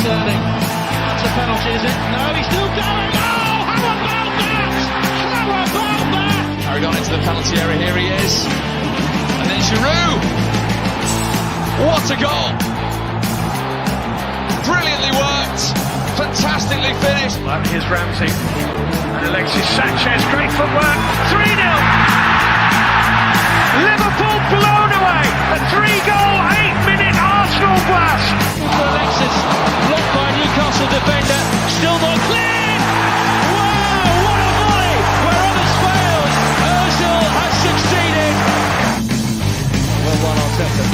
Sterling. That's a penalty, is it? No, he's still going. Oh, how about that? How about that? Harry got into the penalty area. Here he is. And then Giroud. What a goal. Brilliantly worked. Fantastically finished. Well, here's Ramsey. And Alexis Sanchez. Great footwork. 3-0. Liverpool blown away. A 3-goal, 8-minute Arsenal blast. For Alexis, blocked by Newcastle defender. Still not cleared. Wow, what a volley. Where others failed, Ozil has succeeded. Well done, Arteta.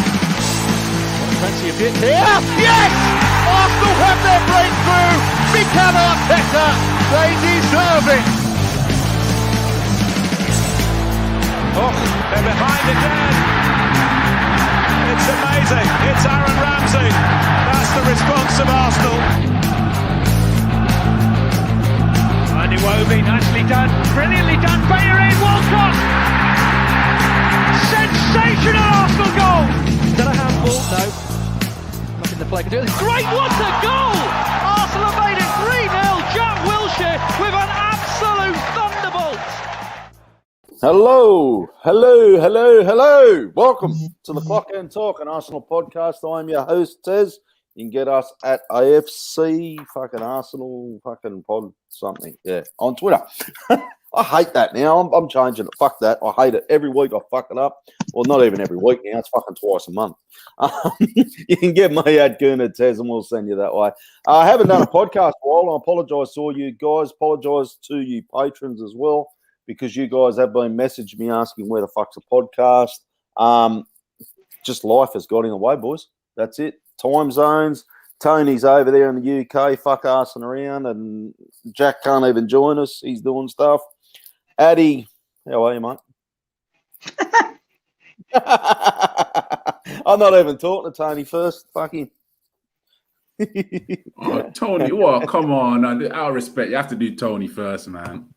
Fancy a bit here. Yes! Arsenal have their breakthrough. Mikel Arteta. They deserve it. Oh, they're behind again. It's amazing. It's Aaron Ramsey. That's the response of Arsenal. Andy Wobi, nicely done. Brilliantly done. Bayern Walcott. Sensational Arsenal goal. Is that a handball? No. Nothing the play can do. Great, what a goal! Arsenal have made it 3-0. Jack Wilshere with an absolute thunderbolt. Hello. Welcome to the Clock and Talk, an Arsenal podcast. I'm your host, Tez. You can get us at AFC, fucking Arsenal, fucking pod something. Yeah, on Twitter. I hate that now. I'm changing it. Fuck that. I hate it. Every week I fuck it up. Well, not even every week now. It's fucking twice a month. You can get me at Gurner Tez and we'll send you that way. I haven't done a podcast for a while. I apologise to all you guys. Apologise to you patrons as well, because you guys have been messaging me asking where the fuck's a podcast. Just life has got in the way, boys. That's it. Time zones. Tony's over there in the UK, fuck arsing around, and Jack can't even join us. He's doing stuff. Addy, how are you, mate? I'm not even talking to Tony first. Fuck him. Oh, Tony, what? Come on. Out of respect, you have to do Tony first, man.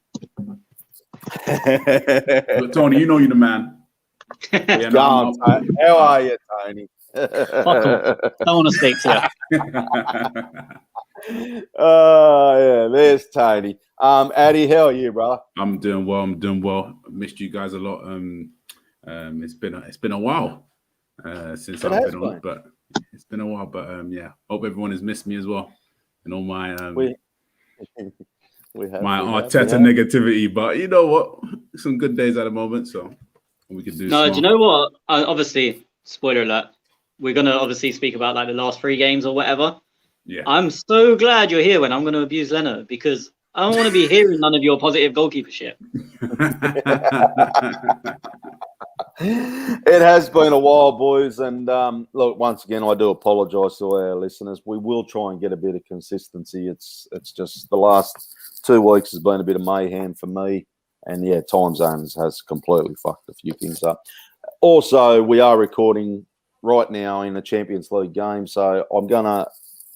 But Tony, you know you're the man. Yeah, how are you, Tony? Fuck off. Don't want to speak to you. Yeah, there's Tony. Addy, how are you, brother? I'm doing well. I missed you guys a lot. It's been a while since I've been on, but it's been a while. But yeah, hope everyone has missed me as well, and all my my Arteta negativity. But you know what? Some good days at the moment, so we can do. No, do you know what? Obviously, spoiler alert. We're gonna obviously speak about like the last 3 games or whatever. Yeah. I'm so glad you're here when I'm gonna abuse Leno, because I don't want to be hearing none of your positive goalkeeper shit. It has been a while, boys, and look, once again, I do apologise to our listeners. We will try and get a bit of consistency. It's just the last 2 weeks has been a bit of mayhem for me, and yeah, time zones has completely fucked a few things up. Also, we are recording right now in a Champions League game, so I'm gonna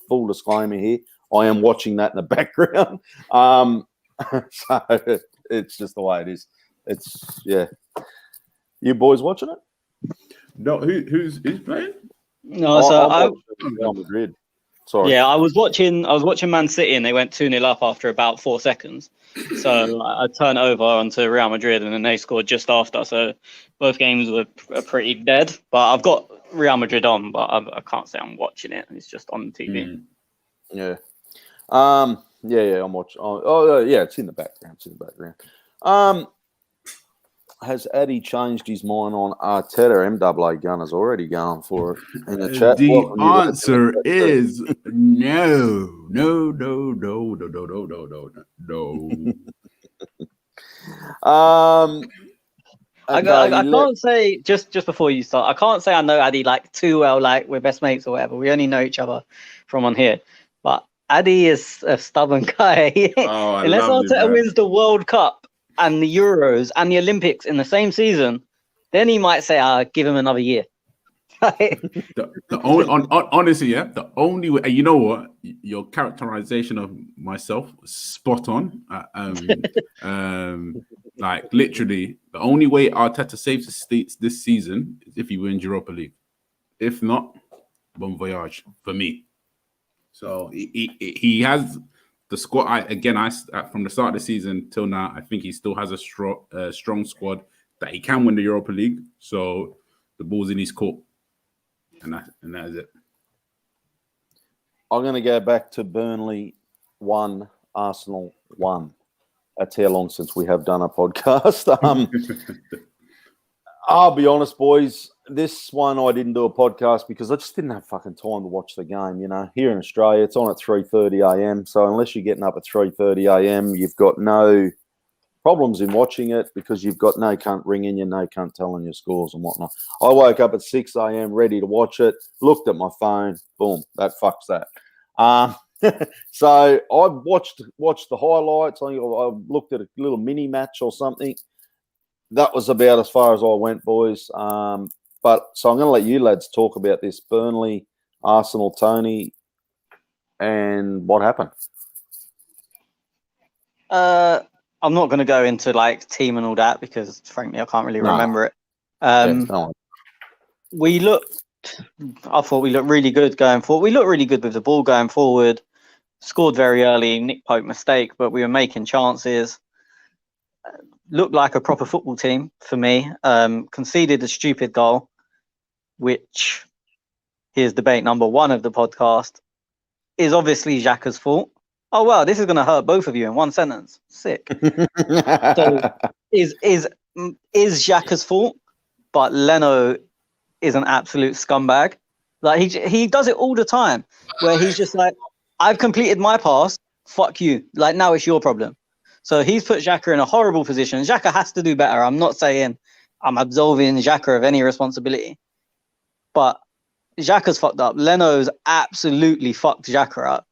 full disclaimer here. I am watching that in the background, so it's just the way it is. It's You boys watching it? No, who's playing? No, so I'm Real Madrid. Sorry. Yeah, I was watching Man City and they went 2-0 up after about 4 seconds. So I turned over onto Real Madrid and then they scored just after. So both games were pretty dead. But I've got Real Madrid on, but I can't say I'm watching it. It's just on TV. Yeah. I'm watching. It's in the background. Has Addy changed his mind on Arteta? MAA Gunner's already going for it in the chat. The answer is no. I can't say, just before you start, I can't say I know Addy like too well, like we're best mates or whatever. We only know each other from on here. But Addy is a stubborn guy. Unless Arteta wins the World Cup and the Euros and the Olympics in the same season, then he might say, I'll give him another year. Honestly, the only way, you know what, your characterization of myself was spot on. Like literally, the only way Arteta saves his states this season is if he wins Europa League. If not, bon voyage for me. So he has the squad. I from the start of the season till now, I think he still has a strong squad that he can win the Europa League. So the ball's in his court, and that is it. I'm going to go back to Burnley 1, Arsenal 1. That's how long since we have done a podcast. I'll be honest, boys. This one I didn't do a podcast because I just didn't have fucking time to watch the game. You know, here in Australia, it's on at 3:30 a.m. So unless you're getting up at 3:30 a.m., you've got no problems in watching it because you've got no cunt ringing you, no cunt telling your scores and whatnot. I woke up at 6 a.m. ready to watch it, looked at my phone, boom, that fucks that. So I watched the highlights. I looked at a little mini match or something. That was about as far as I went, boys. But so I'm going to let you lads talk about this Burnley, Arsenal, Tony, and what happened. I'm not going to go into like team and all that because, frankly, I can't really remember it. I thought we looked really good going forward. We looked really good with the ball going forward. Scored very early, Nick Pope mistake, but we were making chances. Looked like a proper football team for me. Conceded a stupid goal, which, here's debate number 1 of the podcast, is obviously Xhaka's fault. Oh, wow, this is going to hurt both of you in one sentence. Sick. So, is Xhaka's fault, but Leno is an absolute scumbag. Like, he does it all the time, where he's just like, I've completed my pass, fuck you. Like, now it's your problem. So he's put Xhaka in a horrible position. Xhaka has to do better. I'm not saying I'm absolving Xhaka of any responsibility, but Xhaka's fucked up. Leno's absolutely fucked Xhaka up.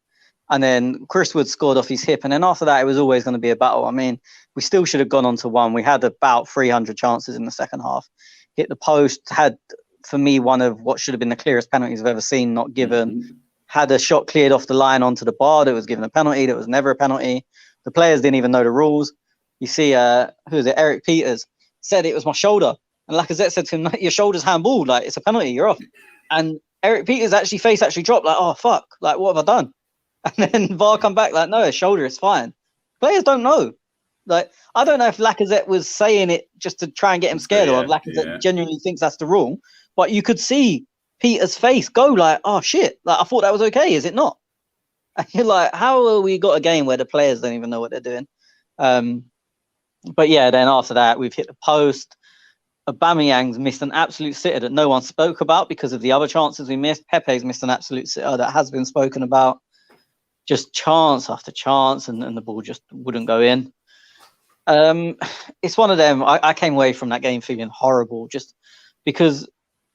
And then Chris Wood scored off his hip. And then after that, it was always going to be a battle. I mean, we still should have gone on to 1. We had about 300 chances in the second half. Hit the post, had, for me, one of what should have been the clearest penalties I've ever seen, not given. Had a shot cleared off the line onto the bar that was given a penalty. That was never a penalty. The players didn't even know the rules. You see, who is it? Eric Peters said it was my shoulder. And Lacazette said to him, your shoulder's handballed. Like, it's a penalty. You're off. And Eric Peters' face actually dropped. Like, oh, fuck. Like, what have I done? And then VAR come back like, no, his shoulder is fine. Players don't know. Like, I don't know if Lacazette was saying it just to try and get him scared or if Lacazette genuinely thinks that's the rule. But you could see Peter's face go like, oh, shit. Like, I thought that was okay. Is it not? And you're like, how have we got a game where the players don't even know what they're doing? But yeah, then after that, we've hit the post. Aubameyang's missed an absolute sitter that no one spoke about because of the other chances we missed. Pepe's missed an absolute sitter that has been spoken about. Just chance after chance, and the ball just wouldn't go in. It's one of them. I came away from that game feeling horrible just because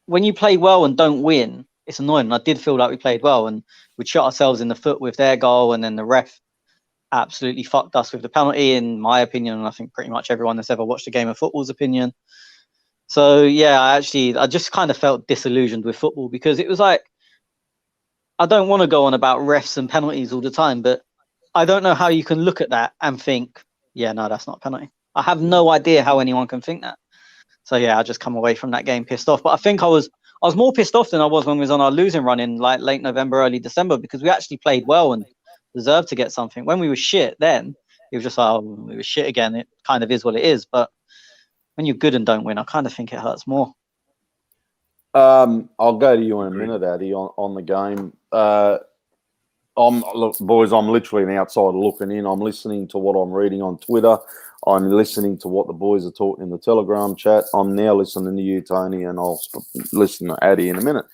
when you play well and don't win, it's annoying. I did feel like we played well and we shot ourselves in the foot with their goal, and then the ref absolutely fucked us with the penalty, in my opinion, and I think pretty much everyone that's ever watched a game of football's opinion. So, yeah, I just kind of felt disillusioned with football because it was like, I don't want to go on about refs and penalties all the time, but I don't know how you can look at that and think, yeah, no, that's not a penalty. I have no idea how anyone can think that. So, yeah, I just come away from that game pissed off. But I think I was more pissed off than I was when we was on our losing run in like late November, early December, because we actually played well and deserved to get something. When we were shit then, it was just like, oh, we were shit again. It kind of is what it is. But when you're good and don't win, I kind of think it hurts more. I'll go to you in a minute, Addy, on the game. Look, boys, I'm literally an outsider looking in. I'm listening to what I'm reading on Twitter. I'm listening to what the boys are talking in the Telegram chat. I'm now listening to you, Tony, and I'll listen to Addy in a minute.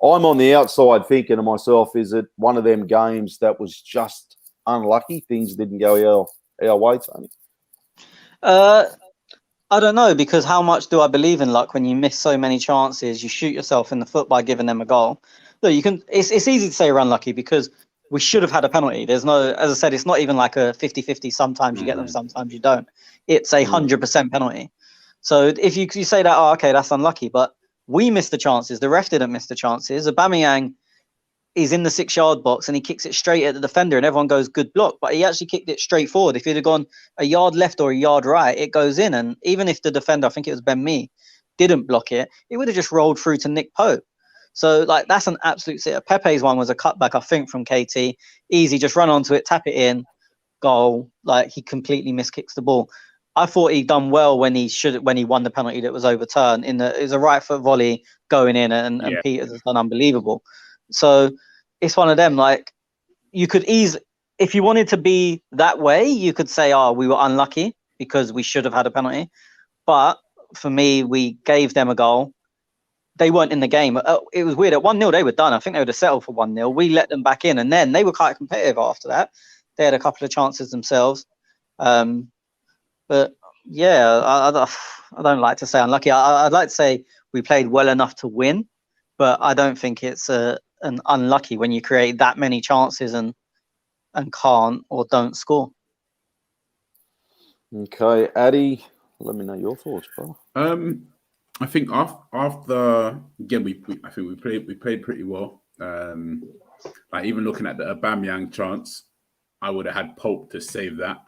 I'm on the outside thinking to myself, is it one of them games that was just unlucky? Things didn't go our way, Tony? I don't know, because how much do I believe in luck when you miss so many chances? You shoot yourself in the foot by giving them a goal. Look, you can. It's easy to say we're unlucky because we should have had a penalty. There's no, as I said, it's not even like a 50-50. Sometimes you get them, sometimes you don't. It's a 100% penalty. So if you say that, oh, okay, that's unlucky. But we missed the chances. The ref didn't miss the chances. Aubameyang is in the 6-yard box and he kicks it straight at the defender and everyone goes, good block. But he actually kicked it straight forward. If he'd have gone a yard left or a yard right, it goes in. And even if the defender, I think it was Ben Mee, didn't block it, it would have just rolled through to Nick Pope. So like that's an absolute sitter. Pepe's one was a cutback, I think, from KT. Easy, just run onto it, tap it in, goal. Like he completely miskicks the ball. I thought he'd done well when he won the penalty that was overturned. It was a right foot volley going in, and Peters has done unbelievable. So it's one of them. Like you could easily, if you wanted to be that way, you could say, "Oh, we were unlucky because we should have had a penalty." But for me, we gave them a goal. They weren't in the game. It was weird. At 1-0, they were done. I think they would have settled for 1-0. We let them back in, and then they were quite competitive after that. They had a couple of chances themselves. But yeah, I don't like to say unlucky. I'd like to say we played well enough to win, but I don't think it's an unlucky when you create that many chances and can't or don't score. Okay, Addy, let me know your thoughts, bro. I think after again, I think we played pretty well. Like even looking at the Aubameyang chance, I would have had Pope to save that.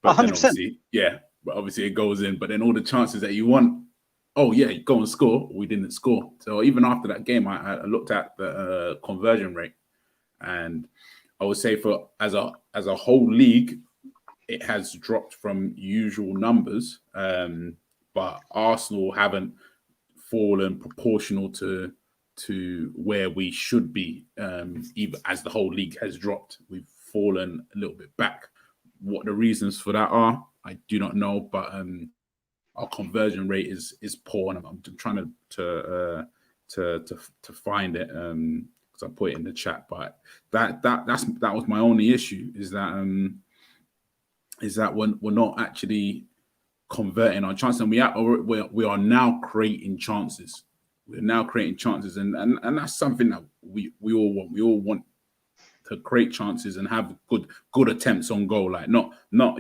But 100%. Then obviously it goes in. But then all the chances that you want, go and score. We didn't score. So even after that game, I looked at the conversion rate, and I would say for as a whole league, it has dropped from usual numbers. But Arsenal haven't fallen proportional to where we should be. Even as the whole league has dropped, we've fallen a little bit back. What the reasons for that are, I do not know. But our conversion rate is poor, and I'm trying to find it because I put it in the chat. But that was my only issue, is that we're not actually converting our chances, and we are now creating chances. We're now creating chances, and that's something that we all want. We all want to create chances and have good attempts on goal, like not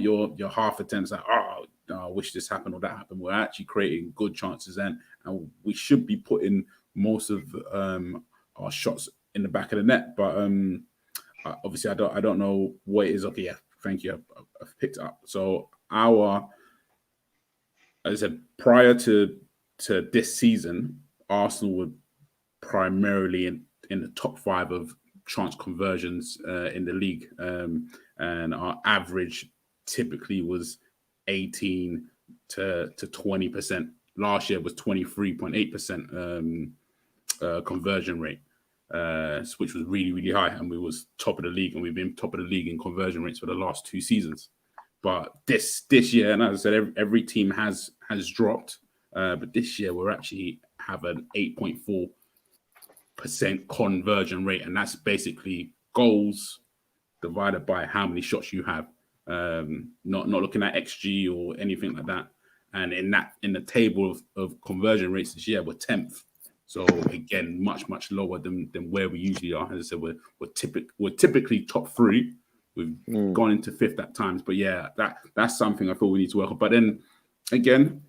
your half attempts like, I wish this happened or that happened. We're actually creating good chances, and we should be putting most of our shots in the back of the net. But obviously I don't know what it is. Okay, yeah, thank you. I've picked it up. So as I said, prior to this season, Arsenal were primarily in the top 5 of chance conversions in the league, and our average typically was 18 to 20%. Last year was 23.8% conversion rate, which was really, really high, and we was top of the league, and we've been top of the league in conversion rates for the last 2 seasons. But this year, and as I said, every team has dropped, but this year we're actually have an 8.4% conversion rate, and that's basically goals divided by how many shots you have. Not looking at XG or anything like that. And in the table of conversion rates this year, we're 10th. So again, much lower than where we usually are. As I said, we're typically top 3. We've gone into 5th at times, but yeah, that's something I thought we need to work on. But then again,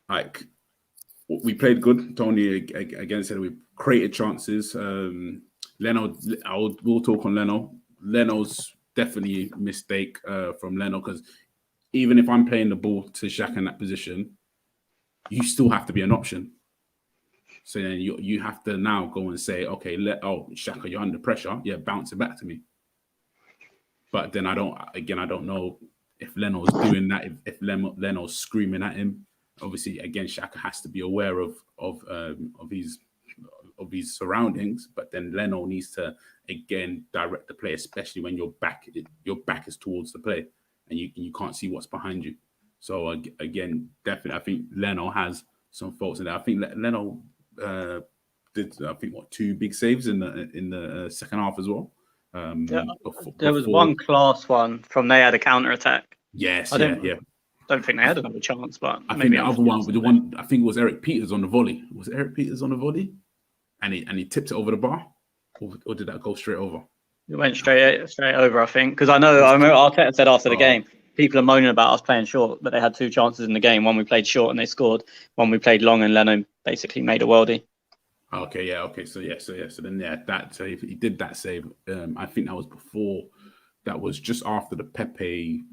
like we played good. Tony again said we created chances. Leno, we'll talk on Leno. Leno's definitely a mistake from Leno, because even if I'm playing the ball to Xhaka in that position, you still have to be an option. So then you have to now go and say, okay, Xhaka, you're under pressure. Yeah, bounce it back to me. But then I don't know if Leno's doing that, if Leno's screaming at him. Obviously, again, Xhaka has to be aware of his surroundings, but then Leno needs to again direct the play, especially when your back is towards the play and you can't see what's behind you. So again, definitely, I think Leno has some faults in there. I think Leno did 2 big saves in the second half as well. There was one class one from they had a counter attack. Yes, yeah. Don't think they had another chance, but I think the other one, I think it was Eric Peters on the volley. Was it Eric Peters on the volley? And he tipped it over the bar, or did that go straight over? It went straight over, I think, because I remember Arteta said after the game, people are moaning about us playing short, but they had 2 chances in the game. One we played short and they scored. One we played long and Leno basically made a worldie. Okay, yeah, okay, so he did that save. I think that was before. That was just after the Pepe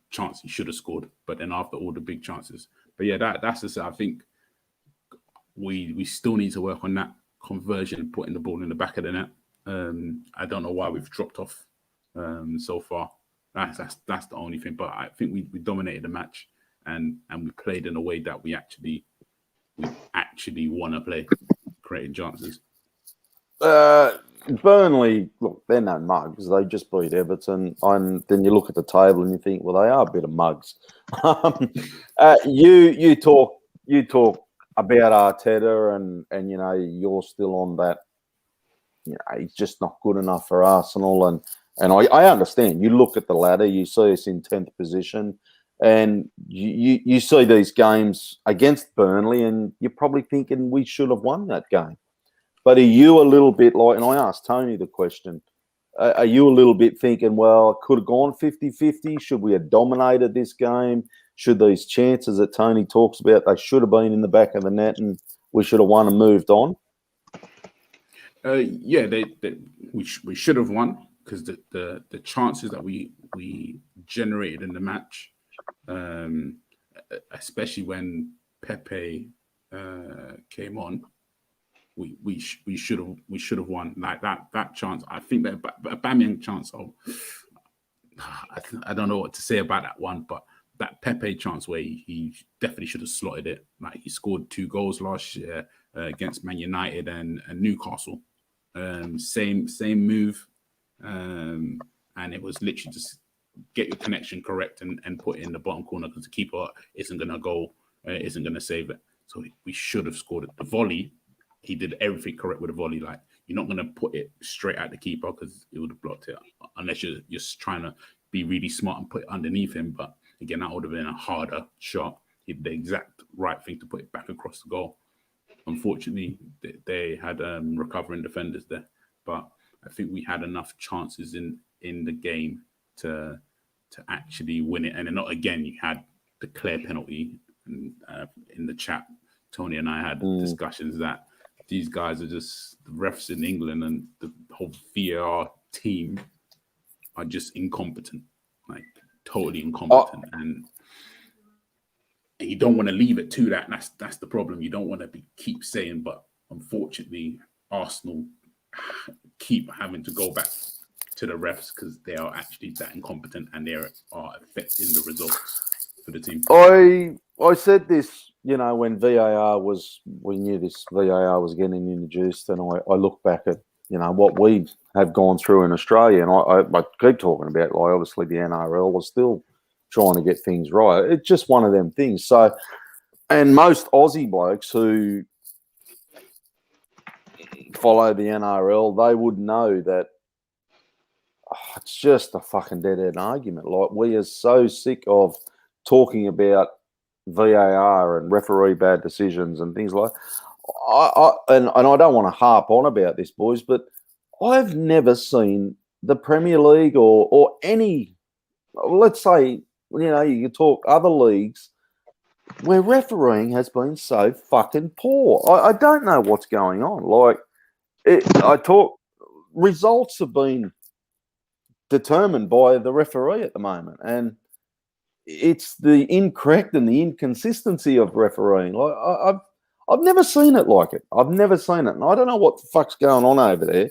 chance he should have scored, but then after all the big chances. But yeah, that's just, I think we still need to work on that conversion, putting the ball in the back of the net. I don't know why we've dropped off so far. That's the only thing. But I think we dominated the match and we played in a way that we actually want to play, creating chances. Burnley, look, they're no mugs. They just beat Everton. And then you look at the table and you think, well, they are a bit of mugs. You talk about Arteta and you know, you're still on that. You know, he's just not good enough for Arsenal. And I understand. You look at the ladder, you see us in 10th position, and you see these games against Burnley, and you're probably thinking we should have won that game. But are you a little bit like, and I asked Tony the question, are you a little bit thinking, well, could have gone 50-50? Should we have dominated this game? Should these chances that Tony talks about, they should have been in the back of the net and we should have won and moved on? Yeah, we should have won because the chances that we generated in the match, especially when Pepe came on, we should have won. Like that chance. I think that Aubameyang chance. I don't know what to say about that one, but that Pepe chance where he definitely should have slotted it. Like he scored 2 goals last year against Man United and Newcastle. Same move, and it was literally just get your connection correct and put it in the bottom corner because the keeper isn't going to save it. So we should have scored it. The volley, he did everything correct with the volley. Like you're not going to put it straight at the keeper because it would have blocked it unless you're just trying to be really smart and put it underneath him. But again, that would have been a harder shot. He did the exact right thing to put it back across the goal. Unfortunately, they had recovering defenders there, but I think we had enough chances in the game to actually win it. And then not again, you had the clear penalty. And, in the chat, Tony and I had discussions that these guys are just the refs in England and the whole VAR team are just incompetent, like totally incompetent. And you don't want to leave it to that. And that's the problem. You don't want to keep saying, but unfortunately, Arsenal keep having to go back to the refs because they are actually that incompetent and they are affecting the results for the team. I said this, you know, when we knew this VAR was getting introduced, and I look back at, you know, what we have gone through in Australia, and I keep talking about, like, obviously the NRL was still trying to get things right. It's just one of them things. So, and most Aussie blokes who follow the NRL, they would know that it's just a fucking dead-end argument. Like, we are so sick of talking about VAR and referee bad decisions and things like that. And I don't want to harp on about this, boys, but I've never seen the Premier League or any, let's say, you know, you could talk other leagues where refereeing has been so fucking poor. I don't know what's going on. Like, results have been determined by the referee at the moment, and it's the incorrect and the inconsistency of refereeing. Like, I've never seen it like it. I've never seen it, and I don't know what the fuck's going on over there,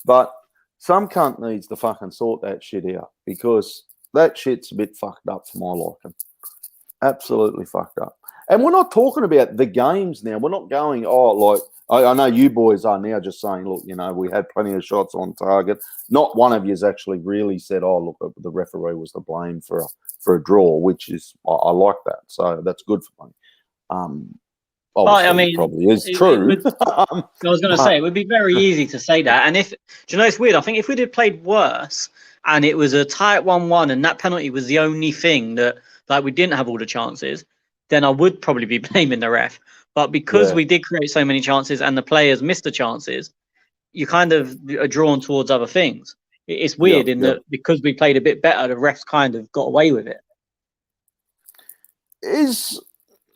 but some cunt needs to fucking sort that shit out because that shit's a bit fucked up for my liking. Absolutely fucked up. And we're not talking about the games now. We're not going, like, I know you boys are now just saying, look, you know, we had plenty of shots on target. Not one of you has actually really said, look, the referee was to blame for a draw, which is, I like that. So that's good for me. I mean, it probably is true. I was going to say, it would be very easy to say that. And do you know, it's weird. I think if we'd have played worse and it was a tight 1-1 and that penalty was the only thing that, like, we didn't have all the chances, then I would probably be blaming the ref. But because we did create so many chances and the players missed the chances, you kind of are drawn towards other things. It's weird that because we played a bit better, the refs kind of got away with it.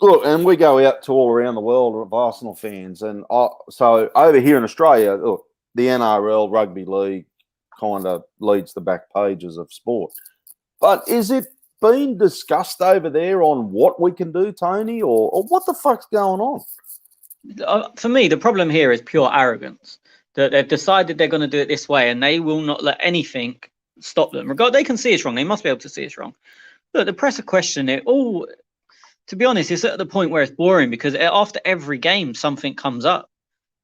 Look, and we go out to all around the world of Arsenal fans. And so over here in Australia, look, the NRL, rugby league kind of leads the back pages of sport. But is it been discussed over there on what we can do, Tony, or what the fuck's going on? For me, the problem here is pure arrogance. That they've decided they're going to do it this way, and they will not let anything stop them. They can see it's wrong. They must be able to see it's wrong. Look, the press are questioning it all. To be honest, it's at the point where it's boring because after every game, something comes up.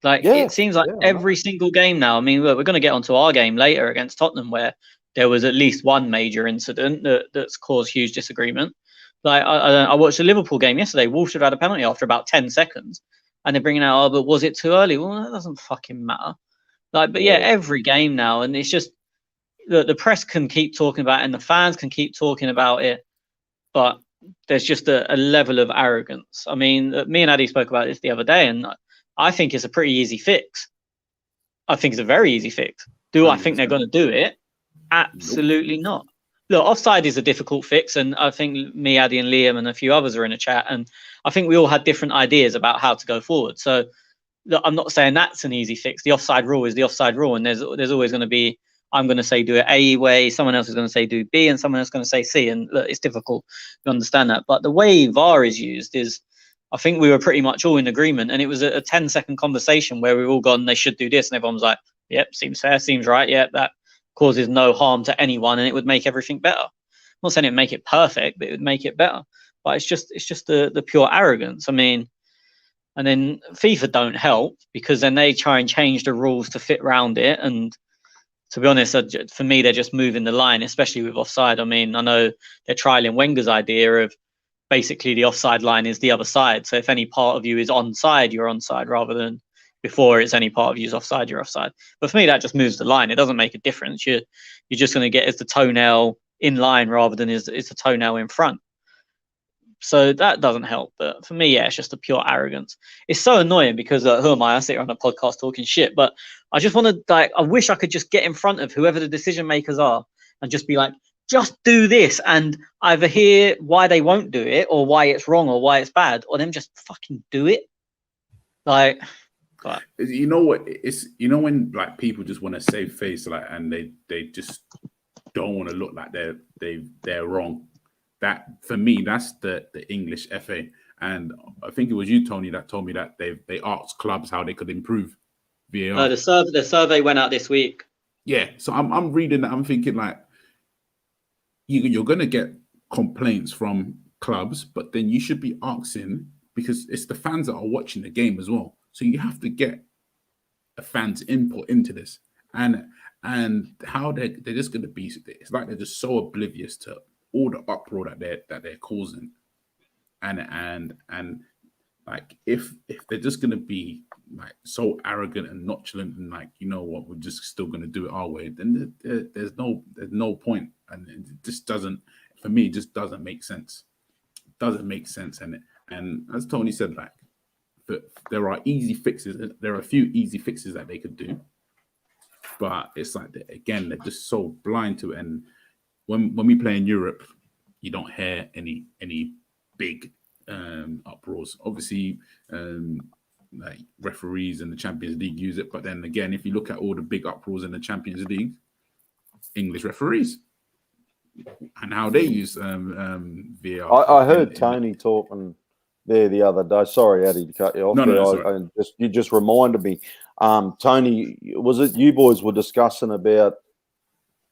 Like it seems like every single game now. I mean, look, we're going to get onto our game later against Tottenham, where there was at least one major incident that's caused huge disagreement. Like I watched the Liverpool game yesterday. Wolves should have had a penalty after about 10 seconds, and they're bringing out, oh, but was it too early? Well, that doesn't fucking matter. Like, but yeah, every game now, and it's just the press can keep talking about it, and the fans can keep talking about it, but there's just a level of arrogance. I mean, me and Addy spoke about this the other day, and I think it's a pretty easy fix. I think it's a very easy fix. Do I think they're going to do it? Absolutely not. Look, offside is a difficult fix, and I think me, Addy, and Liam, and a few others are in a chat, and I think we all had different ideas about how to go forward. So, look, I'm not saying that's an easy fix. The offside rule is the offside rule, and there's always going to be, I'm going to say do it A way, someone else is going to say do B, and someone else is going to say C, and look, it's difficult to understand that. But the way VAR is used is, I think we were pretty much all in agreement, and it was a 10-second conversation where we've all gone, they should do this, and everyone was like, yep, seems fair, seems right, yep, that causes no harm to anyone, and it would make everything better. I'm not saying it would make it perfect, but it would make it better. But it's just the pure arrogance. I mean, and then FIFA don't help because then they try and change the rules to fit around it. And to be honest, for me, they're just moving the line, especially with offside. I mean, I know they're trialing Wenger's idea of basically the offside line is the other side. So if any part of you is onside, you're onside, rather than before it's any part of you is offside, you're offside. But for me, that just moves the line. It doesn't make a difference. You're just going to get is the toenail in line rather than is the toenail in front. So that doesn't help. But for me, yeah, it's just a pure arrogance. It's so annoying because who am I? I sit here on a podcast talking shit. But I just want to, I wish I could just get in front of whoever the decision makers are and just be like, just do this, and either hear why they won't do it or why it's wrong or why it's bad, or them just fucking do it. Like, but you know what? It's when like people just want to save face, like, and they just don't want to look like they're wrong. That for me, that's the English FA, and I think it was you, Tony, that told me that they asked clubs how they could improve VAR. The survey went out this week. Yeah, so I'm reading that. I'm thinking like you're going to get complaints from clubs, but then you should be asking, because it's the fans that are watching the game as well. So you have to get a fan's input into this, and how they're just going to be. It's like they're just so oblivious to all the uproar that they're causing, and like if they're just going to be like so arrogant and nonchalant and like, you know what, we're just still going to do it our way, then there's no point, and it just doesn't, for me, it just doesn't make sense. It doesn't make sense, and as Tony said, like there are easy fixes. There are a few easy fixes that they could do, but it's like again, they're just so blind to it. And when we play in Europe, you don't hear any big uproars. Obviously, like referees in the Champions League use it, but then again, if you look at all the big uproars in the Champions League, English referees and how they use VAR. I heard Tony talking there the other day. Sorry, Addy, to cut you off. No, you just reminded me. Tony, was it you boys were discussing about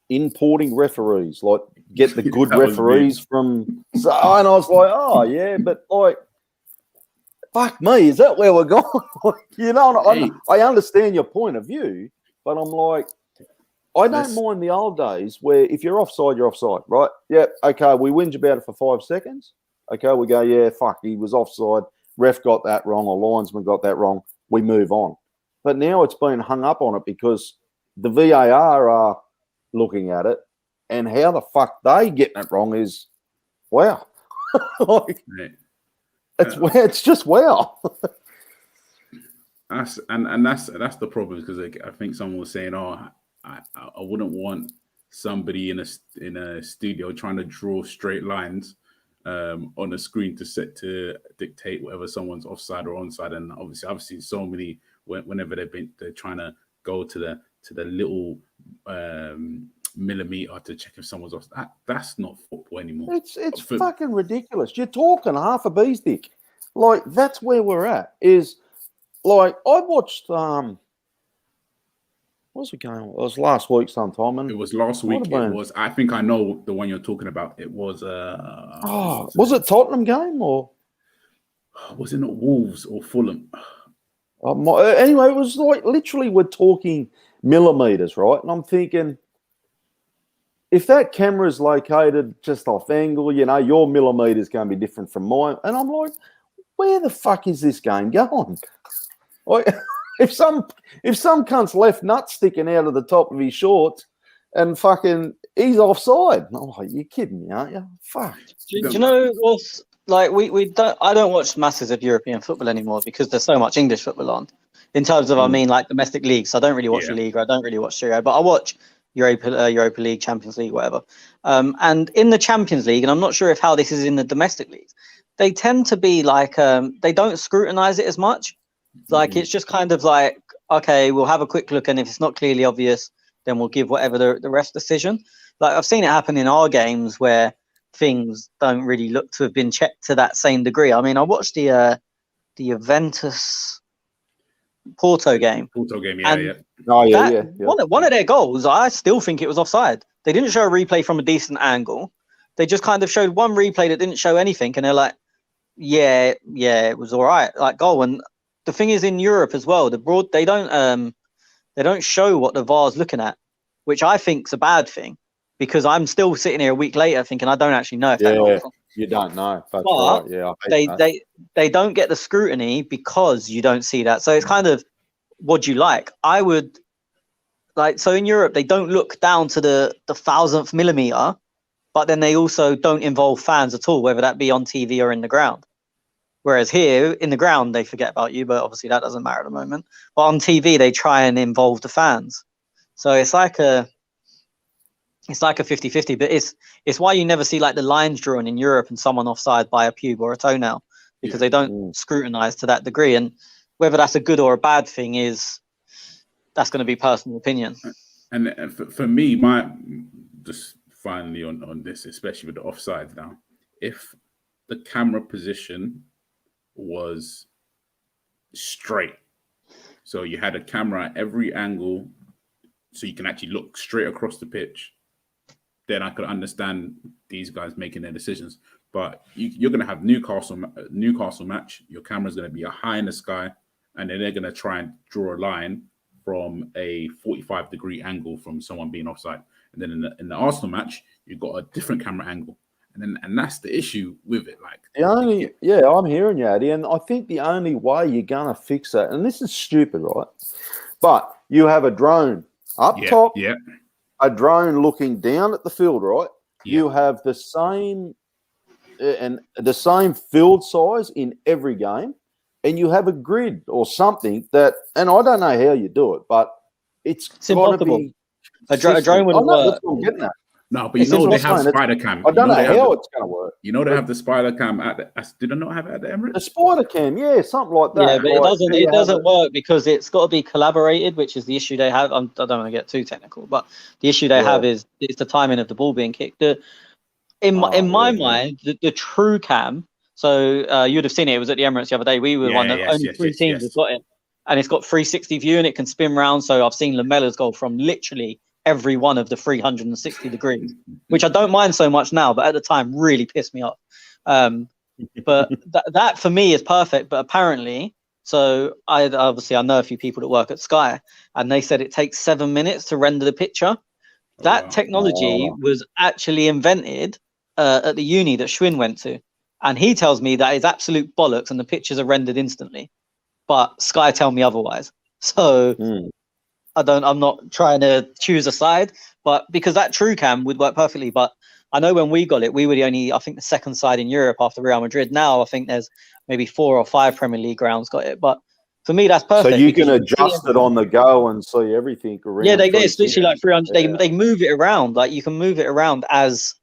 importing referees, like get the good referees from? So, and I was like, oh yeah, but like, fuck me, is that where we're going? You know, I understand your point of view, but I'm like, I don't mind the old days where if you're offside, you're offside, right? Yeah, okay, we whinge about it for 5 seconds. Okay, we go, yeah, fuck, he was offside. Ref got that wrong, or linesman got that wrong. We move on. But now it's been hung up on it because the VAR are looking at it, and how the fuck they getting it wrong is, wow. Like, it's just wow. That's the problem, because I think someone was saying, oh, I wouldn't want somebody in a studio trying to draw straight lines on a screen to dictate whether someone's offside or onside. And obviously so many, whenever they're trying to go to the little millimeter to check if someone's off, that's not football anymore. It's fucking ridiculous. You're talking half a bee's dick. Like, that's where we're at. Is like I watched what was the game? It was last week sometime. And it was last week. It was. I think I know the one you're talking about. It was. Was it Tottenham game or was it not Wolves or Fulham? Anyway, it was like literally we're talking millimeters, right? And I'm thinking, if that camera is located just off angle, your millimeters going to be different from mine. And I'm like, where the fuck is this game going? Like, if some cunt's left nut sticking out of the top of his shorts and fucking he's offside. And I'm like, you're kidding me, aren't you? Fuck. Do you know what's like? I don't watch masses of European football anymore because there's so much English football on. In terms of, I mean, like domestic leagues. I don't really watch the Liga. I don't really watch Serie A, but I watch Europa League, Champions League, whatever. And in the Champions League, and I'm not sure if how this is in the domestic leagues, they tend to be like they don't scrutinize it as much. Like it's just kind of like, okay, we'll have a quick look, and if it's not clearly obvious, then we'll give whatever the ref decision. Like I've seen it happen in our games where things don't really look to have been checked to that same degree. I mean, I watched the Juventus Porto game. Yeah. Oh yeah. One of their goals, I still think it was offside. They didn't show a replay from a decent angle. They just kind of showed one replay that didn't show anything, and they're like, yeah, it was all right, like goal. And the thing is, in Europe as well, they don't show what the VAR's looking at, which I think's a bad thing, because I'm still sitting here a week later thinking I don't actually know if that goal was wrong. You don't know. That's but right. Yeah, they don't get the scrutiny because you don't see that. So it's kind of, what do you like? I would like, so in Europe they don't look down to the 1,000th millimeter, but then they also don't involve fans at all, whether that be on TV or in the ground. Whereas here in the ground they forget about you, but obviously that doesn't matter at the moment. But on TV they try and involve the fans. So it's like a 50-50, but it's why you never see like the lines drawn in Europe and someone offside by a pube or a toenail, because they don't scrutinize to that degree. And whether that's a good or a bad thing that's going to be personal opinion. And for me, my just finally on this, especially with the offside now, if the camera position was straight, so you had a camera at every angle, so you can actually look straight across the pitch, then I could understand these guys making their decisions. But you're going to have Newcastle match. Your camera's going to be high in the sky, and then they're going to try and draw a line from a 45-degree angle from someone being offside. And then in the Arsenal match, you've got a different camera angle, and that's the issue with it. Like I'm hearing you, Addy, and I think the only way you're going to fix that, and this is stupid, right? But you have a drone up top. Yeah. A drone looking down at the field, right? Yeah. You have the same field size in every game, and you have a grid or something that, and I don't know how you do it, but it's got to be a drone wouldn't work. That's what I'm getting at. No, but they have spider cam. I don't know how it's going to work. They have the spider cam at the. Did I not have it at the Emirates? The spider cam, yeah, something like that. Yeah, but it doesn't work because it's got to be collaborated, which is the issue they have. I don't want to get too technical, but the issue they have is it's the timing of the ball being kicked. In my mind, the true cam. So you would have seen it. It was at the Emirates the other day. We were one that only three teams have got it, and it's got 360 view and it can spin round. So I've seen Lamella's goal from literally every one of the 360 degrees, which I don't mind so much now, but at the time really pissed me off. But that for me is perfect. But apparently, so I know a few people that work at Sky, and they said it takes 7 minutes to render the picture. That technology was actually invented at the uni that Schwinn went to, and he tells me that is absolute bollocks, and the pictures are rendered instantly. But Sky tell me otherwise. So. I'm not trying to choose a side, but because that true cam would work perfectly. But I know when we got it, we were the second side in Europe after Real Madrid. Now I think there's maybe 4 or 5 Premier League grounds got it. But for me, that's perfect. So you can adjust it on the go and see everything around. Yeah, it's literally like 300. Yeah. They move it around. Like you can move it around as.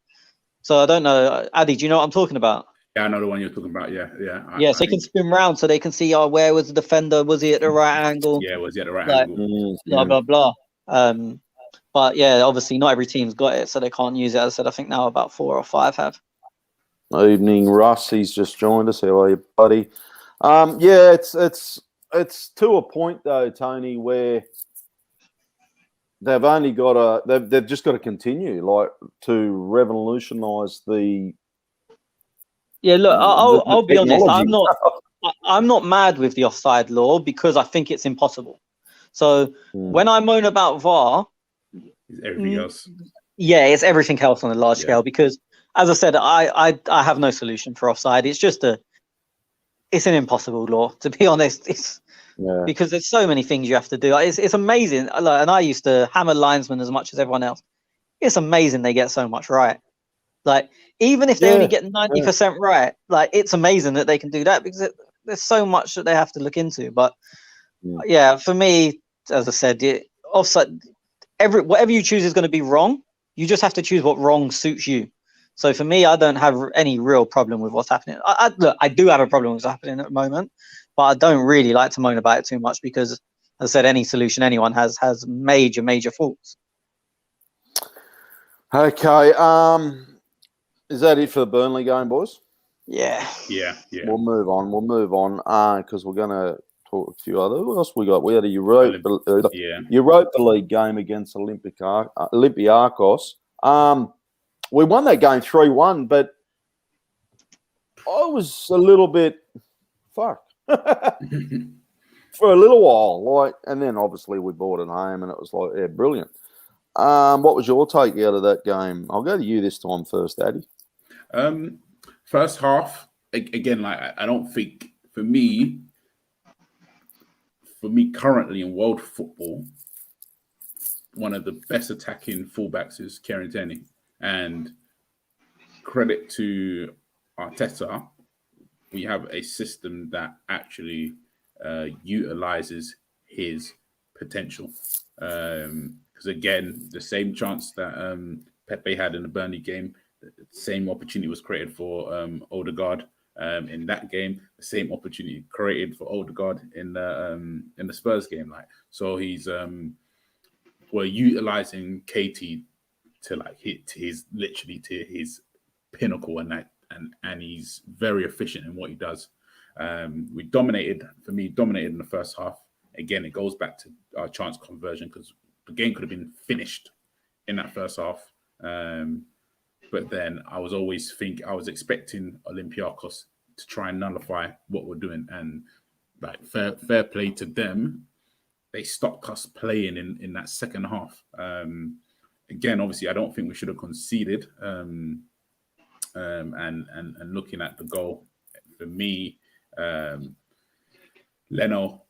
So I don't know, Addy, do you know what I'm talking about? Yeah, I know the one you're talking about. Yeah. So they can spin round, so they can see, where was the defender? Was he at the right angle? Yeah, was he at the right angle? Blah blah. But yeah, obviously not every team's got it, so they can't use it. As I said, I think now about 4 or 5 have. Evening, Russ. He's just joined us. How are you, buddy? Yeah, it's it's to a point though, Tony, where they've only got they've just got to continue like to revolutionise the. Yeah, look, I'll be honest. technology. I'm not mad with the offside law because I think it's impossible. So when I moan about VAR, It's everything else. Yeah, it's everything else on a large scale because, as I said, I have no solution for offside. It's just it's an impossible law, to be honest. It's because there's so many things you have to do. It's amazing, and I used to hammer linesmen as much as everyone else. It's amazing they get so much right. Like even if they only get 90% right, like it's amazing that they can do that because there's so much that they have to look into. But yeah, for me, as I said, offside, whatever you choose is going to be wrong. You just have to choose what wrong suits you. So for me, I don't have any real problem with what's happening. Look, I do have a problem with what's happening at the moment, but I don't really like to moan about it too much because, as I said, any solution anyone has major faults. Okay. Is that it for the Burnley game, boys? Yeah. We'll move on because we're going to talk a few other. What else we got? We had a Europa League game against Olympiacos. We won that game 3-1, but I was a little bit for a little while, and then obviously we brought it home, and it was like, brilliant. What was your take out of that game? I'll go to you this time first, Addy. First half, again, I don't think for me currently in world football, one of the best attacking fullbacks is Kieran Tierney, and credit to Arteta, we have a system that actually utilizes his potential. Because again, the same chance that Pepe had in the Burnley game, the same opportunity was created for Odegaard in that game. The same opportunity created for Odegaard in the Spurs game. So he's we're utilizing KT to hit his pinnacle, and he's very efficient in what he does. We dominated in the first half. Again, it goes back to our chance conversion because the game could have been finished in that first half. But then I was expecting Olympiacos to try and nullify what we're doing, and fair play to them. They stopped us playing in that second half. Again, obviously, I don't think we should have conceded. And looking at the goal, for me, Leno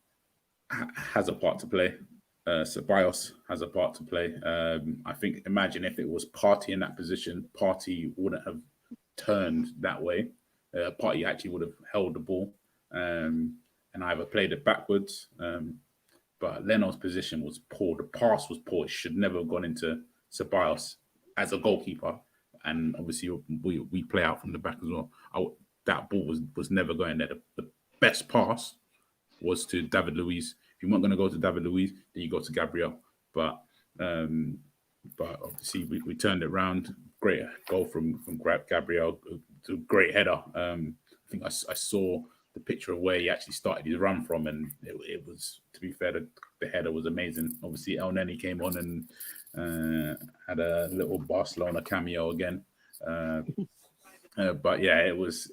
has a part to play. Ceballos has a part to play. I think, imagine if it was Partey in that position, Partey wouldn't have turned that way. Partey actually would have held the ball and either played it backwards. But Leno's position was poor. The pass was poor. It should never have gone into Ceballos as a goalkeeper. And obviously, we play out from the back as well. That ball was never going there. The best pass was to David Luiz. If you weren't going to go to David Luiz, then you go to Gabriel. But obviously, we turned it around. Great goal from Gabriel. To a great header. I think I saw the picture of where he actually started his run from, and it was, to be fair, the header was amazing. Obviously, El Neni came on and had a little Barcelona cameo again. But yeah, it was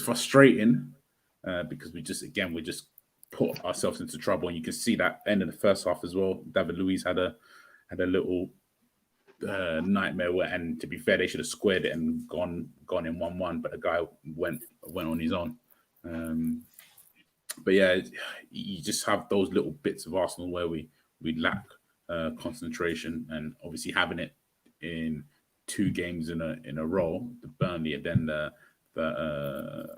frustrating because we just put ourselves into trouble, and you can see that end of the first half as well. David Luiz had a little nightmare and to be fair, they should have squared it and gone in 1-1, but the guy went on his own. But yeah, you just have those little bits of Arsenal where we lack concentration, and obviously having it in 2 games in a row, the Burnley and then the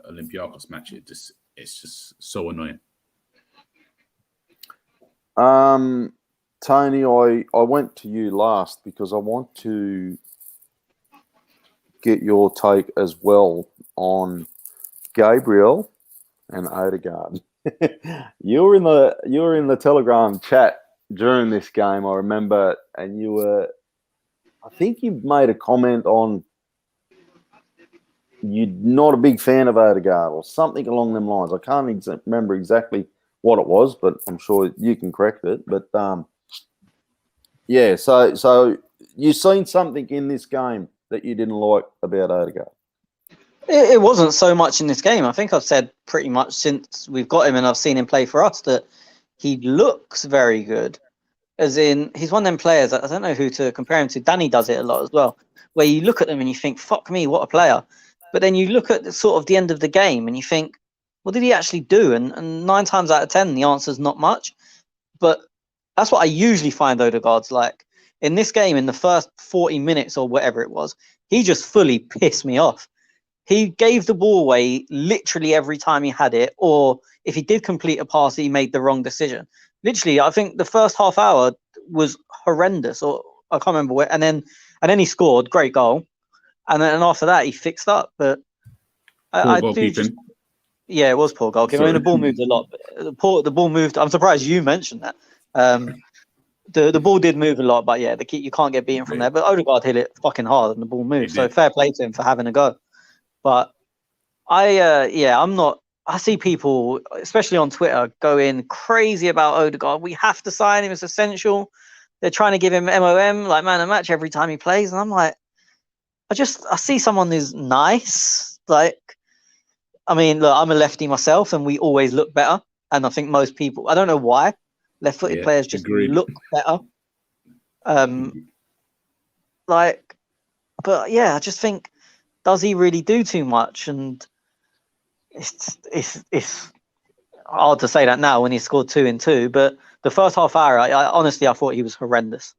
Olympiacos match, it's just so annoying. Tony, I went to you last because I want to get your take as well on Gabriel and Odegaard. You were in the Telegram chat during this game, I remember, and I think you made a comment on you're not a big fan of Odegaard or something along them lines. I can't remember exactly what it was, but I'm sure you can correct it. But yeah, so you've seen something in this game that you didn't like about Odegaard. It wasn't so much in this game. I think I've said pretty much since we've got him and I've seen him play for us that he looks very good. As in, he's one of them players, I don't know who to compare him to. Danny does it a lot as well, where you look at them and you think, fuck me, what a player. But then you look at the sort of the end of the game and you think, what did he actually do? And 9 times out of 10, the answer's not much. But that's what I usually find Odegaard's like. In this game, in the first 40 minutes or whatever it was, he just fully pissed me off. He gave the ball away literally every time he had it, or if he did complete a pass, he made the wrong decision. Literally, I think the first half hour was horrendous, or I can't remember where. And then he scored, great goal, and then after that he fixed up. But I do just, yeah, it was poor goalkeeping. I mean, the ball moved a lot. But the ball moved. I'm surprised you mentioned that. The ball did move a lot, but yeah, you can't get beaten from there. But Odegaard hit it fucking hard, and the ball moved. So fair play to him for having a go. But I'm not. I see people, especially on Twitter, going crazy about Odegaard. We have to sign him; it's essential. They're trying to give him MOM, like man of match, every time he plays, and I'm like, I see someone who's nice. Like, I mean, look, I'm a lefty myself, and we always look better. And I think most people, I don't know why, left-footed players just look better. But yeah, I just think, does he really do too much? And it's hard to say that now when he scored 2 in 2. But the first half hour, I honestly thought he was horrendous.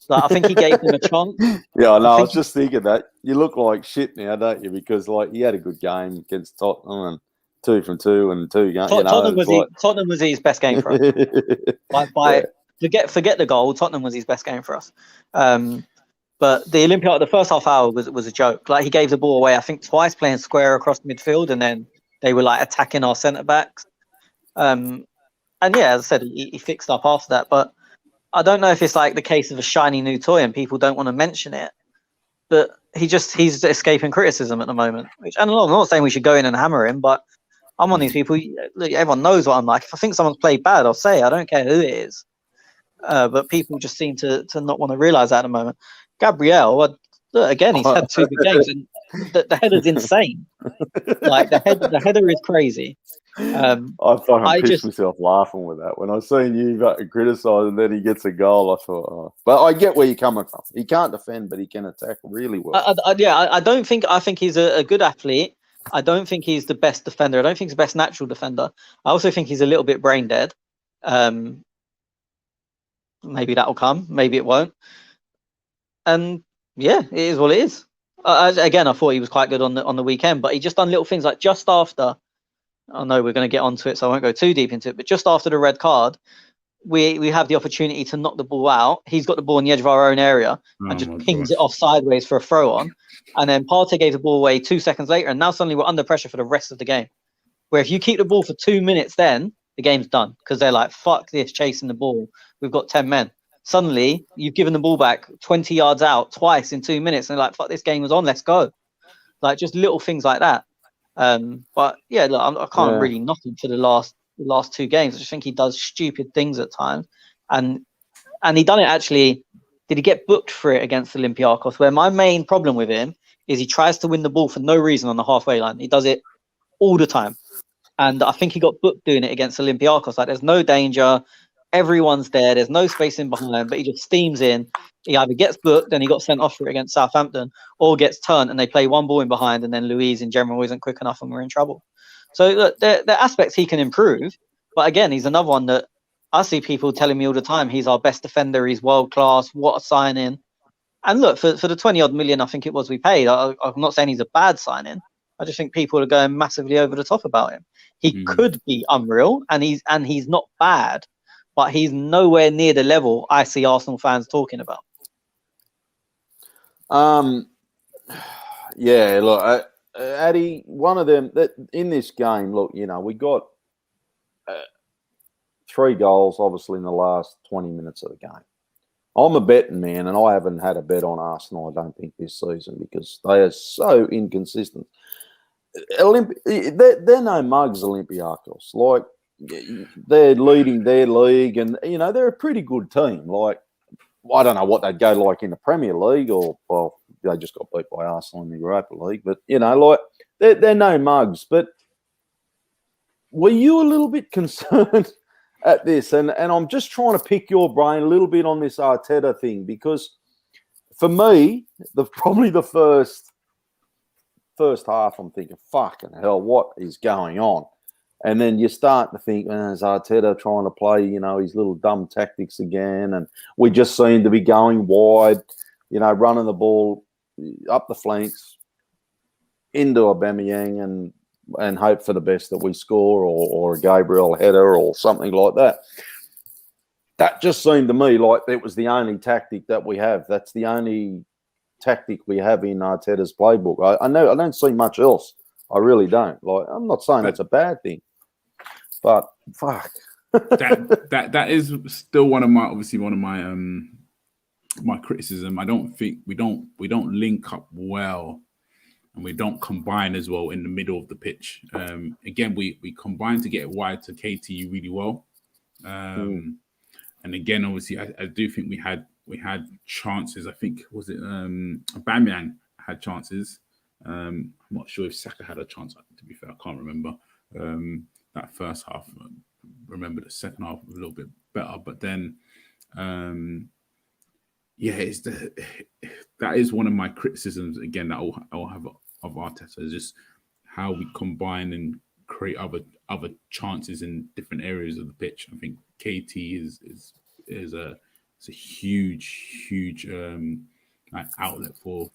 Like, I think he gave him a chance. Yeah, I know. I was just thinking that you look like shit now, don't you? Because like he had a good game against Tottenham and 2 from 2 and 2 games. Tottenham was his best game for us. Forget the goal. Tottenham was his best game for us. But the Olympiad, the first half hour was a joke. Like, he gave the ball away, I think, twice, playing square across midfield, and then they were like attacking our centre backs. And yeah, as I said, he fixed up after that. But I don't know if it's like the case of a shiny new toy and people don't want to mention it. But he's escaping criticism at the moment. And I'm not saying we should go in and hammer him, but I'm one of these people. Look, everyone knows what I'm like. If I think someone's played bad, I'll say it. I don't care who it is. But people just seem to not want to realise that at the moment. Gabriel, again, he's had 2 good games, and the header's insane. Like, the header is crazy. I fucking pissed myself laughing with that. When I seen you criticise and then he gets a goal, I thought, oh. But I get where you're coming from. He can't defend, but he can attack really well. I think he's a good athlete. I don't think he's the best defender. I don't think he's the best natural defender. I also think he's a little bit brain dead. Maybe that will come. Maybe it won't. And yeah, it is what it is. Again, I thought he was quite good on the weekend, but he just done little things like just after. I know we're going to get onto it, so I won't go too deep into it. But just after the red card, we have the opportunity to knock the ball out. He's got the ball in the edge of our own area and just pings it off sideways for a throw on. And then Partey gave the ball away 2 seconds later, and now suddenly we're under pressure for the rest of the game. Where if you keep the ball for 2 minutes, then the game's done, because they're like, fuck this, chasing the ball. We've got 10 men. Suddenly, you've given the ball back 20 yards out twice in 2 minutes, and they're like, fuck, this game was on, let's go. Like, just little things like that. But yeah, look, I can't really knock him for the last 2 games. I just think he does stupid things at times, and he done it actually. Did he get booked for it against Olympiacos? Where my main problem with him is he tries to win the ball for no reason on the halfway line. He does it all the time, and I think he got booked doing it against Olympiacos. Like, there's no danger, everyone's there, there's no space in behind, but he just steams in. He either gets booked and he got sent off for it against Southampton, or gets turned and they play one ball in behind, and then Luiz in general isn't quick enough and we're in trouble. So look, there are aspects he can improve, but again, he's another one that I see people telling me all the time, he's our best defender, he's world class, what a signing. And look, for the 20-odd million I think it was we paid, I'm not saying he's a bad signing. I just think people are going massively over the top about him. He could be unreal, and he's not bad, but he's nowhere near the level I see Arsenal fans talking about. Yeah, look, Addy, one of them that in this game, look, we got 3 goals, obviously, in the last 20 minutes of the game. I'm a betting man, and I haven't had a bet on Arsenal, I don't think, this season, because they are so inconsistent. They're no mugs, Olympiacos. Like, they're leading their league, and they're a pretty good team. Like, I don't know what they'd go like in the Premier League, or well, they just got beat by Arsenal in the Europa League. But like they're no mugs. But were you a little bit concerned at this? And I'm just trying to pick your brain a little bit on this Arteta thing, because for me, probably the first half, I'm thinking, fucking hell, what is going on? And then you start to think, is Arteta trying to play, his little dumb tactics again? And we just seem to be going wide, running the ball up the flanks into Aubameyang and hope for the best that we score, or a Gabriel header or something like that. That just seemed to me like it was the only tactic that we have. That's the only tactic we have in Arteta's playbook. I know I don't see much else. I really don't. Like, I'm not saying it's a bad thing, but fuck. that is still one of my my criticism. I don't think we don't link up well, and we don't combine as well in the middle of the pitch. Again, we combine to get wide to KT really well. And again, obviously, I do think we had chances. I think, was it Aubameyang had chances. I'm not sure if Saka had a chance. To be fair, I can't remember that first half. I remember the second half was a little bit better, but then, that is one of my criticisms. Again, that I'll have of Arteta, is just how we combine and create other chances in different areas of the pitch. I think KT is a huge outlet for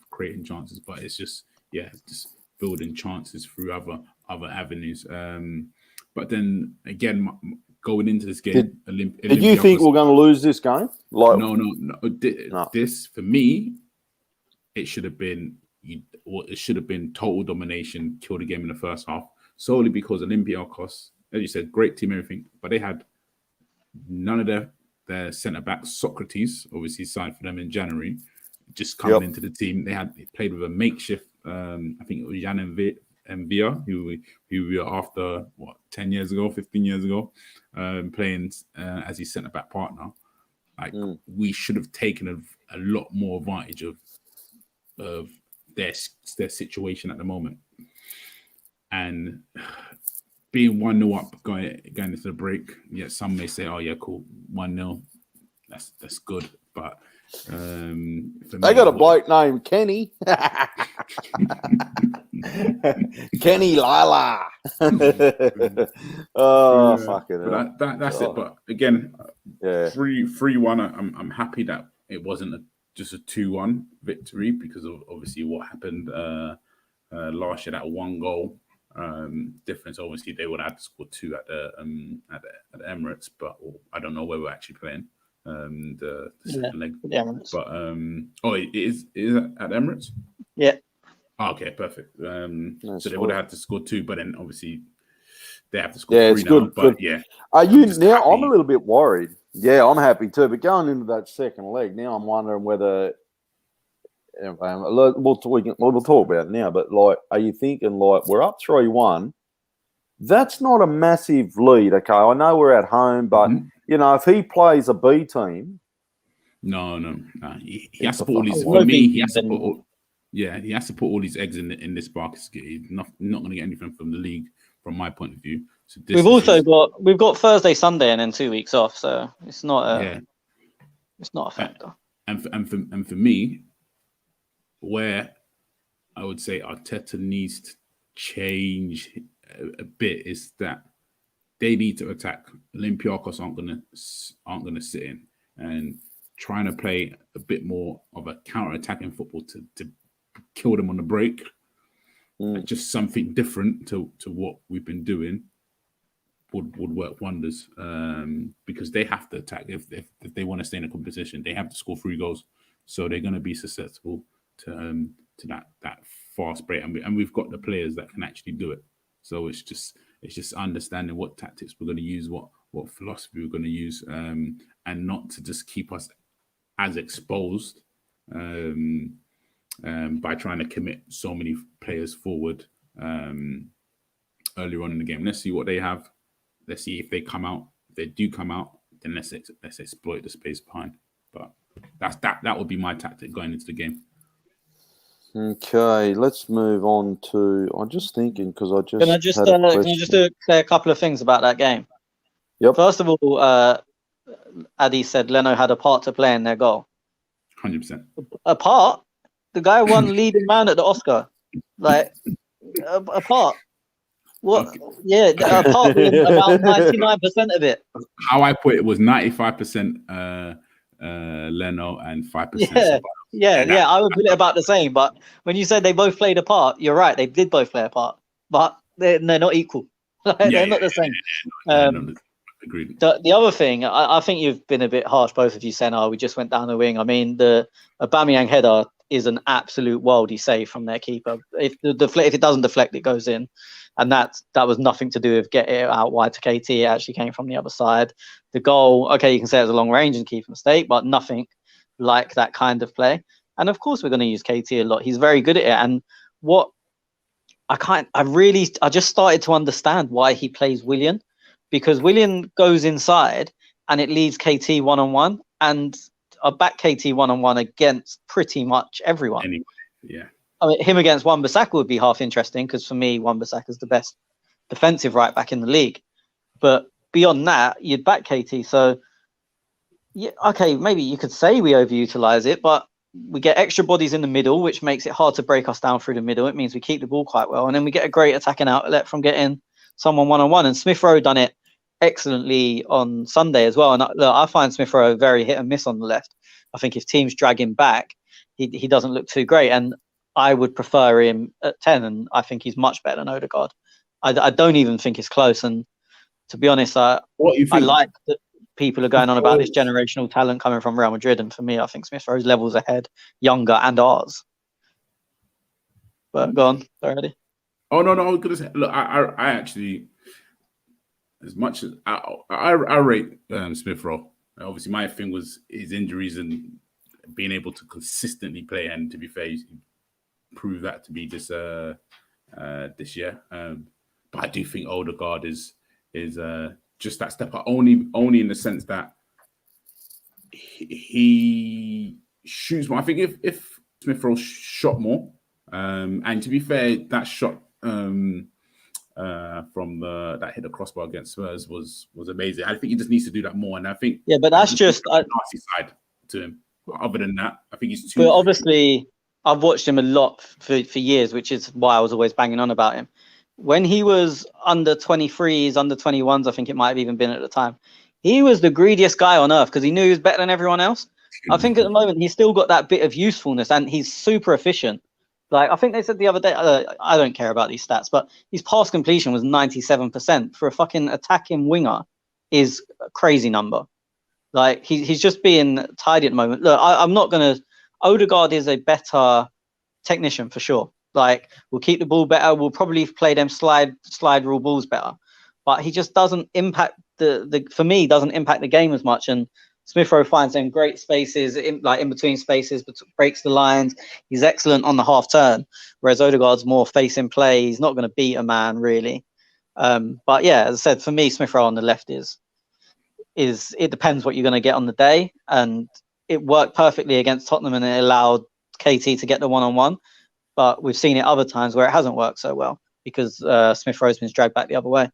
creating chances, but it's just building chances through other avenues. But then again, going into this game, did you think we're going to lose this game? Like, no. This, for me, it should have been total domination, kill the game in the first half, solely because Olympiacos, as you said, great team, everything, but they had none of their centre backs. Socrates obviously signed for them in January, just coming into the team. They played with a makeshift. I think it was Jan Envia, who we were after 15 years ago, playing as his centre back partner. We should have taken a lot more advantage of their situation at the moment. And being 1-0 up going into the break, some may say, oh yeah, cool, 1-0, that's good. But they got a bloke named Kenny. Kenny Lala. Oh, fucking hell. That's it. But again, 3-1. I'm happy that it wasn't just a 2-1 victory, because of obviously what happened last year. That one goal difference. Obviously, they would have to score 2 at the Emirates, but I don't know where we're actually playing. The second leg, the Emirates. But it is at Emirates. Yeah. Oh, okay, perfect. So they would have had to score 2, but then obviously they have to score 3 it's now. Good, but good. yeah, are you now? Happy. I'm a little bit worried. Yeah, I'm happy too. But going into that second leg, now I'm wondering whether we'll talk about it now. But like, are you thinking like we're up 3-1? That's not a massive lead. Okay, I know we're at home, but if he plays a B team, no. He has to put all his. For me, he has to put all. Yeah, he has to put all his eggs in this basket. He's not going to get anything from the league, from my point of view. So we've got Thursday, Sunday, and then 2 weeks off. So it's not it's not a factor. And for me, where I would say Arteta needs to change a bit is that they need to attack. Olympiacos aren't gonna sit in, and trying to play a bit more of a counter-attacking football to kill them on the break. Just something different to what we've been doing would work wonders, because they have to attack. If they want to stay in a competition, they have to score 3 goals. So they're going to be susceptible to that fast break, and we've got the players that can actually do it. So it's just understanding what tactics we're going to use, what philosophy we're going to use, and not to just keep us as exposed by trying to commit so many players forward earlier on in the game. Let's see what they have. let's see if they come out. If they do come out, then let's exploit the space behind. But that would be my tactic going into the game. Okay, let's move on to. I'm just thinking because I just can I just say a couple of things about that game? Yep. First of all, Addy said Leno had a part to play in their goal. 100%. A part? The guy won leading man at the Oscar. Like a part. What? Okay. Yeah, a part being about 99% of it. How I put it was 95% Leno and 5%. Yeah. I would put it about the same. But when you said they both played a part, you're right. They did both play a part, but they're not equal. They're not the same. Agreed. The other thing, I think you've been a bit harsh, both of you, saying, "Oh, we just went down the wing." I mean, the Aubameyang header is an absolute worldie save from their keeper. If it doesn't deflect, it goes in, and that was nothing to do with get it out wide to KT. It actually came from the other side. The goal, okay, you can say it was a long range and keeper mistake, but nothing like that kind of play. And of course, we're going to use KT a lot. He's very good at it. And what I just started to understand why he plays Willian, because Willian goes inside and it leaves KT one-on-one, and I back KT one-on-one against pretty much everyone. Anyway, yeah. I mean, him against Wan-Bissaka would be half interesting, because for me, Wan-Bissaka is the best defensive right back in the league. But beyond that, you'd back KT. So, yeah, okay, maybe you could say we overutilize it, but we get extra bodies in the middle, which makes it hard to break us down through the middle. It means we keep the ball quite well, and then we get a great attacking outlet from getting someone one-on-one. And Smith Rowe done it excellently on Sunday as well. And I find Smith Rowe very hit and miss on the left. I think if teams drag him back, he doesn't look too great. And I would prefer him at 10, and I think he's much better than Odegaard. I don't even think it's close. And to be honest, I like that people are going on about this generational talent coming from Real Madrid. And for me, I think Smith Rowe's levels ahead, younger, and ours. But go on, already. Oh, no, I was going to say, look, I actually, as much as I rate Smith Rowe. Obviously, my thing was his injuries and being able to consistently play. And to be fair, he proved that to be this year. But I do think Odegaard is just that step up, only in the sense that he shoots more. I think if Smith Rowe shot more, and to be fair, that shot from that hit the crossbar against Spurs was amazing. I think he just needs to do that more. And I think but that's just a nasty side to him. Other than that, I think he's too. But obviously, I've watched him a lot for years, which is why I was always banging on about him. When he was under 23s, under 21s, I think it might have even been at the time, he was the greediest guy on earth because he knew he was better than everyone else. I think at the moment he's still got that bit of usefulness, and he's super efficient. Like I think they said the other day, I don't care about these stats, but his pass completion was 97% for a fucking attacking winger, is a crazy number. Like he's just being tidy at the moment. Look, I'm not gonna. Odegaard is a better technician for sure. Like we'll keep the ball better. We'll probably play them slide rule balls better, but he just doesn't impact for me doesn't impact the game as much. And Smith Rowe finds them great spaces, in between spaces, but breaks the lines. He's excellent on the half turn, whereas Odegaard's more face in play. He's not going to beat a man really. But yeah, as I said, for me, Smith Rowe on the left is it depends what you're going to get on the day, and it worked perfectly against Tottenham, and it allowed KT to get the one-on-one. But we've seen it other times where it hasn't worked so well because Smith Rowe's been dragged back the other way.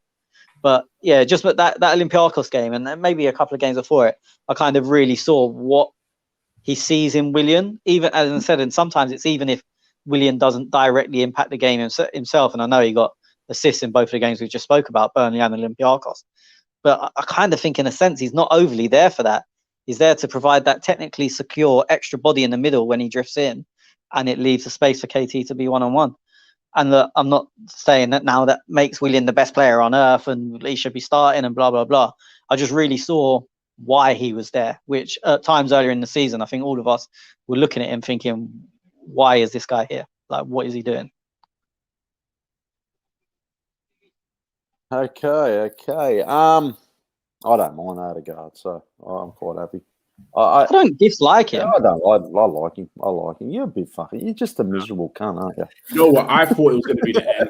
But yeah, just that Olympiacos game and then maybe a couple of games before it, I kind of really saw what he sees in Willian. Even as I said, and sometimes it's even if Willian doesn't directly impact the game himself. And I know he got assists in both of the games we just spoke about, Burnley and Olympiacos. But I kind of think in a sense he's not overly there for that. He's there to provide that technically secure extra body in the middle when he drifts in, and it leaves a space for KT to be one-on-one. And look, I'm not saying that now that makes Willian the best player on earth and he should be starting and blah, blah, blah. I just really saw why he was there, which at times earlier in the season, I think all of us were looking at him thinking, why is this guy here? Like, what is he doing? Okay. I don't mind Odegaard, so I'm quite happy. I don't dislike him. I don't. I like him. I like him. You're a bit fucking. You're just a miserable cunt, aren't you? You know what? I thought it was going to be the end.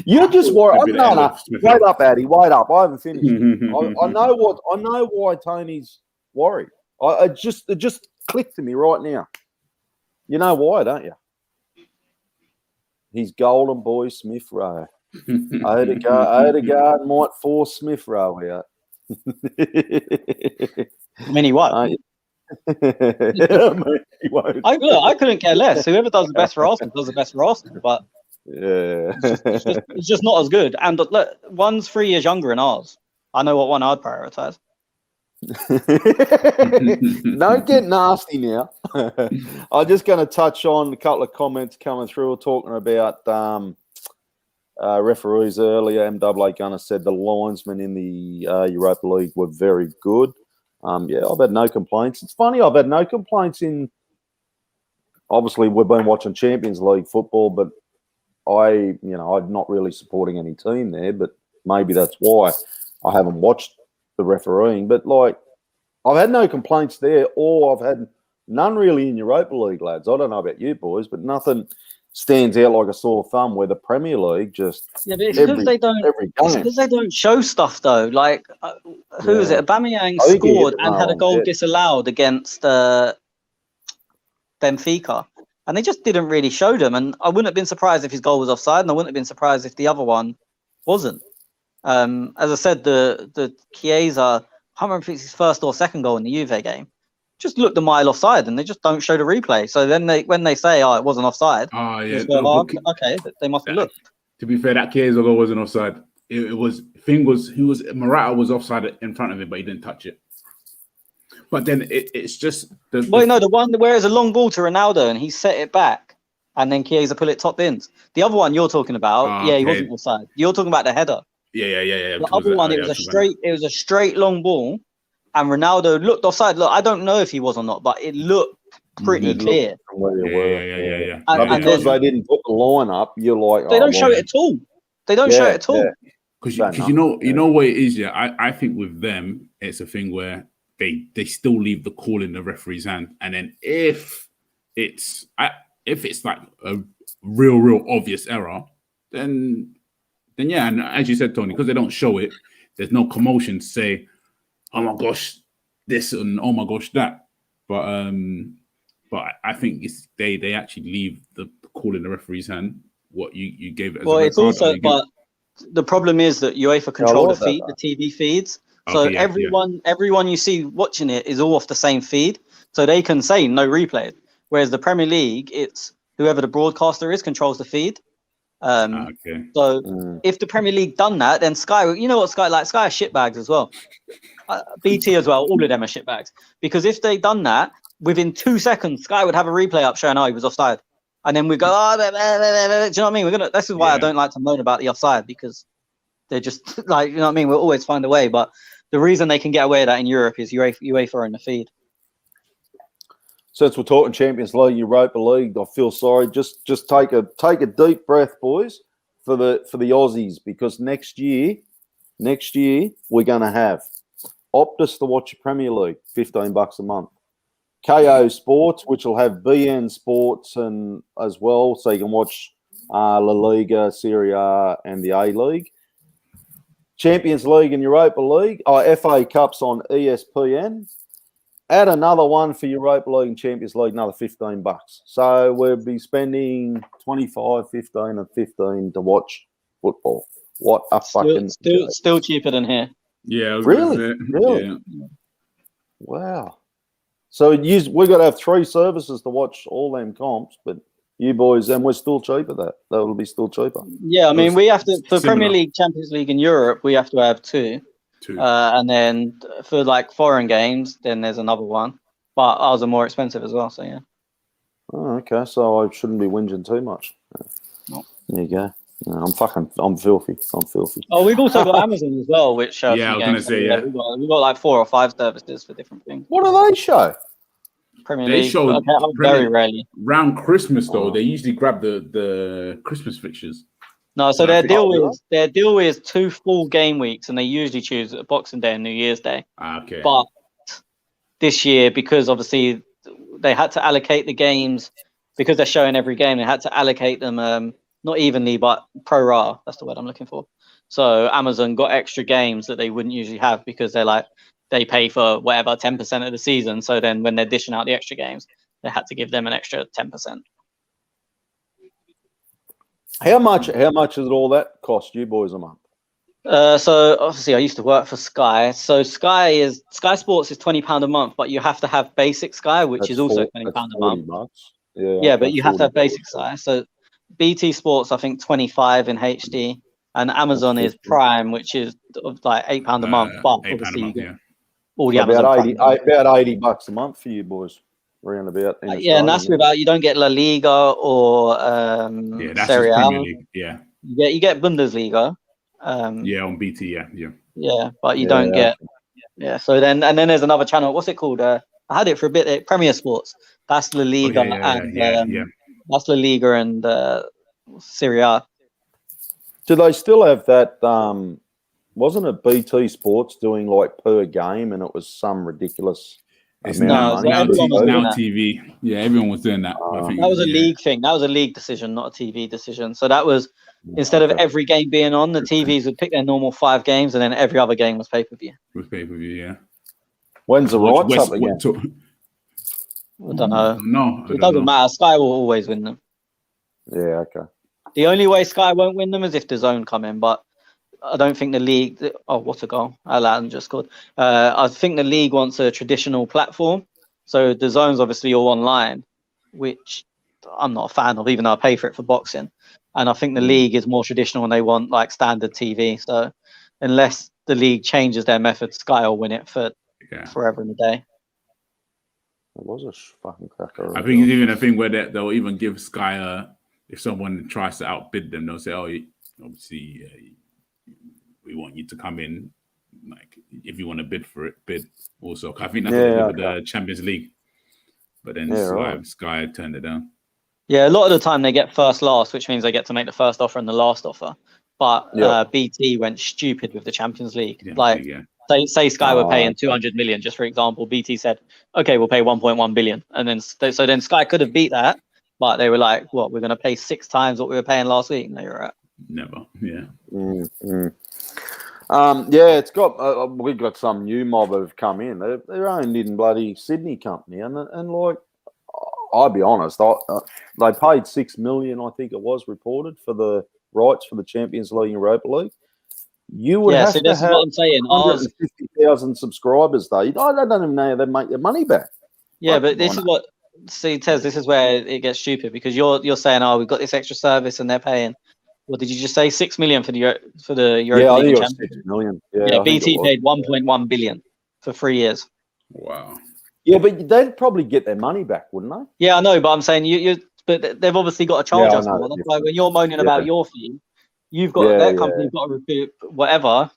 You're just worried. No. Wait up, Addy. Wait up. I haven't finished. I know what. I know why Tony's worried. It just clicked to me right now. You know why, don't you? He's golden boy Smith Rowe. Odegaard might force Smith Rowe out. I mean, he won't. I couldn't care less. Whoever does the best for Arsenal does the best for Arsenal, but it's just not as good. And look, one's 3 years younger than ours. I know what one I'd prioritise. Don't get nasty now. I'm just going to touch on a couple of comments coming through. We're talking about referees earlier. MWA Gunner said the linesmen in the Europa League were very good. I've had no complaints. It's funny, I've had no complaints in. Obviously, we've been watching Champions League football, but I'm not really supporting any team there. But maybe that's why I haven't watched the refereeing. But I've had no complaints there, or I've had none really in Europa League, lads. I don't know about you boys, but nothing stands out like a sore thumb. Where the Premier League just but it's because they don't. It's because they don't show stuff though. Like who is it? Aubameyang scored and had a goal disallowed against Benfica, and they just didn't really show them. And I wouldn't have been surprised if his goal was offside, and I wouldn't have been surprised if the other one wasn't. As I said, the Chiesa, I can't remember if it's his first or second goal in the Juve game, just looked a mile offside, and they just don't show the replay. So then when they say, "Oh, it wasn't offside," okay, they must have looked. To be fair, that Chiesa goal wasn't offside. Morata was offside in front of him, but he didn't touch it. But then it's just the one where it's a long ball to Ronaldo and he set it back, and then Chiesa pull it top bins. The other one you're talking about, he wasn't offside. You're talking about the header. Yeah. The other one, it was a straight long ball, and Ronaldo looked offside. Look, I don't know if he was or not, but it looked pretty clear. Yeah. And because they didn't put the line up, you're like, they don't show it at all. They don't show it at all. Because you know what it is. Yeah, I think with them, it's a thing where they still leave the call in the referee's hand, and then if it's like a real obvious error, then yeah, and as you said, Tony, because they don't show it, there's no commotion to say, oh my gosh, this and oh my gosh, that. But I think they actually leave the call in the referee's hand. What you gave it as it's also, but the problem is that UEFA control the TV feeds. So everyone you see watching it is all off the same feed, so they can say no replay. Whereas the Premier League, it's whoever the broadcaster is controls the feed. So if the Premier League done that, then Sky, you know what Sky are shitbags as well. BT as well, all of them are shitbags. Because if they done that, within 2 seconds, Sky would have a replay up showing, he was offside. And then we go, do you know what I mean? This is why I don't like to moan about the offside, because they're just like, you know what I mean? We'll always find a way. But the reason they can get away with that in Europe is UEFA in the feed. Since we're talking Champions League, Europa League, I feel sorry. Just take a deep breath, boys, for the Aussies, because next year we're going to have Optus to watch the Premier League, $15 a month. KO Sports, which will have BN Sports and as well, so you can watch La Liga, Serie A, and the A League. Champions League and Europa League, FA Cups on ESPN. Add another one for Europa League and Champions League, another $15. So we'll be spending 25, 15, and 15 to watch football. What a fucking still cheaper than here. Yeah, really? Yeah. Wow. So we've got to have 3 services to watch all them comps, but you boys, and we're still cheaper. That will be still cheaper. Yeah, I mean, we have to for Premier League, Champions League in Europe, we have to have 2. And then for like foreign games, then there's another one. But ours are more expensive as well, so yeah. Oh, okay. So I shouldn't be whinging too much. No. There you go. No, I'm filthy. Oh, we've also got Amazon as well, which shows. Yeah, I was going to say, we've got like 4 or 5 services for different things. What do they show? Premier League. They show very rarely. Around Christmas, though, they usually grab the Christmas fixtures. No, so their deal is 2 full game weeks, and they usually choose Boxing Day and New Year's Day. Okay. But this year, because obviously they had to allocate the games, because they're showing every game, they had to allocate them not evenly, but pro rata. That's the word I'm looking for. So Amazon got extra games that they wouldn't usually have, because they pay for whatever 10% of the season. So then when they're dishing out the extra games, they had to give them an extra 10%. How much does all that cost you boys a month? So obviously I used to work for Sky. So Sky Sports is £20 a month, but you have to have basic Sky, which is also £20 a month. Bucks. Yeah, but you have to have basic Sky. So BT Sports, I think 25 in HD, and Amazon is Prime, which is like £8 a month. But obviously you get all the Amazon about $80 a month for you boys, round about. And that's without, you don't get La Liga or Serie A. Yeah, you get Bundesliga. On BT, yeah, but you don't get so then there's another channel, what's it called, I had it for a bit, Premier Sports, that's La Liga, that's La Liga and Serie A. Do they still have that? Wasn't it BT Sports doing like per game, and it was some ridiculous amount of money? Now TV. Yeah, everyone was doing that. I think that was a league thing. That was a league decision, not a TV decision. So that was, instead of every game being on, the TVs would pick their normal 5 games, and then every other game was pay-per-view. With pay-per-view, yeah. When's the rights up again? I don't know. No, it doesn't matter. Sky will always win them. Yeah, okay. The only way Sky won't win them is if the Zone come in, but I don't think the league. Oh, what a goal! Alan just scored. I think the league wants a traditional platform, so the Zone's obviously all online, which I'm not a fan of, even though I pay for it for boxing. And I think the league is more traditional, and they want like standard TV. So unless the league changes their method, Sky will win it for forever and a day. It was a fucking cracker. I think it's even a thing where they'll even give Sky if someone tries to outbid them, they'll say, "Oh, obviously, we want you to come in. Like, if you want to bid for it, bid also." I think that's what they did with the Champions League, but then Sky turned it down. Yeah, a lot of the time they get first last, which means they get to make the first offer and the last offer. But BT went stupid with the Champions League. Say Sky were paying 200 million, just for example. BT said, "Okay, we'll pay 1.1 billion," and then then Sky could have beat that, but they were like, "What? We're going to pay 6 times what we were paying last week?" And they were at never. Yeah. Mm-hmm. It's got we've got some new mob that have come in. They're owned in bloody Sydney company, and like, I'll be honest, they paid $6 million, I think it was reported, for the rights for the Champions League and Europa League. You would have to have 150,000 subscribers, though. I don't even know how they make their money back. Yeah, but this is what. See, Tez, this is where it gets stupid, because you're saying, "Oh, we've got this extra service and they're paying." What did you just say? 6 million for the Europa League Champions? 6 million. Yeah, BT paid 1.1 billion for 3 years. Wow. Yeah, but they'd probably get their money back, wouldn't they? Yeah, I know, but I'm saying but they've obviously got to charge us more. That's why when you're moaning about your fee, you've got their company's got to recoup whatever.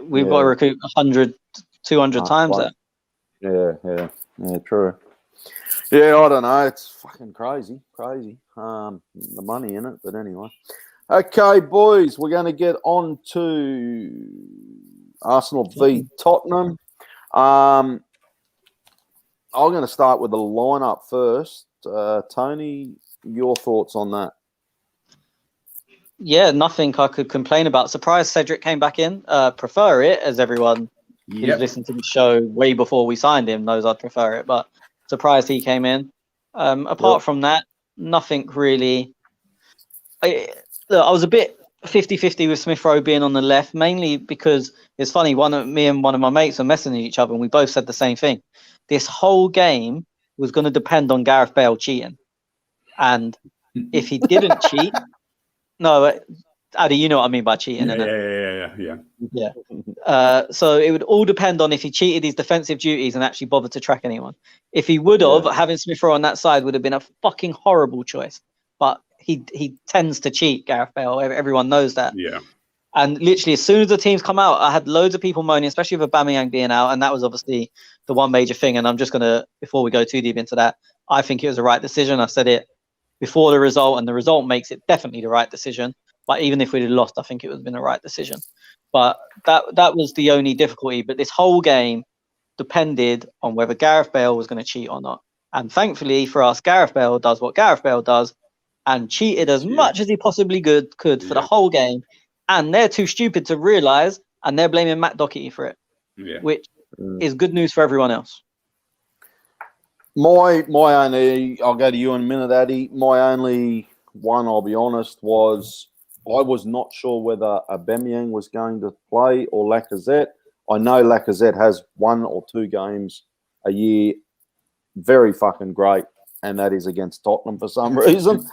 We've got to recoup 100, 200 times that. Yeah, true. Yeah, I don't know. It's fucking crazy. The money in it, but anyway. Okay, boys, we're going to get on to Arsenal v Tottenham. I'm going to start with the lineup first. Tony, your thoughts on that? Yeah, nothing I could complain about. Surprised Cedric came back in. Prefer it, as everyone who's listened to the show way before we signed him knows I'd prefer it, but surprised he came in. Apart from that, nothing really. I was a bit 50-50 with Smith Rowe being on the left, mainly because it's funny, me and one of my mates were messaging each other, and we both said the same thing. This whole game was going to depend on Gareth Bale cheating. And if he didn't cheat, Addy, you know what I mean by cheating. Yeah. So it would all depend on if he cheated his defensive duties and actually bothered to track anyone. If he would have, having Smith Rowe on that side would have been a fucking horrible choice. But he tends to cheat, Gareth Bale. Everyone knows that. Yeah. And literally, as soon as the teams come out, I had loads of people moaning, especially with Aubameyang being out, and that was obviously the one major thing. And I'm just going to, before we go too deep into that, I think it was the right decision. I said it before the result, and the result makes it definitely the right decision. But even if we'd have lost, I think it would have been the right decision. But that was the only difficulty. But this whole game, depended on whether Gareth Bale was going to cheat or not. And thankfully for us, Gareth Bale does what Gareth Bale does and cheated as much as he possibly could for the whole game. And they're too stupid to realise, and they're blaming Matt Doherty for it, which is good news for everyone else. My only, I'll go to you in a minute, Addy. My only one, I'll be honest, was I was not sure whether Aubameyang was going to play or Lacazette. I know Lacazette has 1 or 2 games a year, very fucking great, and that is against Tottenham for some reason.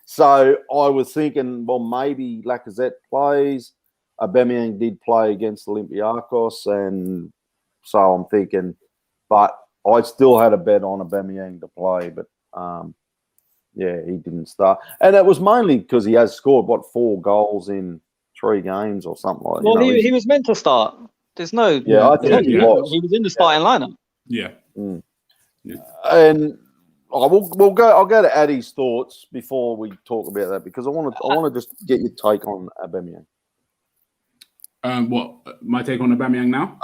So I was thinking, well, maybe Lacazette plays. Aubameyang did play against Olympiacos, and so I'm thinking, but I still had a bet on Aubameyang to play, but he didn't start. And it was mainly because he has scored, 4 goals in 3 games or something like that. Well, he was meant to start. There's no... Yeah, I think he was. He was in the starting lineup. Yeah. And I'll go to Addy's thoughts before we talk about that, because I want to just get your take on Aubameyang. What, my take on Aubameyang now?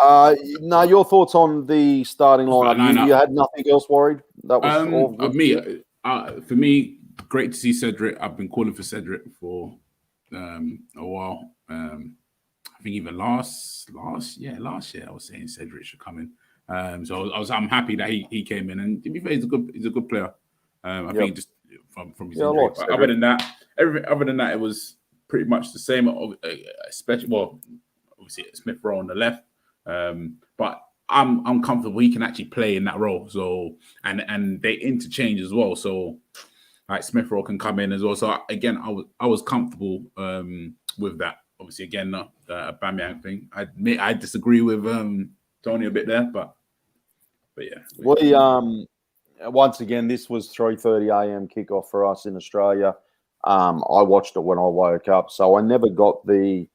No, your thoughts on the starting lineup. You had nothing else worried? That was all good. For me, great to see Cedric. I've been calling for Cedric for a while. I think even last year I was saying Cedric should come in. So I'm happy that he came in, and to be fair, he's a good player. I think just from his injury. But other than that, it was pretty much the same. Especially, obviously Smith Rowe on the left, but I'm comfortable he can actually play in that role. So and they interchange as well. So like Smith Rowe can come in as well. So again, I was comfortable with that. Obviously, again, the Aubameyang thing. I admit I disagree with Tony a bit there, but yeah. We once again, this was 3:30 a.m. kickoff for us in Australia. I watched it when I woke up, so I never got the.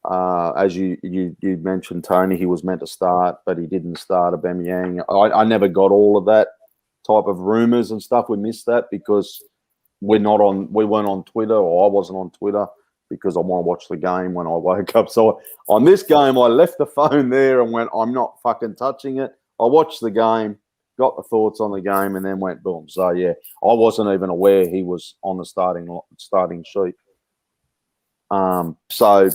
As you mentioned, Tony, he was meant to start, but he didn't start. Aubameyang. I never got all of that type of rumors and stuff. We missed that because we weren't on Twitter, or I wasn't on Twitter, because I want to watch the game when I woke up. So on this game, I left the phone there and went, I'm not fucking touching it. I watched the game, got the thoughts on the game, and then went boom. So yeah, I wasn't even aware he was on the starting sheet. So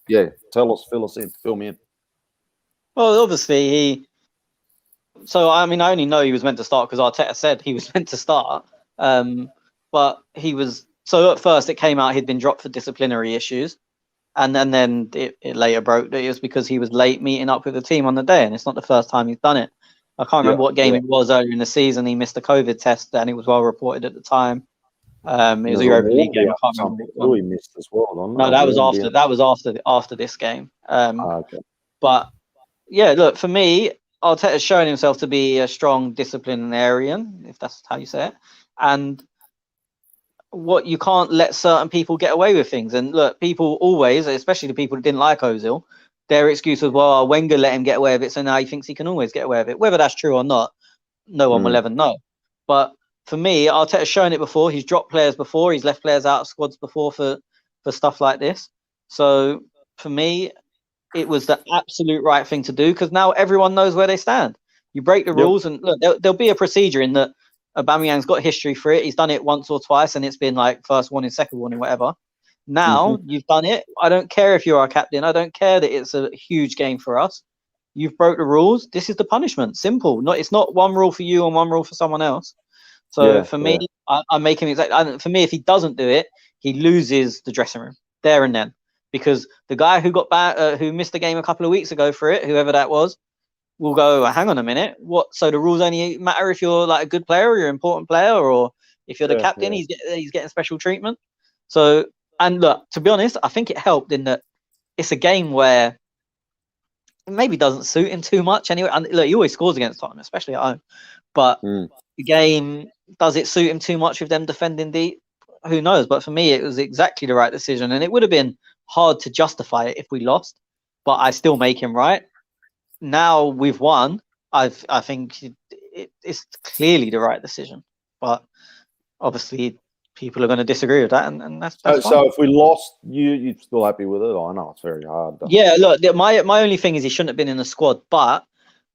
yeah, fill me in. Well, obviously I only know he was meant to start because Arteta said he was meant to start. But he was. So at first it came out he'd been dropped for disciplinary issues, and then it later broke that it was because he was late meeting up with the team on the day, and it's not the first time he's done it. I can't remember what game it was earlier in the season. He missed a COVID test, and it was well reported at the time. It was a Europa League game. I can't remember. He missed as well. No, that was after this game. Okay. But yeah, look, for me, Arteta's shown himself to be a strong disciplinarian, if that's how you say it, and what you can't let certain people get away with things. And look, people always, especially the people that didn't like Ozil, their excuse was, well, Wenger let him get away with it, so now he thinks he can always get away with it. Whether that's true or not, no one will ever know. But for me, Arteta's shown it before. He's dropped players before. He's left players out of squads before for stuff like this. So for me, it was the absolute right thing to do, because now everyone knows where they stand. You break the rules, and look, there'll be a procedure in that. Aubameyang's got history for it. He's done it once or twice, and it's been like first warning, second warning, whatever. Now you've done it. I don't care if you're our captain. I don't care that it's a huge game for us. You've broke the rules. This is the punishment. Simple. It's not one rule for you and one rule for someone else. So for me, I make him exactly. For me, if he doesn't do it, he loses the dressing room there and then, because the guy who got back, who missed the game a couple of weeks ago for it, whoever that was, will go, hang on a minute, what? So the rules only matter if you're like a good player or you're an important player, or if you're the captain, he's getting special treatment. So, and look, to be honest, I think it helped in that it's a game where it maybe doesn't suit him too much anyway. And look, he always scores against Tottenham, especially at home. But the game, does it suit him too much with them defending deep? Who knows? But for me, it was exactly the right decision, and it would have been hard to justify it if we lost. But I still make him right. Now we've won. I think it's clearly the right decision, but obviously people are going to disagree with that, and that's fine. So if we lost, you're still happy with it? I know it's very hard. Yeah, look, my only thing is he shouldn't have been in the squad, but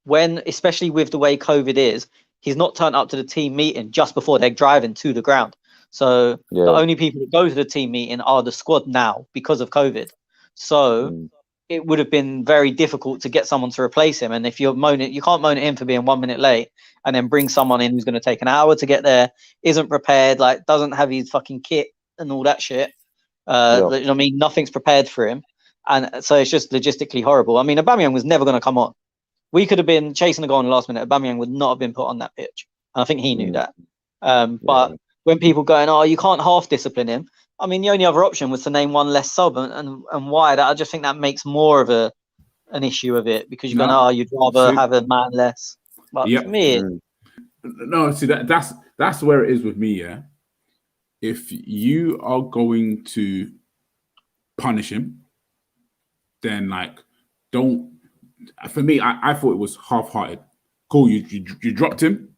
when, especially with the way COVID is, he's not turned up to the team meeting just before they're driving to the ground. So the only people that go to the team meeting are the squad now because of COVID. So it would have been very difficult to get someone to replace him. And if you're moaning, you can't moan at him for being 1 minute late and then bring someone in who's going to take an hour to get there, isn't prepared, like doesn't have his fucking kit and all that shit. You know what I mean? Nothing's prepared for him. And so it's just logistically horrible. I mean, Aubameyang was never going to come on. We could have been chasing the goal in the last minute. Aubameyang would not have been put on that pitch. And I think he knew that. But when people going, oh, you can't half discipline him. I mean, the only other option was to name one less sub, and why? That I just think that makes more of an issue of it, because you're going, oh, you'd rather have a man less. But for me, no, see that's where it is with me. Yeah, if you are going to punish him, then like don't. For me, I thought it was half-hearted. Cool, you dropped him.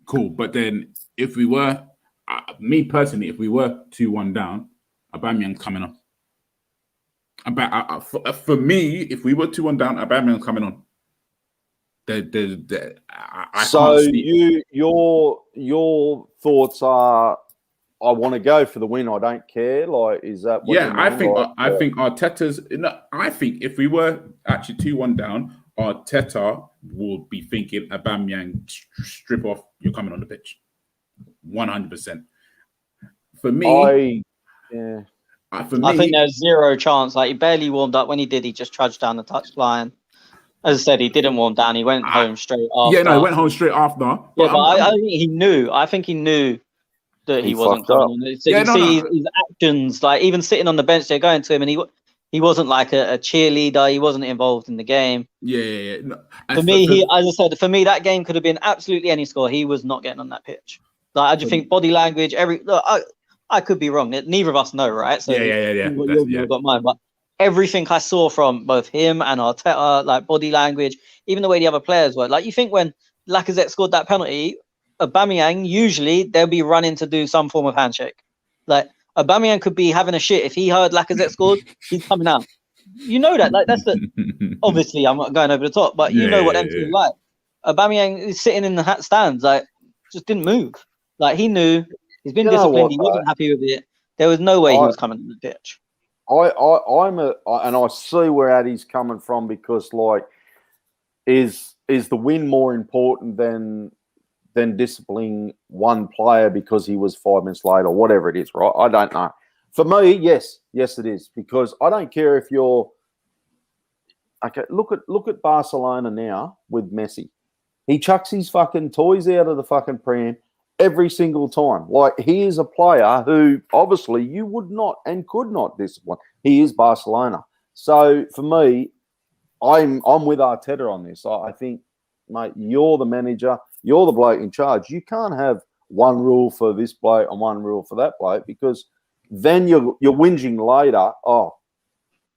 Cool, but then if we were, me personally, if we were 2-1 down, Aubameyang's coming on. For me, if we were 2-1 down, Aubameyang's coming on. So your thoughts are, I want to go for the win. I don't care. Like, is that what you mean? I think Arteta's. No, I think if we were actually 2-1 down, Arteta will be thinking, Aubameyang, strip off. You're coming on the pitch, 100%. For me, I think there's zero chance. Like, he barely warmed up. When he did, he just trudged down the touchline. As I said, he didn't warm down. He went home straight after. Yeah, no, he went home straight after. I think he knew. I think he knew that he wasn't coming on. So his actions, like even sitting on the bench, they're going to him, and he wasn't like a cheerleader. He wasn't involved in the game. Yeah. No. For me, as I said, for me, that game could have been absolutely any score. He was not getting on that pitch. Like, I just think body language, I could be wrong. Neither of us know, right? So you've got mine, but everything I saw from both him and Arteta, like body language, even the way the other players were. Like, you think when Lacazette scored that penalty, Aubameyang, usually they'll be running to do some form of handshake. Like, Aubameyang could be having a shit. If he heard Lacazette scored, he's coming out. You know that. Like, that's the. Obviously, I'm not going over the top, but you know what them two are like. Aubameyang is sitting in the stands, like, just didn't move. Like, he knew. He's been disciplined. He wasn't happy with it. There was no way he was coming to the pitch. And I see where Addy's coming from, because like, is the win more important than disciplining one player because he was 5 minutes late or whatever it is, right? I don't know. For me, yes it is, because I don't care if you're okay. Look at Barcelona now with Messi. He chucks his fucking toys out of the fucking pram every single time. Like, he is a player who obviously you would not and could not discipline. He is Barcelona. So for me, I'm with Arteta on this. I think, mate, you're the manager. You're the bloke in charge. You can't have one rule for this bloke and one rule for that bloke, because then you're whinging later. Oh,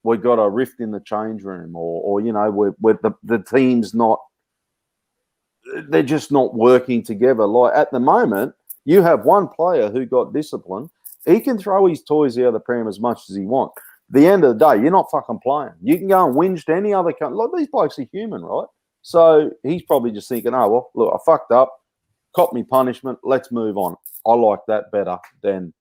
we got a rift in the change room, or you know, we're the team's not. They're just not working together. Like, at the moment, you have one player who got disciplined. He can throw his toys out of the pram as much as he wants. At the end of the day, you're not fucking playing. You can go and whinge to any other country. Like, these blokes are human, right? So he's probably just thinking, oh, well, look, I fucked up, cop me punishment, let's move on. I like that better than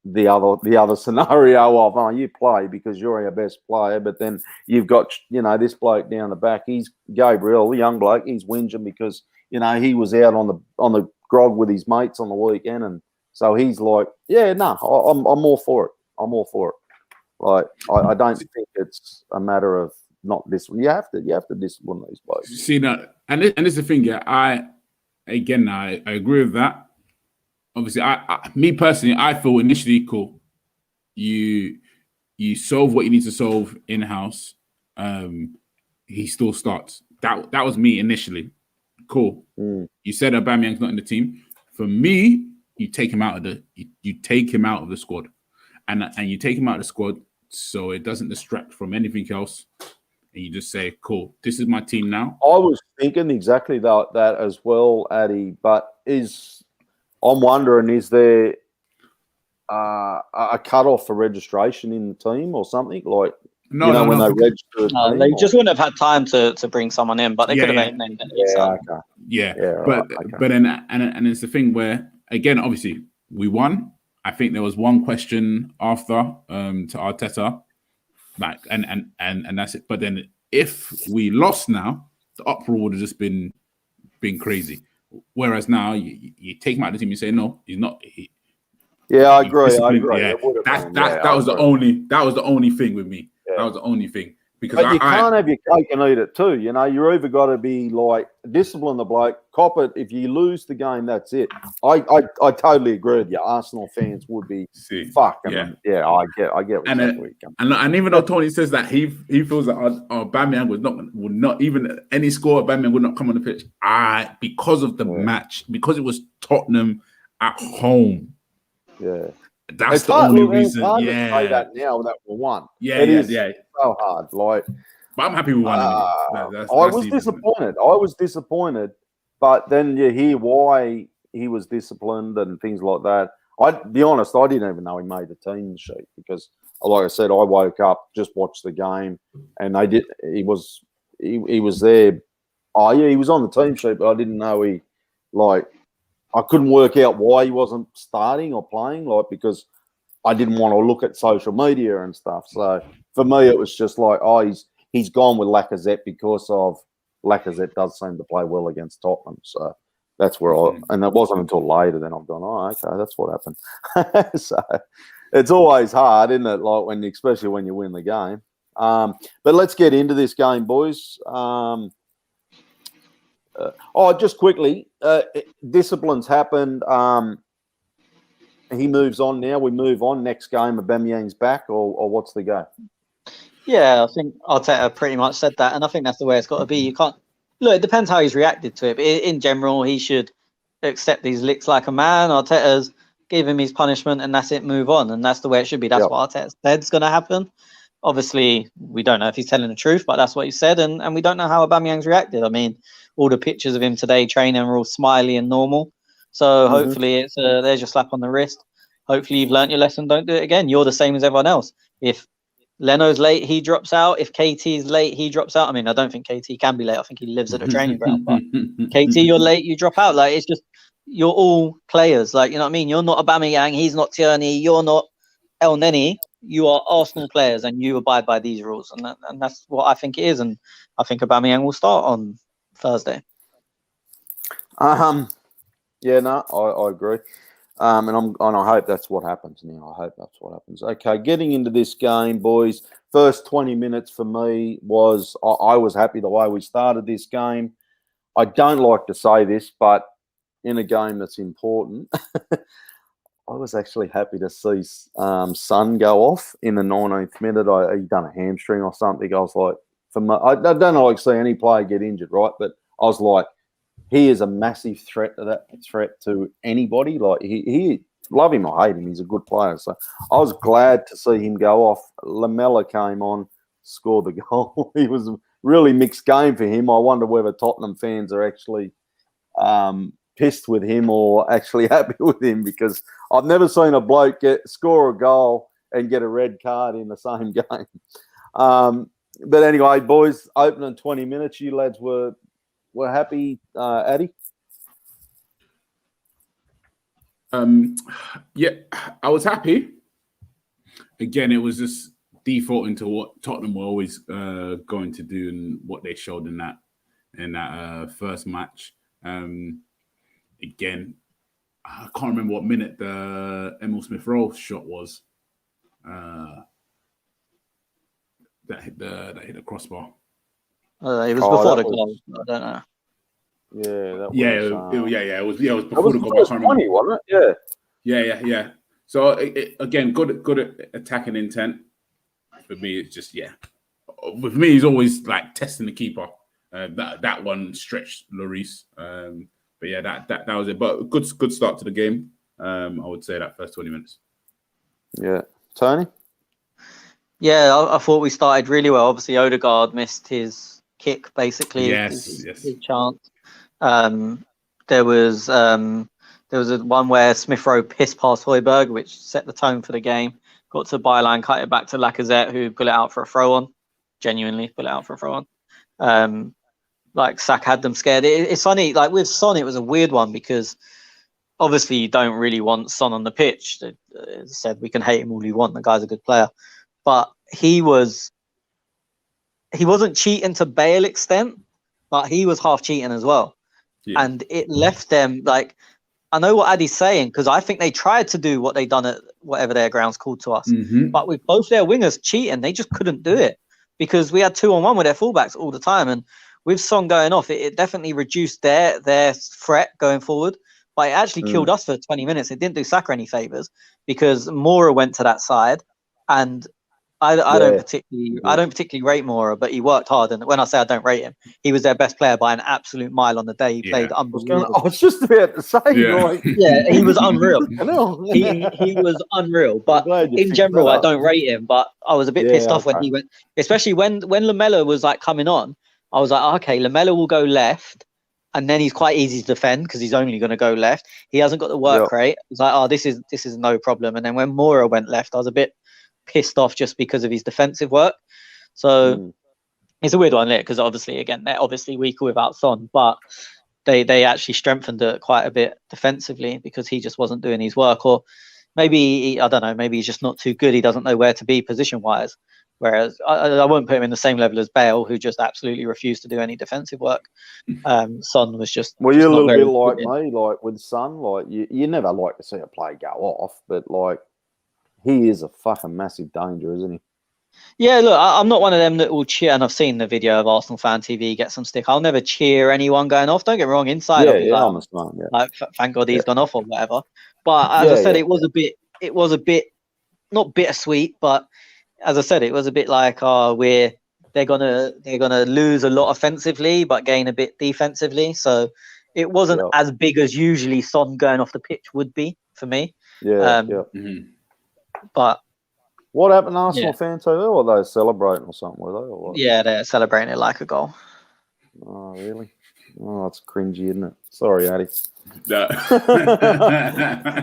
the other scenario of, oh, you play because you're our best player, but then you've got, you know, this bloke down the back. He's Gabriel, the young bloke. He's whinging because, you know, he was out on the grog with his mates on the weekend, and so he's like, yeah, no, I'm all for it. I'm all for it. Like, I don't think it's a matter of not discipline. You have to discipline these blokes. See that, and this is the thing. Yeah, I agree with that. Obviously, me personally, I feel initially, cool. You solve what you need to solve in house. He still starts. That was me initially. Cool. You said Aubameyang's not in the team. For me, you take him out of the squad, and you take him out of the squad so it doesn't distract from anything else. And you just say, cool, this is my team now. I was thinking exactly that as well, Addy. But I'm wondering, is there a cutoff for registration in the team or something? Like, No, when they registered. They just wouldn't have had time to bring someone in, but they could have named it. But then and it's the thing where, again, obviously we won. I think there was one question after to Arteta, like and that's it. But then if we lost now, the uproar would have just been crazy. Whereas now you take him out of the team, you say no, he's not. I agree. Yeah, that was the only thing with me. Yeah. That was the only thing. Because but you can't have your cake and eat it too. You know, you're either got to be like discipline the bloke, cop it. If you lose the game, that's it. I totally agree with you. Arsenal fans would be fucking. Yeah, I get exactly where you're coming. And even though Tony says that he feels that Aubameyang would not even any score, Aubameyang would not come on the pitch. Because of the match, because it was Tottenham at home. Yeah. That's the only reason. It's hard to say that now that we won. It is so hard. Like, but I'm happy we won. I was disappointed. I was disappointed, but then you hear why he was disciplined and things like that. I'd be honest, I didn't even know he made the team sheet because, like I said, I woke up, just watched the game, and they did. He was there. Oh yeah, he was on the team sheet, but I didn't know I couldn't work out why he wasn't starting or playing, because I didn't want to look at social media and stuff. So for me, it was just like, he's gone with Lacazette because of Lacazette does seem to play well against Tottenham. So that's where and it wasn't until later then I've gone, okay, that's what happened. So it's always hard, isn't it? Like especially when you win the game. But let's get into this game, boys. Just quickly, disciplines happened. He moves on now. We move on. Next game, Aubameyang's back, or what's the go? Yeah, I think Arteta pretty much said that, and I think that's the way it's got to be. You can't look. It depends how he's reacted to it, but in general, he should accept these licks like a man. Arteta's gave him his punishment, and that's it. Move on, and that's the way it should be. That's what Arteta said's going to happen. Obviously, we don't know if he's telling the truth, but that's what he said, and we don't know how Aubameyang's reacted. I mean, all the pictures of him today training are all smiley and normal. So hopefully it's there's your slap on the wrist. Hopefully you've learnt your lesson. Don't do it again. You're the same as everyone else. If Leno's late, he drops out. If KT's late, he drops out. I mean, I don't think KT can be late. I think he lives at the training ground. But KT, you're late, you drop out. Like, it's just, you're all players. Like, you know what I mean? You're not Aubameyang. He's not Tierney. You're not El Neni. You are Arsenal players, and you abide by these rules. And that's what I think it is. And I think Aubameyang will start on Thursday. I agree. And I hope that's what happens now. I hope that's what happens. Okay, getting into this game, boys. First 20 minutes for me was I was happy the way we started this game. I don't like to say this, but in a game that's important, I was actually happy to see Son go off in the 19th minute. He done a hamstring or something. I was like, I don't like to see any player get injured, right? But I was like, he is a massive threat to anybody. Like he love him or hate him, he's a good player. So I was glad to see him go off. Lamella came on, scored the goal. It was a really mixed game for him. I wonder whether Tottenham fans are actually pissed with him or actually happy with him, because I've never seen a bloke score a goal and get a red card in the same game. But anyway, boys, opening 20 minutes, you lads were happy, Addy? I was happy. Again, it was just defaulting to what Tottenham were always going to do and what they showed in that first match. Again, I can't remember what minute the Emil Smith-Rowe shot was. That hit the crossbar. It was before the goal. I don't know. It was before the goal. It was 20, wasn't it? Yeah. So again, good attacking intent. For me, it's just With me, he's always like testing the keeper. That one stretched Lloris. But yeah, that was it. But good start to the game. I would say that first 20 minutes. Yeah, Tony. Yeah, I thought we started really well. Obviously, Odegaard missed his kick, basically. Yes. His chance. There was one where Smith Rowe pissed past Højbjerg, which set the tone for the game. got to byline, cut it back to Lacazette, who pull it out for a throw on. Genuinely pull it out for a throw on. Like Saka had them scared. It's funny, like with Son, it was a weird one because obviously you don't really want Son on the pitch. As I said, we can hate him all you want. The guy's a good player, but he wasn't cheating to Bale extent, but he was half cheating as well. Yeah. And it left them like, I know what Addy's saying, because I think they tried to do what they done at whatever their ground's called to us. But with both their wingers cheating, they just couldn't do it because we had 2-on-1 with their fullbacks all the time. And with Son going off, it definitely reduced their threat going forward. But it actually killed us for 20 minutes. It didn't do Saka any favours because Moura went to that side, and I don't particularly rate Moura, but he worked hard. And when I say I don't rate him, he was their best player by an absolute mile on the day. He played unbelievable. I was just about to say, he was unreal. he was unreal. But in general, I don't rate him. But I was a bit pissed off when he went, especially when Lamela was like coming on. I was like, okay, Lamela will go left, and then he's quite easy to defend because he's only going to go left. He hasn't got the work rate. It's like, oh, this is no problem. And then when Moura went left, I was a bit pissed off just because of his defensive work. So it's a weird one there because obviously, again, they're obviously weaker without Son, but they actually strengthened it quite a bit defensively because he just wasn't doing his work. Or maybe, I don't know, maybe he's just not too good. He doesn't know where to be position-wise. Whereas I won't put him in the same level as Bale, who just absolutely refused to do any defensive work. Son was just... Well, you're a little bit like me, like with Son. Like you never like to see a play go off, but like he is a fucking massive danger, isn't he? Yeah, look, I'm not one of them that will cheer, and I've seen the video of Arsenal Fan TV get some stick. I'll never cheer anyone going off. Don't get me wrong, inside I'll be like, thank God he's gone off or whatever. But as I said, it was a bit, not bittersweet, but as I said, it was a bit like, they're gonna lose a lot offensively, but gain a bit defensively. So it wasn't as big as usually Son going off the pitch would be for me. But what happened to Arsenal fans over there? Were they celebrating or something? Were they? Or what? Yeah, they're celebrating it like a goal. Oh, really? Oh, that's cringy, isn't it? Sorry, Addy. No.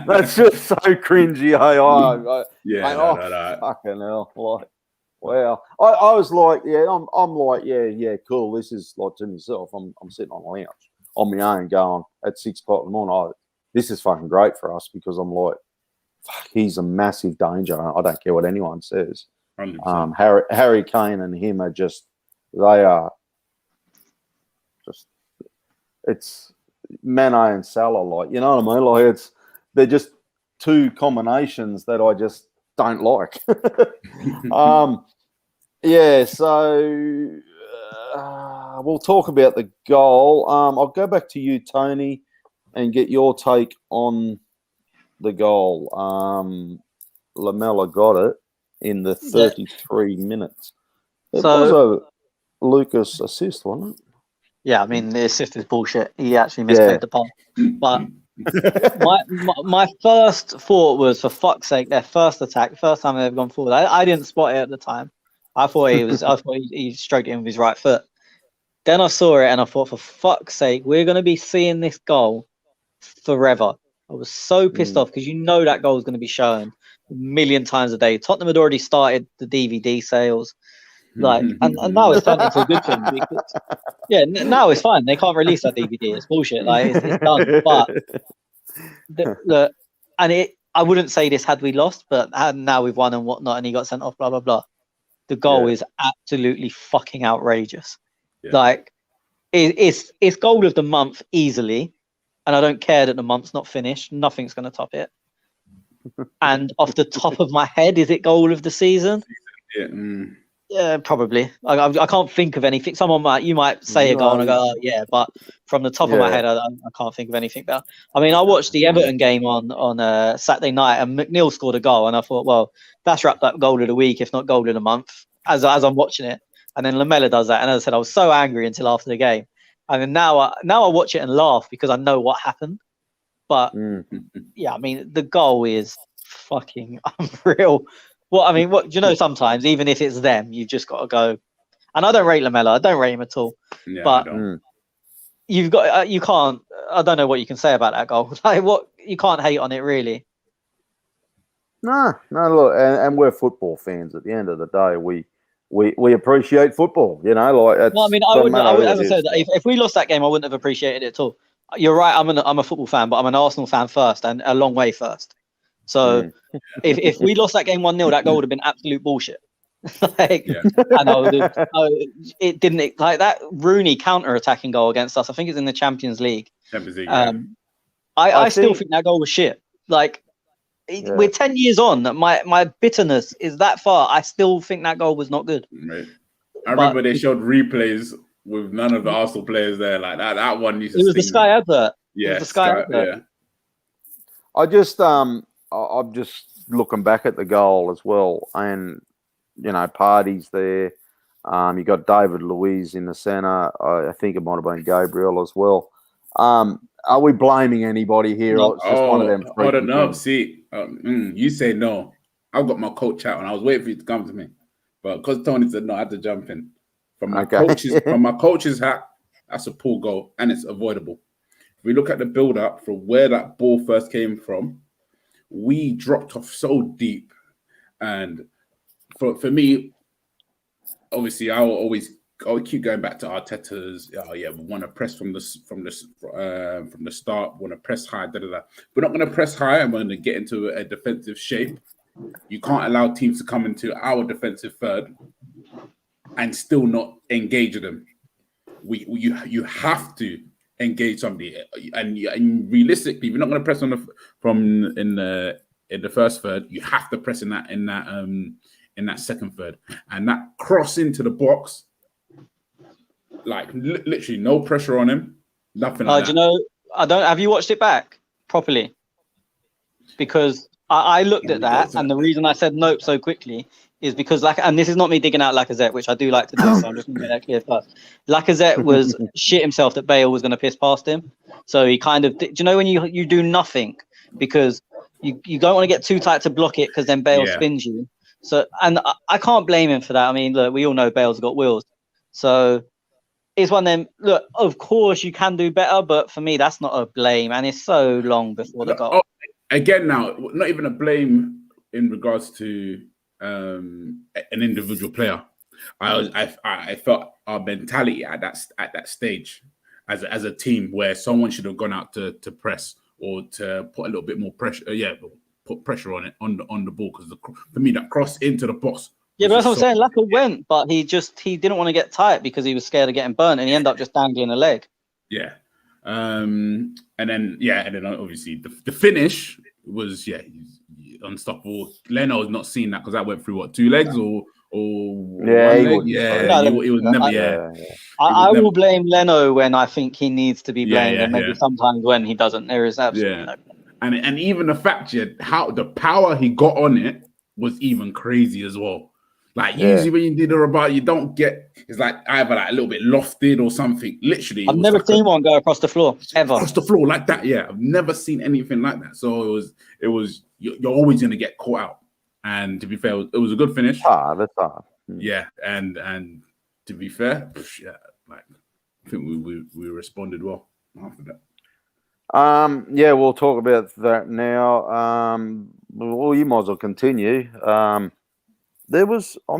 That's just so cringy. No. Fucking hell. Like, wow. I was like, I'm like, cool. This is like to myself. I'm sitting on the lounge on my own going at 6 o'clock in the morning. This is fucking great for us because I'm like, fuck, he's a massive danger. I don't care what anyone says. Harry Kane and him are just, it's Mane and Salah, like, you know what I mean? Like they're just two combinations that I just don't like. So we'll talk about the goal. I'll go back to you, Tony, and get your take on the goal. Lamela got it in the 33 minutes. It was a Lucas assist, wasn't it? Yeah, I mean, the assist is bullshit. He actually misplayed the pass. But my first thought was, for fuck's sake, their first attack, first time they've gone forward. I didn't spot it at the time. I thought he stroked it with his right foot. Then I saw it and I thought, for fuck's sake, we're going to be seeing this goal forever. I was so pissed off because you know that goal is going to be shown a million times a day. Tottenham had already started the DVD sales. And now it's turned into a good thing because, now it's fine. They can't release that DVD. It's bullshit. Like it's done. But I wouldn't say this had we lost, but now we've won and whatnot, and he got sent off. Blah blah blah. The goal is absolutely fucking outrageous. Yeah. Like it's goal of the month easily, and I don't care that the month's not finished. Nothing's going to top it. And off the top of my head, is it goal of the season? Yeah. Yeah, probably. I can't think of anything. You might say a goal and I go, oh, yeah, but from the top of my head, I can't think of anything better. I mean, I watched the Everton game on Saturday night, and McNeil scored a goal, and I thought, well, that's wrapped up goal of the week, if not goal of the month, as I'm watching it. And then Lamela does that, and as I said, I was so angry until after the game. And then now I watch it and laugh because I know what happened. But yeah, I mean, the goal is fucking unreal. Well, I mean, what do you know? Sometimes, even if it's them, you've just got to go. And I don't rate Lamela. I don't rate him at all. Yeah, but you've got, you can't. I don't know what you can say about that goal. Like, what you can't hate on it, really. No, look, and we're football fans. At the end of the day, we appreciate football. You know, like it's. No, I mean, as I said, if we lost that game, I wouldn't have appreciated it at all. You're right. I'm a football fan, but I'm an Arsenal fan first, and a long way first. So if we lost that game 1-0, that goal would have been absolute bullshit. And it didn't like that Rooney counter-attacking goal against us. I think it's in the Champions League. I still think that goal was shit. Like we're 10 years on. My bitterness is that far. I still think that goal was not good. Right. I remember they showed replays with none of the Arsenal players there. Like that one used to. It was the Sky advert. Yeah, the Sky advert. Yeah. I'm just looking back at the goal as well, and Party's there. You got David Luiz in the centre. I think it might have been Gabriel as well. Are we blaming anybody here? No. It's just one of them. I don't know. See, you say no. I've got my coach out, and I was waiting for you to come to me, but because Tony said no, I had to jump in. From my coach's hat, that's a poor goal, and it's avoidable. If we look at the build-up from where that ball first came from, we dropped off so deep, and for me, obviously, I will keep going back to Arteta's. We want to press from the start. Want to press high. We're not going to press high, and we're going to get into a defensive shape. You can't allow teams to come into our defensive third and still not engage them. You have to engage somebody, and realistically, if you're not going to press on in the first third, you have to press in that second third, and that cross into the box, like literally no pressure on him, nothing like that. Have you watched it back properly? Because I looked at that, and the reason I said nope so quickly is because and this is not me digging out Lacazette, which I do like to do, so I'm just going to make that clear first. Lacazette was shit himself that Bale was going to piss past him, so he kind of, do you know when you do nothing because you don't want to get too tight to block it because then Bale spins you. So, and I can't blame him for that. I mean, look, we all know Bale's got wheels, so it's one of them. Look, of course you can do better, but for me that's not a blame, and it's so long before the goal. Again, now not even a blame in regards to an individual player. I felt our mentality at that stage as a team where someone should have gone out to press or to put a little bit more pressure. Put pressure on it on the ball, because for me that cross into the box. Yeah, but that's what I'm saying. Laka went, but he didn't want to get tight because he was scared of getting burnt, and he ended up just dangling a leg. Yeah, and then obviously the finish was unstoppable. Leno has not seen that because that went through 2 legs or one leg? He was never. I will blame Leno when I think he needs to be blamed, and maybe sometimes when he doesn't. There is absolutely no. And even the fact how the power he got on it was even crazy as well. Like usually when you do the robot, you don't get, it's like either like a little bit lofted or something. Literally, I've never seen one go across the floor ever. Across the floor like that, yeah. I've never seen anything like that. So it was you're always gonna get caught out. And to be fair, it was a good finish. That's hard. Yeah, and to be fair, I think we responded well after that. We'll talk about that now. Well, you might as well continue. I'm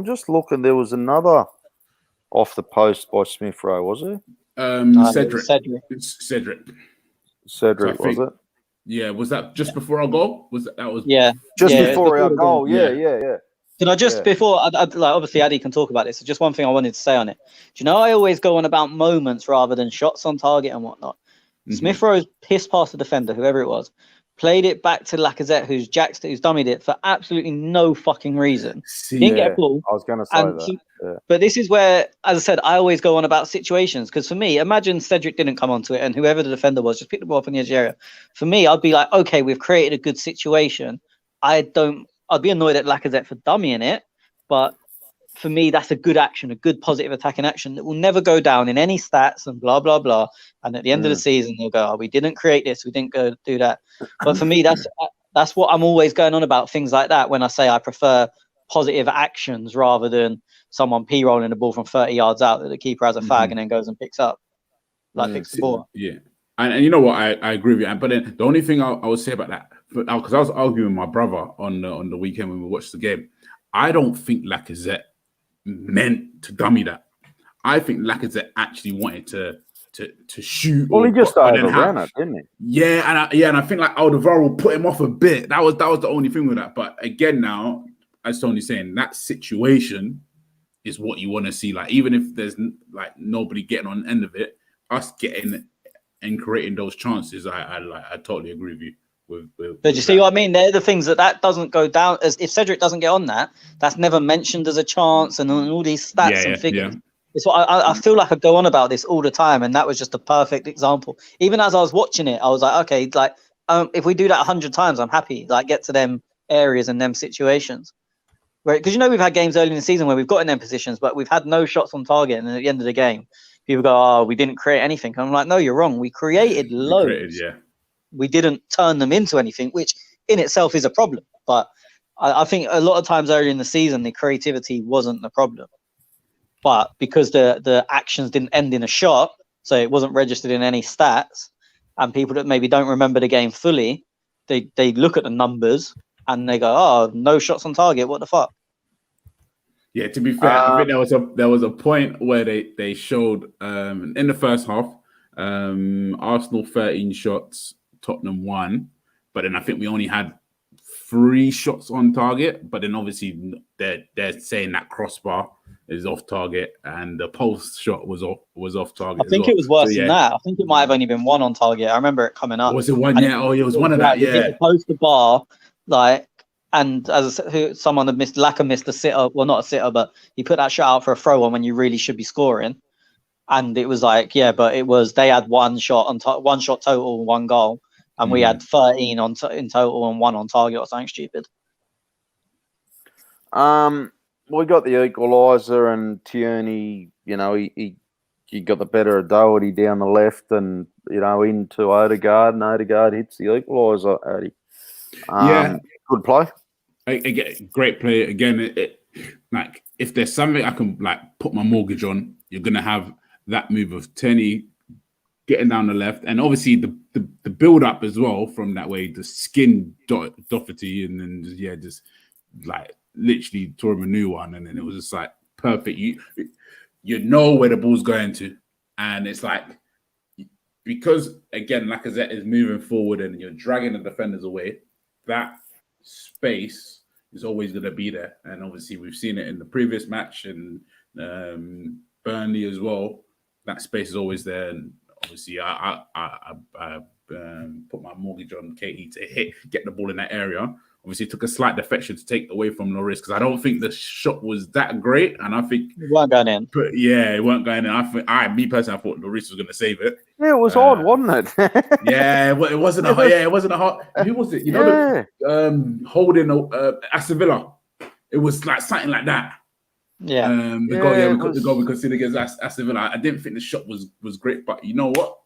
just looking. There was another off the post by Smith Rowe, was it? Cedric. Cedric, was it? Yeah, was that just before our goal? Before our goal? Yeah. Can I just before obviously Addy can talk about this. So just one thing I wanted to say on it. Do you know I always go on about moments rather than shots on target and whatnot. Mm-hmm. Smith Rowe's pissed past the defender, whoever it was, played it back to Lacazette, who's dummied it for absolutely no fucking reason. Didn't get a ball. I was going to say that. But this is where, as I said, I always go on about situations, because for me, imagine Cedric didn't come onto it and whoever the defender was just picked the ball up in the edge area. For me, I'd be like, okay, we've created a good situation. I'd be annoyed at Lacazette for dummying it, but for me, that's a good action, a good positive attacking action that will never go down in any stats and blah, blah, blah. And at the end of the season, they'll go, we didn't create this, we didn't go do that. But for me, that's what I'm always going on about, things like that, when I say I prefer positive actions rather than someone p-rolling the ball from 30 yards out that the keeper has a fag and then goes and picks up, picks the ball. Yeah. And you know what, I agree with you. But then the only thing I would say about that, because I was arguing with my brother on the weekend when we watched the game. I don't think Lacazette meant to dummy that. I think Lacazette actually wanted to shoot. Well, he just overran it, didn't he? Yeah, and I think like Alderweireld put him off a bit. That was the only thing with that. But again, now as Tony's saying, that situation is what you want to see. Like even if there's like nobody getting on the end of it, us getting and creating those chances, I totally agree with you. But you see what I mean? They're the things that doesn't go down. As if Cedric doesn't get on that's never mentioned as a chance, and all these stats and figures. Yeah. It's what I feel like I go on about this all the time, and that was just a perfect example. Even as I was watching it, I was like, okay, like if we do that 100 times, I'm happy. Like get to them areas and them situations. Right? Because we've had games early in the season where we've got in them positions, but we've had no shots on target, and at the end of the game, people go, "Oh, we didn't create anything." And I'm like, "No, you're wrong. We created loads. We didn't turn them into anything," which in itself is a problem. But I think a lot of times early in the season, the creativity wasn't the problem. But because the actions didn't end in a shot, so it wasn't registered in any stats, and people that maybe don't remember the game fully, they look at the numbers and they go, "Oh, no shots on target. What the fuck?" Yeah, to be fair, I think there was a point where they showed in the first half, Arsenal 13 shots, Tottenham 1, but then I think we only had 3 shots on target. But then obviously they're saying that crossbar is off target and the post shot was off target. I think it was worse than that. I think it might have only been 1 on target. I remember it coming up. Was it 1? Yeah. Oh, it was one of that. Yeah. Hit the post the bar, like, and as I said, someone had missed. Laka missed a sitter. Well, not a sitter, but he put that shot out for a throw on when you really should be scoring. And it was like, yeah, but it was they had 1 shot on 1 shot total, 1 goal. And we had 13 in total and 1 on target or something stupid. We got the equaliser and Tierney, he got the better of Doherty down the left and, into Odegaard, and Odegaard hits the equaliser. Good play. Again, great play. Again, like if there's something I can like put my mortgage on, you're gonna have that move of Tierney getting down the left, and obviously the build up as well from that way, the skin Doherty, and then just like literally tore him a new one, and then it was just like perfect. You know where the ball's going to, and it's like because again Lacazette is moving forward and you're dragging the defenders away, that space is always going to be there. And obviously we've seen it in the previous match and Burnley as well. That space is always there, and obviously I put my mortgage on Katie to get the ball in that area. Obviously, it took a slight defection to take away from Lloris because I don't think the shot was that great, and I think it weren't going in. But yeah, it weren't going in. Me personally, I thought Lloris was going to save it. Yeah, it was odd, wasn't it? Yeah, it wasn't a hot. Yeah, it wasn't a hot. Who was it? Holding Aston Villa. It was like something like that. Yeah. The goal we considered against Aston Villa. I didn't think the shot was great, but you know what?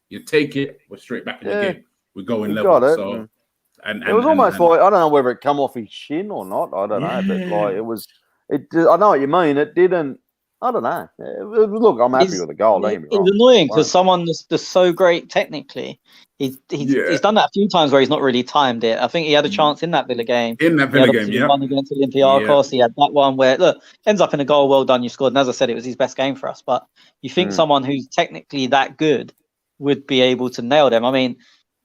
You take it. We're straight back in the game. We're going level. Got it. So. And it was almost like, I don't know whether it come off his shin or not. I don't know, but like I know what you mean. It didn't. I don't know. Look, I'm happy with the goal. It's annoying because someone that's so great technically, he's done that a few times where he's not really timed it. I think he had a chance in that Villa game. One against Olympiacos, he had that one where ends up in a goal. Well done, you scored. And as I said, it was his best game for us. But you think someone who's technically that good would be able to nail them? I mean,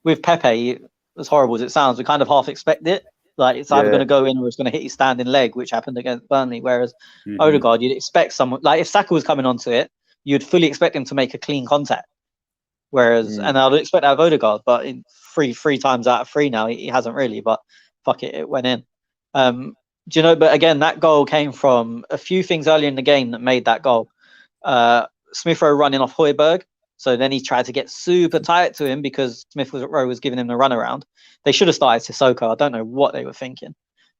with Pepe, as horrible as it sounds, we kind of half expect it. Like it's either going to go in or it's going to hit his standing leg, which happened against Burnley. Whereas Odegaard, you'd expect someone like if Saka was coming onto it, you'd fully expect him to make a clean contact. Whereas, and I'd expect that of Odegaard, but in three times out of 3 now, he hasn't really. But fuck it, it went in. Do you know? But again, that goal came from a few things earlier in the game that made that goal. Smith Rowe running off Højbjerg. So then he tried to get super tight to him because Smith Rowe was giving him the runaround. They should have started Sissoko. I don't know what they were thinking.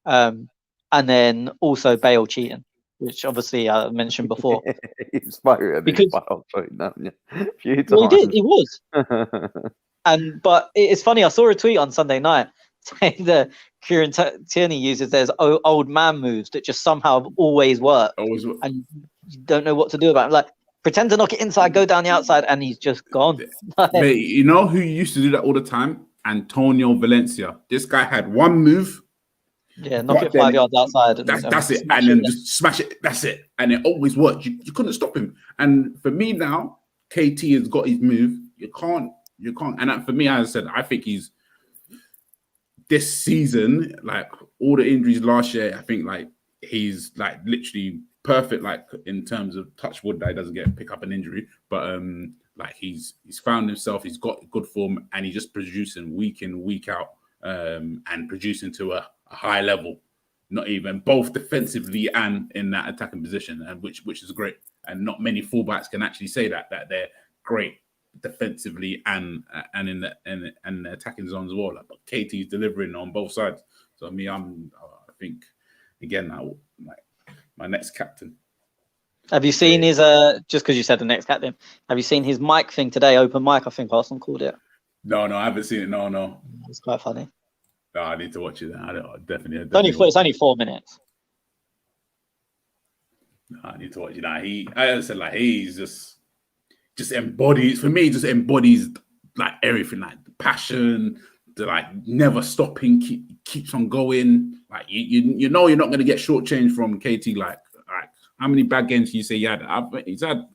And then also Bale cheating, which obviously I mentioned before. He was. But it's funny. I saw a tweet on Sunday night saying that Kieran Tierney uses those old man moves that just somehow always work. And you don't know what to do about it. Like, pretend to knock it inside, go down the outside, and he's just gone. Mate, you know who used to do that all the time? Antonio Valencia. This guy had one move. Yeah, knock it 5 yards outside. That's it. And then just smash it. That's it. And it always worked. You couldn't stop him. And for me now, KT has got his move. You can't. And for me, as I said, I think he's this season, like all the injuries last year, I think like he's like literally perfect, like in terms of touch wood that he doesn't pick up an injury. But like he's found himself, he's got good form, and he's just producing week in, week out, and producing to a high level, not even both defensively and in that attacking position, and which is great. And not many fullbacks can actually say that they're great defensively and in the attacking zones as well. Like, but KT's delivering on both sides. So I think again like my next captain. Have you seen his just because you said the next captain? Have you seen his mic thing today? Open mic, I think Arsenal called it. No, I haven't seen it. No. It's quite funny. No, I need to watch it. I definitely. It's only 4 minutes. No, I need to watch it. I said like he's just embodies, for me, just embodies like everything, like the passion, the like never stopping, keeps on going. Like you know you're not going to get shortchanged from KT. Like how many bad games do you say he had? He's had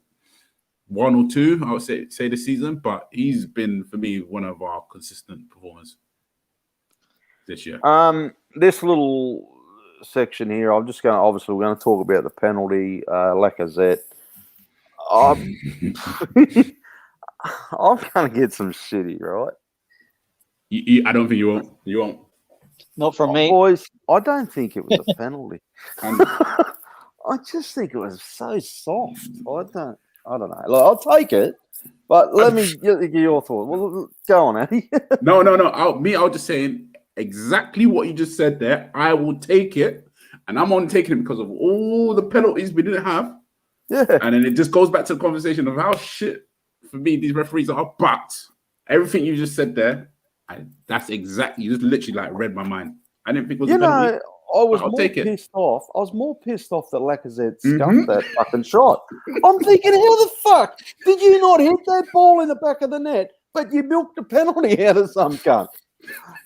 one or two, I would say this season, but he's been for me one of our consistent performers this year. This little section here, we're going to talk about the penalty, Lacazette. I'm going to get some shitty, right? I don't think you won't. You won't. Not from me. Boys, I don't think it was a penalty. I just think it was so soft. I don't know. Like, I'll take it, but let me get your thought. Well, go on, Eddie. No. I was just saying exactly what you just said there. I will take it, and I'm only taking it because of all the penalties we didn't have. Yeah. And then it just goes back to the conversation of how shit for me these referees are. But everything you just said there, that's exactly, you just literally like read my mind. I didn't think it was a penalty. I was more pissed off. I was more pissed off that Lacazette scuffed that fucking shot. I'm thinking, how the fuck did you not hit that ball in the back of the net, but you milked a penalty out of some cunt?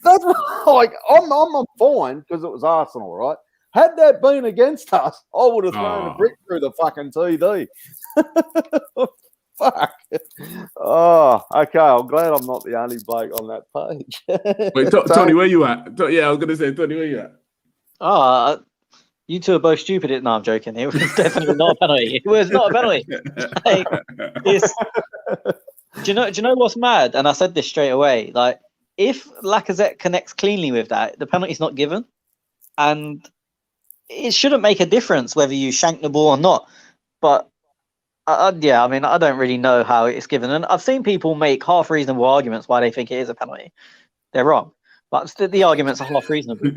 That's like, I'm fine because it was Arsenal, right? Had that been against us, I would have thrown a brick through the fucking TV. Fuck. Oh, okay. I'm glad I'm not the only bloke on that page. Wait, Tony, where you at? Yeah, I was going to say, Tony, where you at? You two are both stupid. No, I'm joking. It was definitely not a penalty. It was not a penalty. Like, do you know what's mad? And I said this straight away. Like, if Lacazette connects cleanly with that, the penalty's not given. And it shouldn't make a difference whether you shank the ball or not. But I don't really know how it's given. And I've seen people make half reasonable arguments why they think it is a penalty. They're wrong. But the arguments are half reasonable.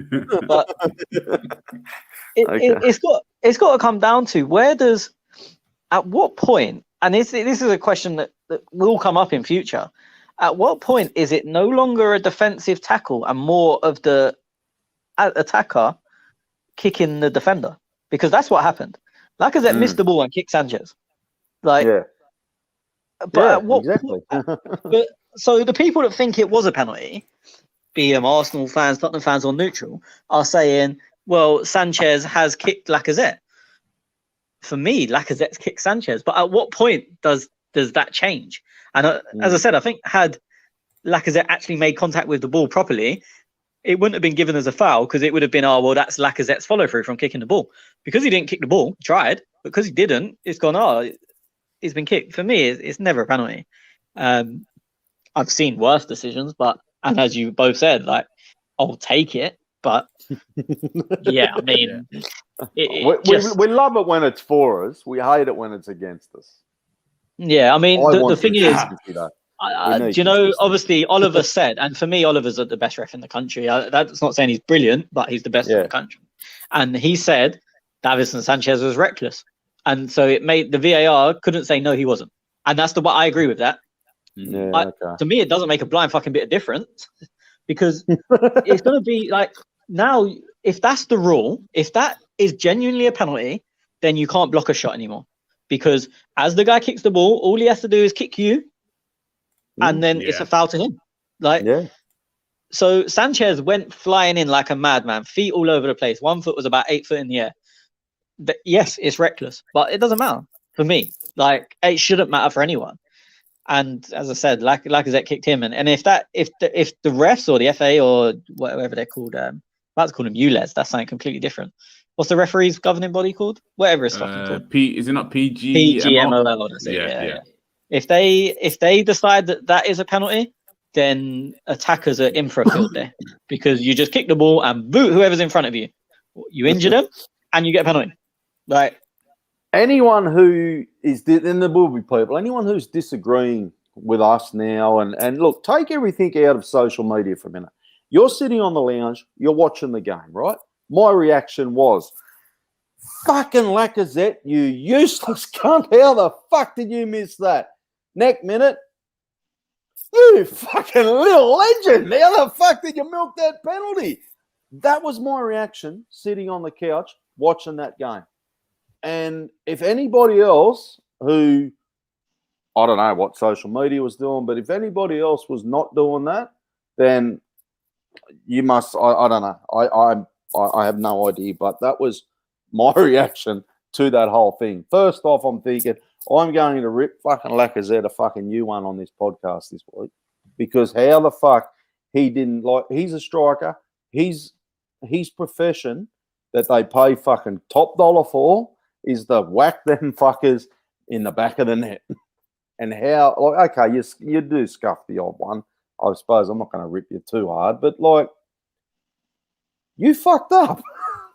But it's got to come down to at what point, and this is a question that will come up in future. At what point is it no longer a defensive tackle and more of the attacker kicking the defender? Because that's what happened. Lacazette missed the ball and kicked Sanchez. Like, yeah. But exactly. But so the people that think it was a penalty, be them Arsenal fans, Tottenham fans, or neutral, are saying, well, Sanchez has kicked Lacazette. For me, Lacazette's kicked Sanchez. But at what point does that change? And as I said, I think had Lacazette actually made contact with the ball properly, it wouldn't have been given as a foul because it would have been, that's Lacazette's follow through from kicking the ball. Because he didn't kick the ball, he tried, but because he didn't, it's gone, he's been kicked. For me, it's never a penalty. I've seen worse decisions, and as you both said, like, I'll take it. But yeah, I mean, we love it when it's for us. We hate it when it's against us. Yeah, I mean, the thing is, do you know, obviously, Oliver said, and for me, Oliver's the best ref in the country. That's not saying he's brilliant, but he's the best in the country. And he said Davinson Sanchez was reckless. And so it made the VAR couldn't say no, he wasn't. And that's I agree with that. Yeah, to me, it doesn't make a blind fucking bit of difference because it's going to be like now, if that's the rule, if that is genuinely a penalty, then you can't block a shot anymore. Because as the guy kicks the ball, all he has to do is kick you, and then it's a foul to him. Like, So Sanchez went flying in like a madman, feet all over the place. 1 foot was about 8 foot in the air. Yes, it's reckless, but it doesn't matter for me. Like, it shouldn't matter for anyone. And as I said, Lacazette kicked him, and if the refs or the FA or whatever they're called, I'm about to call them ULEZ. That's something completely different. What's the referee's governing body called? Whatever it's fucking called. Is it not PGMOL? PGMOL. That's it. Yeah. If they decide that is a penalty, then attackers are in for a field day, because you just kick the ball and boot whoever's in front of you. You injure them and you get a penalty. Like, anyone who is, and there will be people, anyone who's disagreeing with us now, and look, take everything out of social media for a minute. You're sitting on the lounge, you're watching the game, right? My reaction was, fucking Lacazette, you useless cunt. How the fuck did you miss that? Next minute, you fucking little legend. How the fuck did you milk that penalty? That was my reaction sitting on the couch watching that game. And if anybody else who, I don't know what social media was doing, but if anybody else was not doing that, then you must, I don't know. I have no idea, but that was my reaction to that whole thing. First off, I'm thinking, I'm going to rip fucking Lacazette a fucking new one on this podcast this week, because how the fuck he didn't, like, he's a striker. His profession that they pay fucking top dollar for is to whack them fuckers in the back of the net. And how, like, okay, you do scuff the odd one. I suppose I'm not going to rip you too hard, but, like, you fucked up.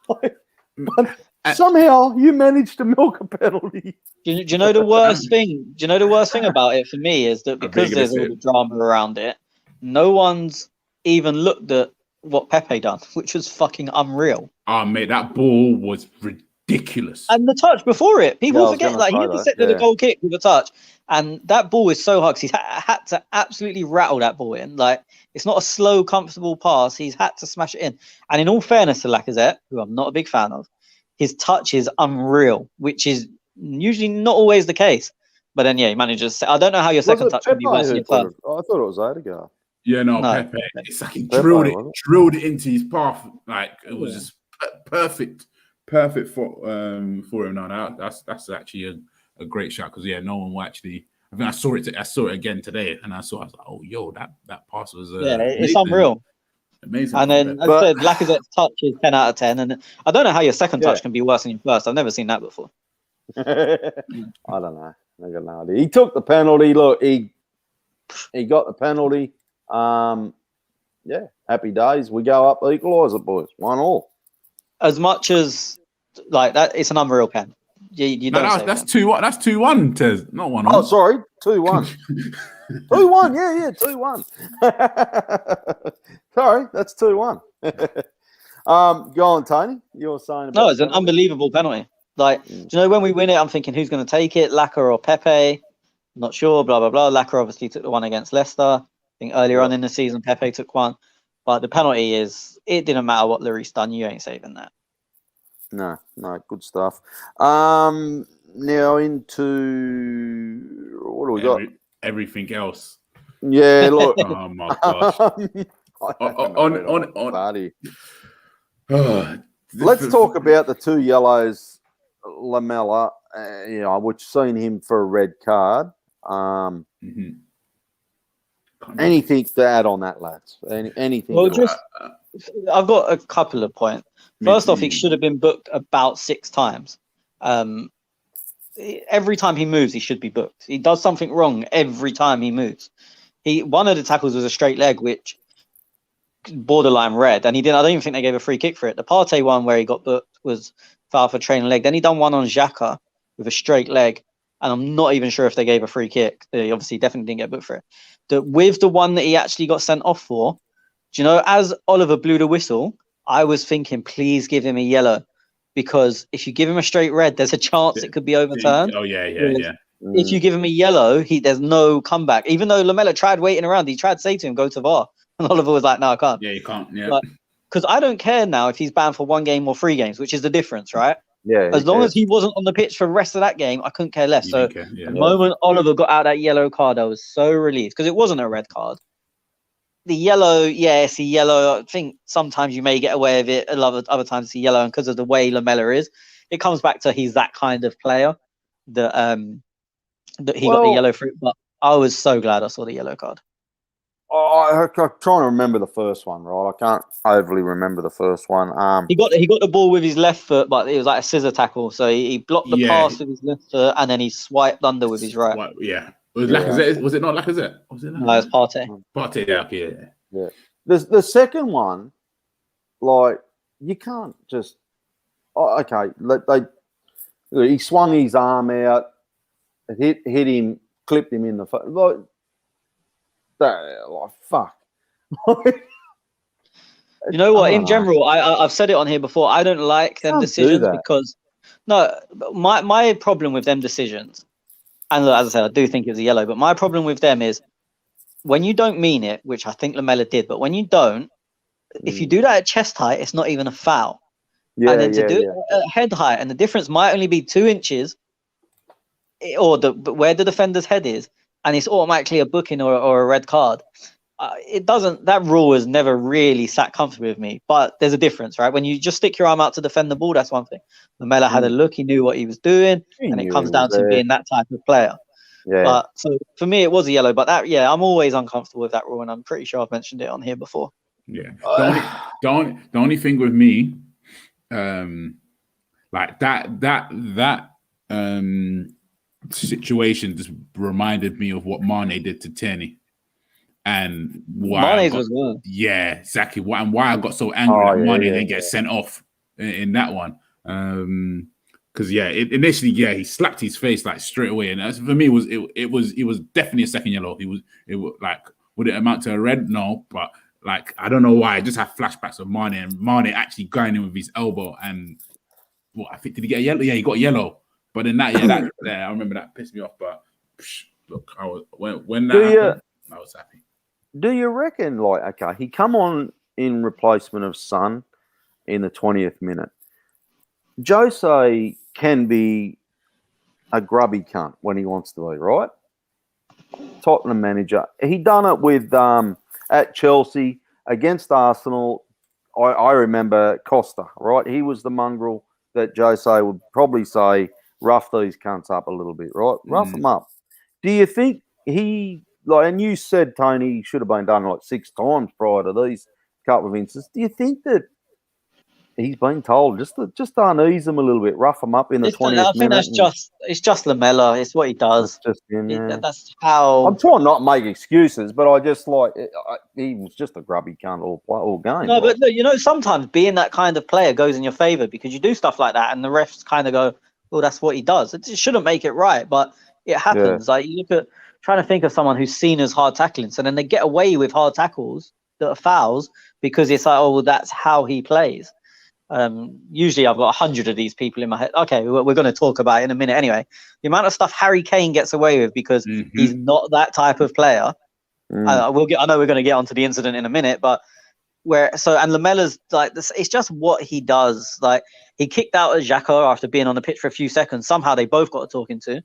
Like, but somehow you managed to milk a penalty. Do you know the worst thing? Do you know the worst thing about it for me is that because there's all the drama around it, no one's even looked at what Pepe done, which was fucking unreal. Oh, mate, that ball was ridiculous. And the touch before it, people forget, like, he intercepted the goal kick with a touch, and that ball is so hard because he's had to absolutely rattle that ball in. Like, it's not a slow, comfortable pass. He's had to smash it in. And in all fairness to Lacazette, who I'm not a big fan of, his touch is unreal, which is usually not always the case. But then, yeah, he manages. I don't know how your second touch can be worse than your first. I thought it was Odegaard. Yeah, no, Pepe. It's like he drilled it into his path. Like, it was just perfect for him. No, that's actually a great shot, because no one will actually. I think I saw it again today, and I was like, oh, yo, that pass was it's unreal. Amazing. And then, as I said, Lacazette's touch is 10 out of 10. And I don't know how your second touch can be worse than your first. I've never seen that before. I don't know. I got no idea. He took the penalty. Look, he got the penalty. Happy days. We go up, equalise it, boys. 1-1. As much as, like, that, it's an unreal pen. You don't that's 2-1. That's 2-1, Tez, not 1-1. Oh, sorry, 2-1. 2-1, 2-1. Sorry, that's 2-1. Go on, Tony. You were saying about it's an unbelievable penalty. Like, do you know, when we win it, I'm thinking, who's going to take it, Laka or Pepe? Not sure, blah, blah, blah. Laka obviously took the one against Leicester. I think earlier on in the season, Pepe took one. But the penalty is, it didn't matter what Lloris done. You ain't saving that. No, good stuff. Now into, what do we got? Everything else. Yeah, look. Oh my gosh. Let's talk about the 2 yellows, Lamella, which seen him for a red card. Anything to add on that, lads? Anything? Well, I've got a couple of points. First off, he should have been booked about 6 times. Every time he moves, he should be booked. He does something wrong every time he moves. One of the tackles was a straight leg, which borderline red, and I don't even think they gave a free kick for it. The Partey one where he got booked was foul for trailing leg. Then he done one on Xhaka with a straight leg, and I'm not even sure if they gave a free kick. They obviously definitely didn't get booked for it. With the one that he actually got sent off for, do you know, as Oliver blew the whistle, I was thinking, please give him a yellow, because if you give him a straight red, there's a chance it could be overturned. Oh, yeah. If you give him a yellow, there's no comeback. Even though Lamella tried waiting around, he tried to say to him, go to VAR. And Oliver was like, no, I can't. Yeah, you can't. Yeah. Because I don't care now if he's banned for 1 game or 3 games, which is the difference, right? Yeah. As long as he wasn't on the pitch for the rest of that game, I couldn't care less. The moment Oliver got out that yellow card, I was so relieved, because it wasn't a red card. the yellow, yeah, it's a yellow. I think sometimes you may get away with it. Other times it's a yellow, and because of the way Lamella is, it comes back to he's that kind of player that he got the yellow for it. But I was so glad I saw the yellow card. I'm trying to remember the first one, right? I can't overly remember the first one. He got the ball with his left foot, but it was like a scissor tackle. So he blocked the pass with his left foot, and then he swiped under with his right. Yeah. Was Lacazette? Was it not Lacazette? Was it Lacazette? No, it was Partey. Partey, yeah. The second one, like, you can't just. Okay, he swung his arm out, it hit him, clipped him in the face. Like fuck. You know what? In general, I've said it on here before. I don't like them decisions because my problem with them decisions, and look, as I said, I do think it was a yellow. But my problem with them is when you don't mean it, which I think Lamella did. But when you don't, if you do that at chest height, it's not even a foul. Yeah, and then to do it at head height, and the difference might only be 2 inches, or where the defender's head is, and it's automatically a booking or a red card. It doesn't. That rule has never really sat comfortably with me. But there's a difference, right? When you just stick your arm out to defend the ball, that's one thing. Lamella had a look; he knew what he was doing, and it comes down to being that type of player. Yeah. But so for me, it was a yellow. But I'm always uncomfortable with that rule, and I'm pretty sure I've mentioned it on here before. Yeah. The only thing with me, like that situation just reminded me of what Mane did to Tierney. And why was good. Yeah, exactly. Why I got so angry at Mane and then get sent off in that one. Because initially he slapped his face like straight away, and as for me it was definitely a second yellow. It was like, would it amount to a red? No, but like I don't know why. I just have flashbacks of Mane and Mane actually going in with his elbow, and I think, did he get a yellow? Yeah, he got a yellow. But then that I remember that pissed me off. But look, I was when that happened, I was happy. Do you reckon, like, okay, he come on in replacement of Son in the 20th minute? Jose can be a grubby cunt when he wants to be, right? Tottenham manager. He done it with at Chelsea against Arsenal. I remember Costa, right? He was the mongrel that Jose would probably say, rough these cunts up a little bit, right? Rough them up. Do you think he... Like, and you said, Tony, should have been done like 6 times prior to these couple of instances. Do you think that he's been told just to unease him a little bit, rough him up in the 20th minute? I think it's just Lamella. It's what he does. Just him, that's how. I'm trying not to make excuses, but I just he was just a grubby cunt all game. No, but look, sometimes being that kind of player goes in your favor because you do stuff like that, and the refs kind of go, "Well, that's what he does." It shouldn't make it right, but it happens. Like, you look at. Trying to think of someone who's seen as hard tackling, so then they get away with hard tackles that are fouls because it's like, oh, well, that's how he plays. Usually I've got 100 of these people in my head. Okay, we're going to talk about it in a minute anyway. The amount of stuff Harry Kane gets away with because he's not that type of player. I know we're going to get onto the incident in a minute, but and Lamella's like this. It's just what he does. Like, he kicked out Xhaka after being on the pitch for a few seconds. Somehow they both got a talking to.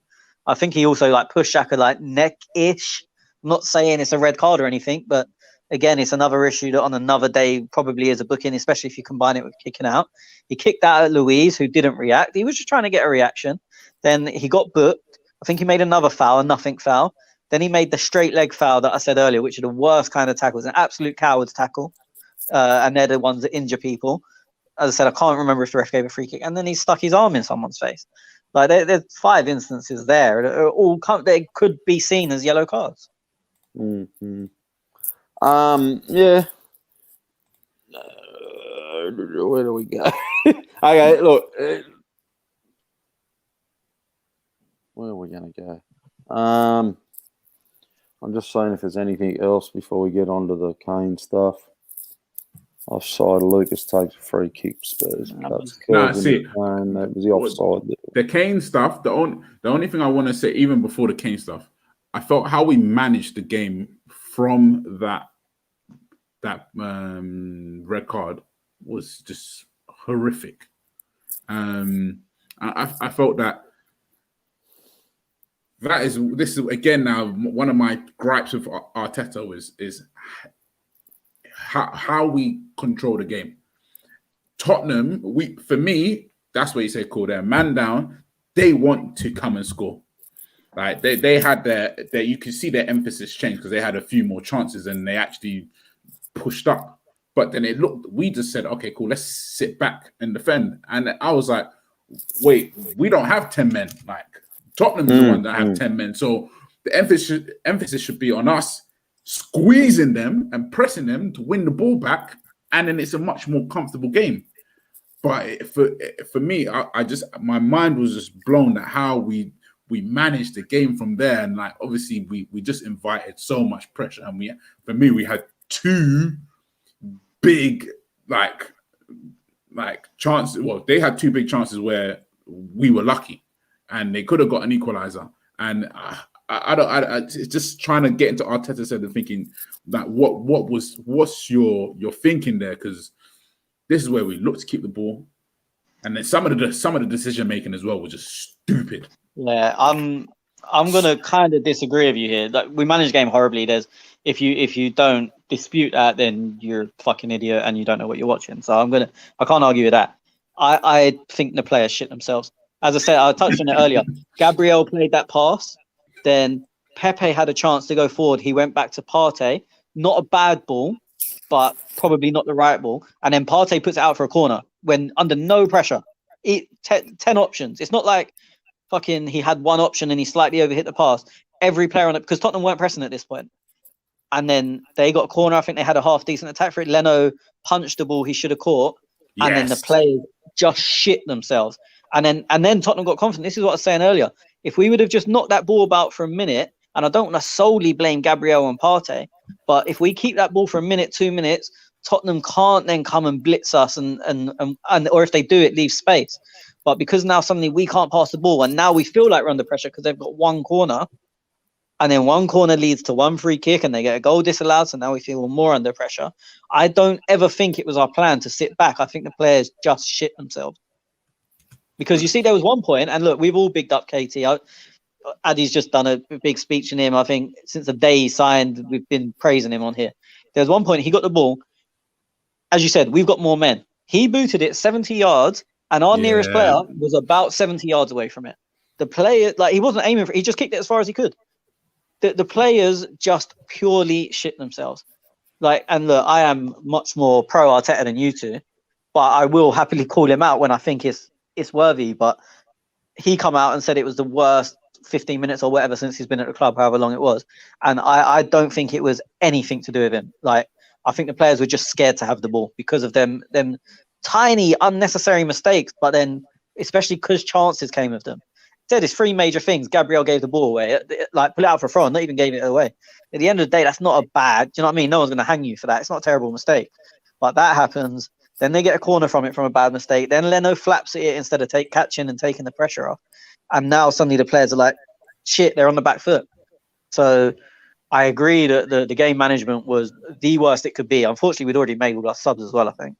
I think he also pushed Xhaka neck-ish. I'm not saying it's a red card or anything, but again, it's another issue that on another day probably is a booking, especially if you combine it with kicking out. He kicked out at Luiz, who didn't react. He was just trying to get a reaction. Then he got booked. I think he made another foul, a nothing foul. Then he made the straight leg foul that I said earlier, which are the worst kind of tackles, an absolute coward's tackle. And they're the ones that injure people. As I said, I can't remember if the ref gave a free kick. And then he stuck his arm in someone's face. Like, there's 5 instances there that are all they could be seen as yellow cards. Mm-hmm. Yeah. Where do we go? Okay, look. Where are we going to go? I'm just saying if there's anything else before we get on to the Kane stuff. Offside, Lucas takes a free kick. Spurs. See, that was the offside. The Kane stuff, the only thing I want to say, even before the Kane stuff, I felt how we managed the game from that red card was just horrific. I felt this is again now one of my gripes with Arteta is how we control the game. Tottenham, for me, that's what you say, cool. They're man down. They want to come and score. Like they had their you can see their emphasis change because they had a few more chances and they actually pushed up. But then we just said, okay, cool, let's sit back and defend. And I was like, wait, we don't have 10 men. Like Tottenham's the one that have 10 men. So the emphasis should be on us squeezing them and pressing them to win the ball back. And then it's a much more comfortable game. But for me, I just my mind was just blown at how we managed the game from there. And like obviously we just invited so much pressure. And we had two big like chances. Well, they had two big chances where we were lucky, and they could have got an equalizer. And it's just trying to get into Arteta's head and thinking that what's your thinking there, because this is where we look to keep the ball, and then some of the decision making as well was just stupid. Yeah, I'm gonna kind of disagree with you here. Like we manage the game horribly. If you don't dispute that, then you're a fucking idiot and you don't know what you're watching. So I can't argue with that. I think the players shit themselves. As I said, I touched on it earlier. Gabriel played that pass, then Pepe had a chance to go forward. He went back to Partey. Not a bad ball, but probably not the right ball. And then Partey puts it out for a corner when under no pressure. 10 options. It's not like fucking he had one option and he slightly overhit the pass. Every player on it, because Tottenham weren't pressing at this point. And then they got a corner. I think they had a half decent attack for it. Leno punched the ball he should have caught. Yes. And then the players just shit themselves. And then Tottenham got confident. This is what I was saying earlier. If we would have just knocked that ball about for a minute, and I don't want to solely blame Gabriel and Partey, but if we keep that ball for a minute, 2 minutes, Tottenham can't then come and blitz us and or if they do, it leaves space. But because now suddenly we can't pass the ball, and now we feel like we're under pressure because they've got one corner, and then one corner leads to one free kick and they get a goal disallowed, so now we feel more under pressure. I don't ever think it was our plan to sit back. I think the players just shit themselves. Because you see, there was one point, and look, we've all bigged up KT. Addy's just done a big speech in him. I think since the day he signed, we've been praising him on here. There's one point he got the ball. As you said, we've got more men. He booted it 70 yards, and our nearest player was about 70 yards away from it. The player, like, he wasn't aiming for it. He just kicked it as far as he could. The players just purely shit themselves. Like, and look, I am much more pro Arteta than you two, but I will happily call him out when I think it's worthy. But he come out and said it was the worst 15 minutes or whatever since he's been at the club, however long it was. And I don't think it was anything to do with him. Like, I think the players were just scared to have the ball because of them tiny unnecessary mistakes, but then especially because chances came of them. Said it's three major things. Gabriel gave the ball away, like put it out for a throw, and not even gave it away. At the end of the day, that's not a bad. Do you know what I mean? No one's going to hang you for that. It's not a terrible mistake, but that happens. Then they get a corner from it from a bad mistake. Then Leno flaps at it instead of catching and taking the pressure off. And now suddenly the players are like, shit, they're on the back foot. So I agree that the game management was the worst it could be. Unfortunately, we'd already made all our subs as well, I think.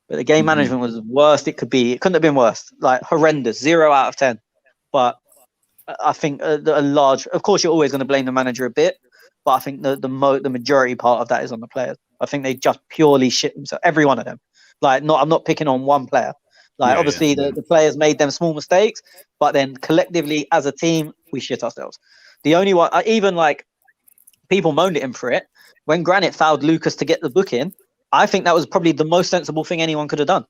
But the game management was the worst it could be. It couldn't have been worse. Like, horrendous. 0 out of 10. But I think a large... Of course, you're always going to blame the manager a bit. But I think the majority part of that is on the players. I think they just purely shit themselves. Every one of them. Like, I'm not picking on one player. Like, obviously, the players made them small mistakes. But then collectively, as a team, we shit ourselves. The only one... Even, like, people moaned at him for it. When Granit fouled Lucas to get the booking, I think that was probably the most sensible thing anyone could have done.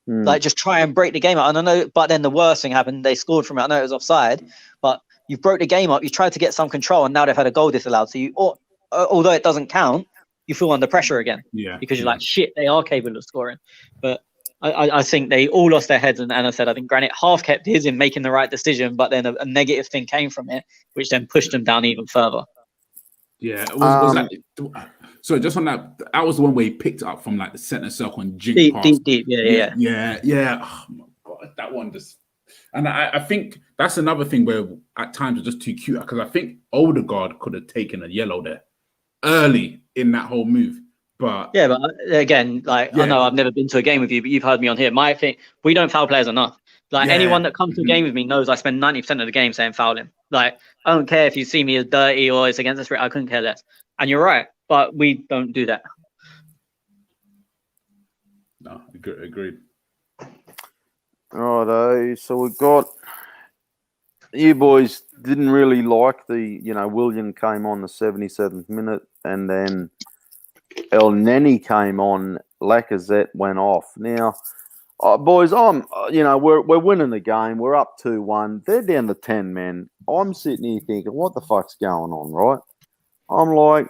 Like, just try and break the game up. And I know, but then the worst thing happened. They scored from it. I know it was offside, but you broke the game up. You tried to get some control, and now they've had a goal disallowed. So although it doesn't count, you feel under pressure again. Yeah. Because you're like, shit, they are capable of scoring. But I think they all lost their heads. And I said, I think Granit half kept his in making the right decision, but then a negative thing came from it, which then pushed them down even further. Yeah. Was that... So just on that was the one where he picked it up from like the center circle and jinked past. Deep. Yeah. Oh my God, that one just... And I think that's another thing where at times it's just too cute, because I think Odegaard could have taken a yellow there early in that whole move. But again, I know I've never been to a game with you, but you've heard me on here. My thing, we don't foul players enough. Like, anyone that comes to a game with me knows I spend 90% of the game saying foul him. Like, I don't care if you see me as dirty or it's against the spirit. I couldn't care less. And you're right. but we don't do that. No, agreed. Righto, so we've got you boys didn't really like William came on the 77th minute, and then El Neni came on. Lacazette went off. Now, boys, we're winning the game. We're up 2-1. They're down to 10 men. I'm sitting here thinking, what the fuck's going on, right? I'm like,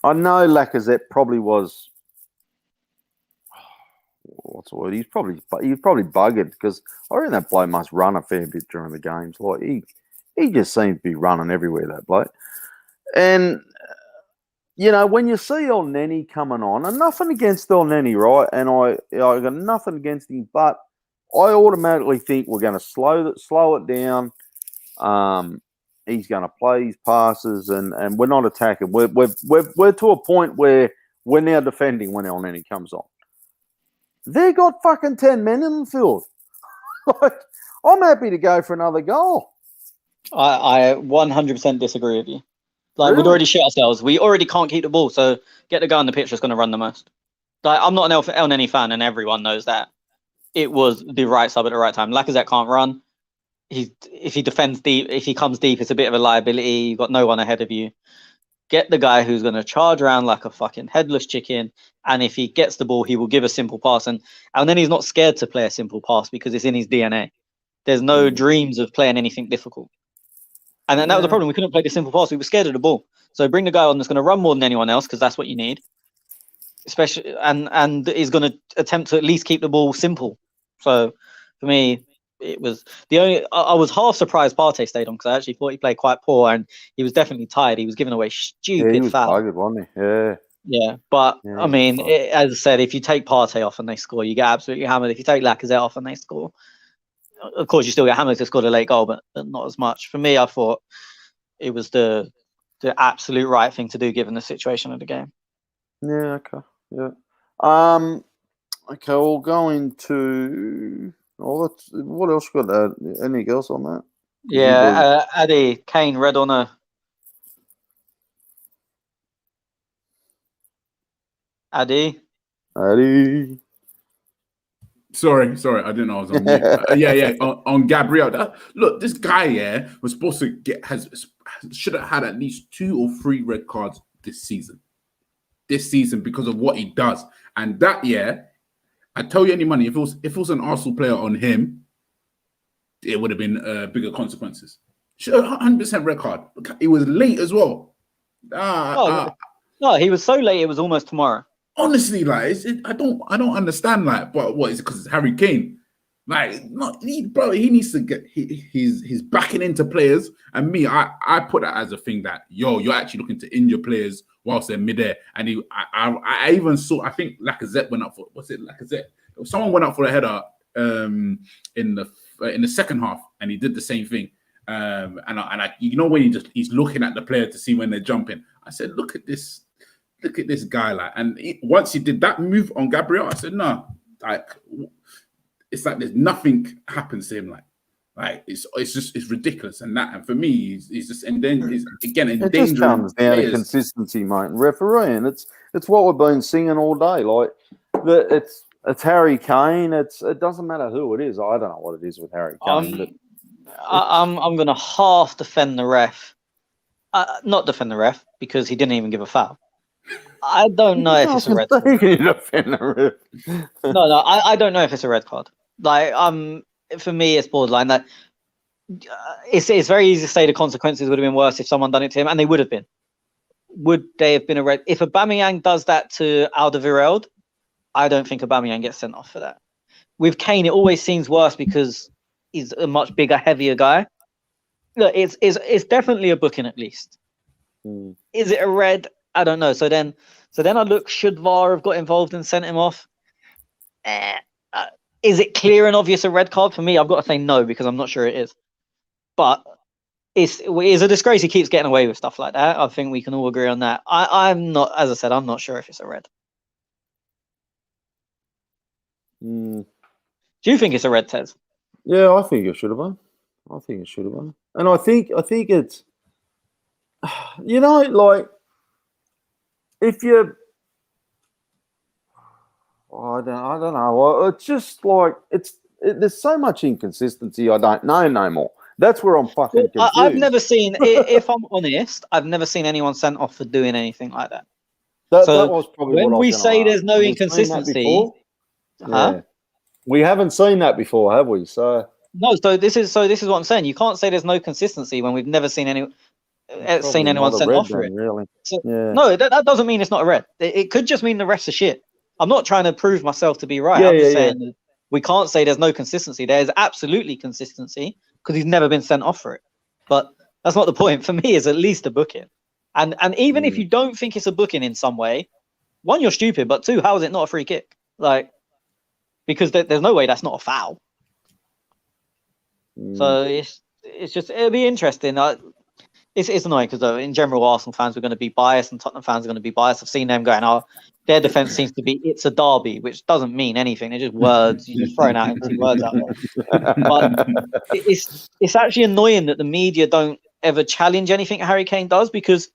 I know Lacazette probably was. What's the word? He's probably buggered because I reckon that bloke must run a fair bit during the games. Like he just seems to be running everywhere, that bloke. And when you see El Neni coming on, and nothing against El Neni, right? And I got nothing against him, but I automatically think we're going to slow it down. He's going to play his passes, and we're not attacking. We're to a point where we're now defending when El Neni comes on. They got fucking 10 men in the field. I'm happy to go for another goal. I 100% disagree with you. Really? We'd already shit ourselves. We already can't keep the ball, so get the guy on the pitch that's going to run the most. I'm not an El Neni fan, and everyone knows that. It was the right sub at the right time. Lacazette can't run. If he defends deep, if he comes deep, it's a bit of a liability. You've got no one ahead of you. Get the guy who's going to charge around like a fucking headless chicken, and if he gets the ball, he will give a simple pass. And then he's not scared to play a simple pass because it's in his DNA. There's no dreams of playing anything difficult. And then that was the problem. We couldn't play the simple pass. We were scared of the ball. So bring the guy on that's going to run more than anyone else because that's what you need. Especially and is going to attempt to at least keep the ball simple. So for me, it was the only. I was half surprised Partey stayed on because I actually thought he played quite poor and he was definitely tired. He was giving away stupid he was fouls. buggered, wasn't he? Yeah. Yeah, but I mean, as I said, if you take Partey off and they score, you get absolutely hammered. If you take Lacazette off and they score, of course you still get hammered to score a late goal, but not as much. For me, I thought it was the absolute right thing to do given the situation of the game. Yeah. Okay. Yeah. Okay. We'll go into. Oh, what else got that? Anything else on that? Yeah, Addy, Kane, red or no? Addy. Sorry, I didn't know I was on mute. On Gabriel. Look, this guy was supposed to should have had at least 2 or 3 red cards this season. Because of what he does. And that I tell you any money, if it was an Arsenal player on him, it would have been bigger consequences. 100% red card. It was late as well. No, he was so late. It was almost tomorrow. Honestly, I don't understand. But what is it? Because it's Harry Kane. He needs to get. He's backing into players, and me, I put that as a thing that you're actually looking to injure players whilst they're midair. And I even saw. I think Lacazette went up for. What's it? Lacazette. Someone went up for a header in the second half, and he did the same thing. And when he's looking at the player to see when they're jumping. I said, look at this guy, once he did that move on Gabriel, I said, no, it's like there's nothing happens to him, it's ridiculous, and for me, he's just endangering. It just comes down to consistency, mate, and refereeing. It's what we've been singing all day. It's Harry Kane. It doesn't matter who it is. I don't know what it is with Harry Kane. I'm going to half defend the ref. Not defend the ref because he didn't even give a foul. I don't know if it's a red card. No, I don't know if it's a red card. For me, it's borderline. It's very easy to say the consequences would have been worse if someone done it to him, and they would have been. Would they have been a red? If Aubameyang does that to Alderweireld, I don't think Aubameyang gets sent off for that. With Kane, it always seems worse because he's a much bigger, heavier guy. Look, it's definitely a booking at least. Is it a red? I don't know. So then I look, should VAR have got involved and sent him off? Is it clear and obvious a red card? For me, I've got to say no because I'm not sure it is. But it's a disgrace he keeps getting away with stuff like that. I think we can all agree on that. I'm not, as I said, I'm not sure if it's a red. Do you think it's a red, Tez? Yeah, I think it should have been. And I think it's, if you, I don't know. It's just like there's so much inconsistency. I don't know no more. That's where I'm fucking confused. I've never seen, if I'm honest, I've never seen anyone sent off for doing anything like that. That was probably when what I was we say ask. there's no inconsistency, yeah. We haven't seen that before, have we? So no. So this is what I'm saying. You can't say there's no consistency when we've never seen anyone sent off for it. Really? So, yeah. No, that doesn't mean it's not a red. It could just mean the refs are shit. I'm not trying to prove myself to be right. Yeah, I'm just saying that we can't say there's no consistency. There is absolutely consistency because he's never been sent off for it. But that's not the point. For me, it's at least a booking. And even if you don't think it's a booking in some way, one, you're stupid, but two, how is it not a free kick? Like, because there's no way that's not a foul. So it's just, it'll be interesting. It's annoying because in general, Arsenal fans are going to be biased and Tottenham fans are going to be biased. I've seen them going, their defense seems to be, it's a derby, which doesn't mean anything. They're just words. You're just throwing out empty words out there. But it's actually annoying that the media don't ever challenge anything Harry Kane does, because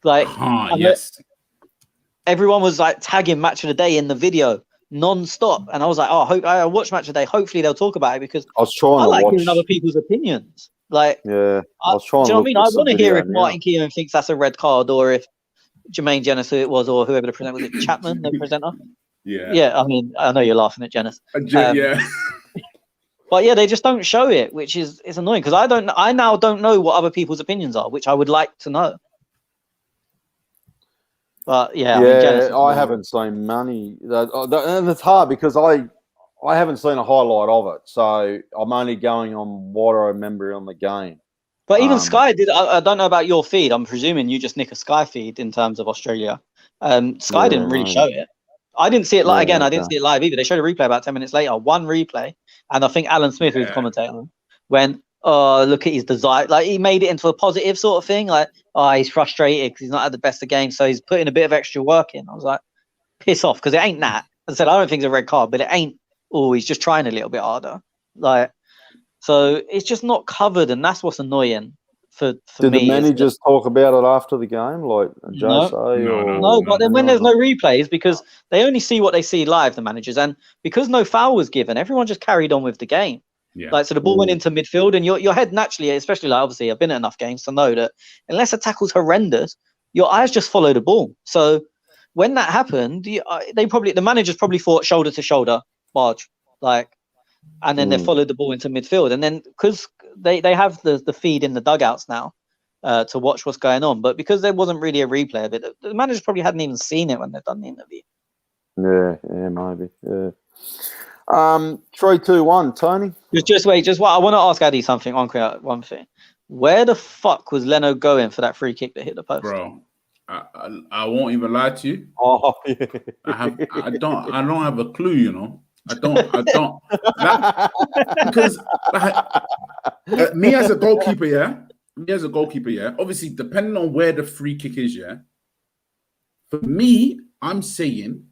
like everyone was like tagging Match of the Day in the video non-stop, and I was like, I watch Match of the Day. Hopefully they'll talk about it, because I was trying I like watch hearing other people's opinions. Like, I was trying. Do you know what I mean? I want to hear if Martin Keown thinks that's a red card, or if Jermaine Jennings, who it was, or whoever the presenter was, it Chapman, the presenter. Yeah. I mean, I know you're laughing at Jennings. But yeah, they just don't show it, which is annoying, because I now don't know what other people's opinions are, which I would like to know. But yeah, I haven't seen many, and it's hard because I haven't seen a highlight of it, so I'm only going on what I remember on the game. But even Sky did. I don't know about your feed. I'm presuming you just nick a Sky feed in terms of Australia. Sky didn't really show it. I didn't see it live. I didn't see it live either. They showed a replay about 10 minutes later. One replay, and I think Alan Smith, who's the commentator, went, "Oh, look at his desire." Like, he made it into a positive sort of thing. Like, he's frustrated because he's not had the best of games, so he's putting a bit of extra work in. I was like, piss off, because it ain't that. As I said, I don't think it's a red card, but it ain't. He's just trying a little bit harder. Like, so it's just not covered, and that's what's annoying for me. Did the managers talk about it after the game, like Jose? No, but then when there's no replays, because they only see what they see live, the managers, and because no foul was given, everyone just carried on with the game. Yeah. Like, so the ball went into midfield, and your head naturally, especially like, obviously I've been at enough games to know that unless a tackle's horrendous, your eyes just follow the ball. So when that happened, the managers probably thought shoulder to shoulder, barge, like, and then they followed the ball into midfield, and then because they have the feed in the dugouts now to watch what's going on, but because there wasn't really a replay of it, the managers probably hadn't even seen it when they've done the interview. Yeah, maybe. Yeah. 3-2-1, Tony. Just wait. I want to ask Addy something. One thing. Where the fuck was Leno going for that free kick that hit the post? Bro, I won't even lie to you. Yeah. I don't have a clue. You know, I don't. Because me as a goalkeeper, obviously, depending on where the free kick is, for me, I'm saying,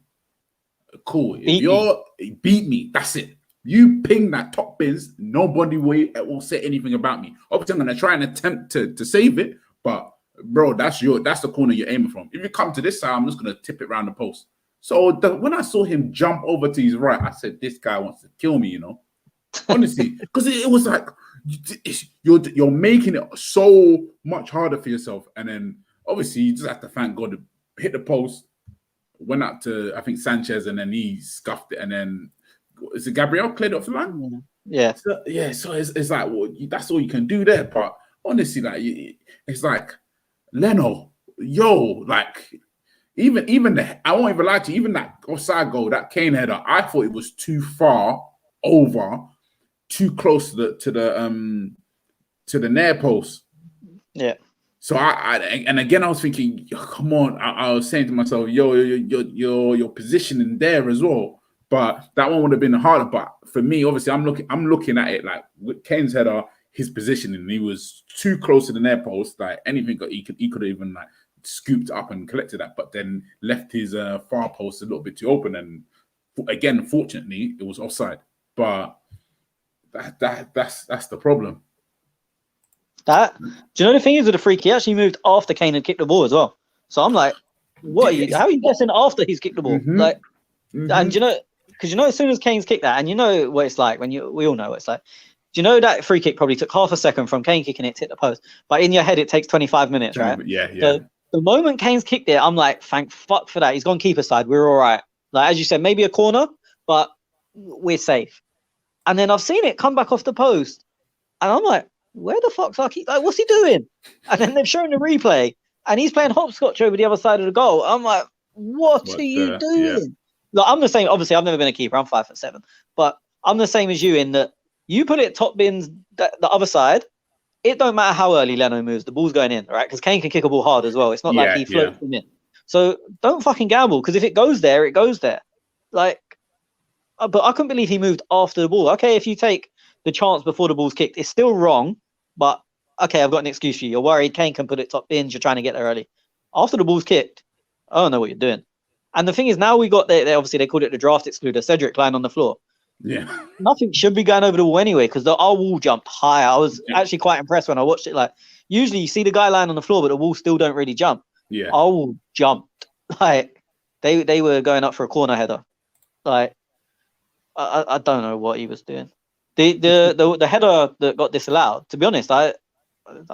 cool. If beat me, that's it. You ping that top bins, nobody will say anything about me. Obviously, I'm gonna try and attempt to save it, but bro, that's the corner you're aiming from. If you come to this side, I'm just gonna tip it around the post. So when I saw him jump over to his right, I said, this guy wants to kill me, you know. Honestly, because it was like you're making it so much harder for yourself, and then obviously you just have to thank God to hit the post. Went out to, I think, Sanchez, and then he scuffed it, and then is it Gabriel cleared it off the line? Yeah. So it's like, well, that's all you can do there. But honestly, like, it's like, Leno, like, even I won't even lie to you, even that offside goal, that Kane header, I thought it was too far over, too close to the near post. Yeah. So and again I was thinking, come on, I was saying to myself, your positioning there as well. But that one would have been harder. But for me, obviously, I'm looking at it like with Kane's header, his positioning, he was too close to the near post. Like anything he could have even like scooped up and collected that, but then left his far post a little bit too open. And again, fortunately, it was offside. But that's the problem. Do you know the thing is with the free kick? He actually moved after Kane had kicked the ball as well. So I'm like, What are you? How are you guessing after he's kicked the ball? Like, and because as soon as Kane's kicked that, and you know what it's like we all know what it's like. Do you know that free kick probably took half a second from Kane kicking it to hit the post, but in your head it takes 25 minutes, right? Yeah. So the moment Kane's kicked it, I'm like, thank fuck for that. He's gone keeper side. We're all right. Like as you said, maybe a corner, but we're safe. And then I've seen it come back off the post, and I'm like, where the fuck's our keeper? Like, what's he doing? And then they've shown the replay, and he's playing hopscotch over the other side of the goal. I'm like, what are you doing? Yeah. Look, I'm the same. Obviously, I've never been a keeper. I'm 5'7", but I'm the same as you in that you put it top bins the other side. It don't matter how early Leno moves, the ball's going in, right? Because Kane can kick a ball hard as well. It's not like he floats them in. So don't fucking gamble, because if it goes there, it goes there. Like, but I couldn't believe he moved after the ball. Okay, if you take the chance before the ball's kicked, it's still wrong. But okay, I've got an excuse for you. You're worried Kane can put it top bins. You're trying to get there early. After the ball's kicked, I don't know what you're doing. And the thing is, now we got they obviously they called it the draft excluder. Cedric lying on the floor. Yeah. Nothing should be going over the wall anyway, because our wall jumped higher. I was actually quite impressed when I watched it. Like, usually you see the guy lying on the floor, but the wall still don't really jump. Yeah. Our wall jumped. Like, they were going up for a corner header. Like, I don't know what he was doing. The header that got disallowed, to be honest, I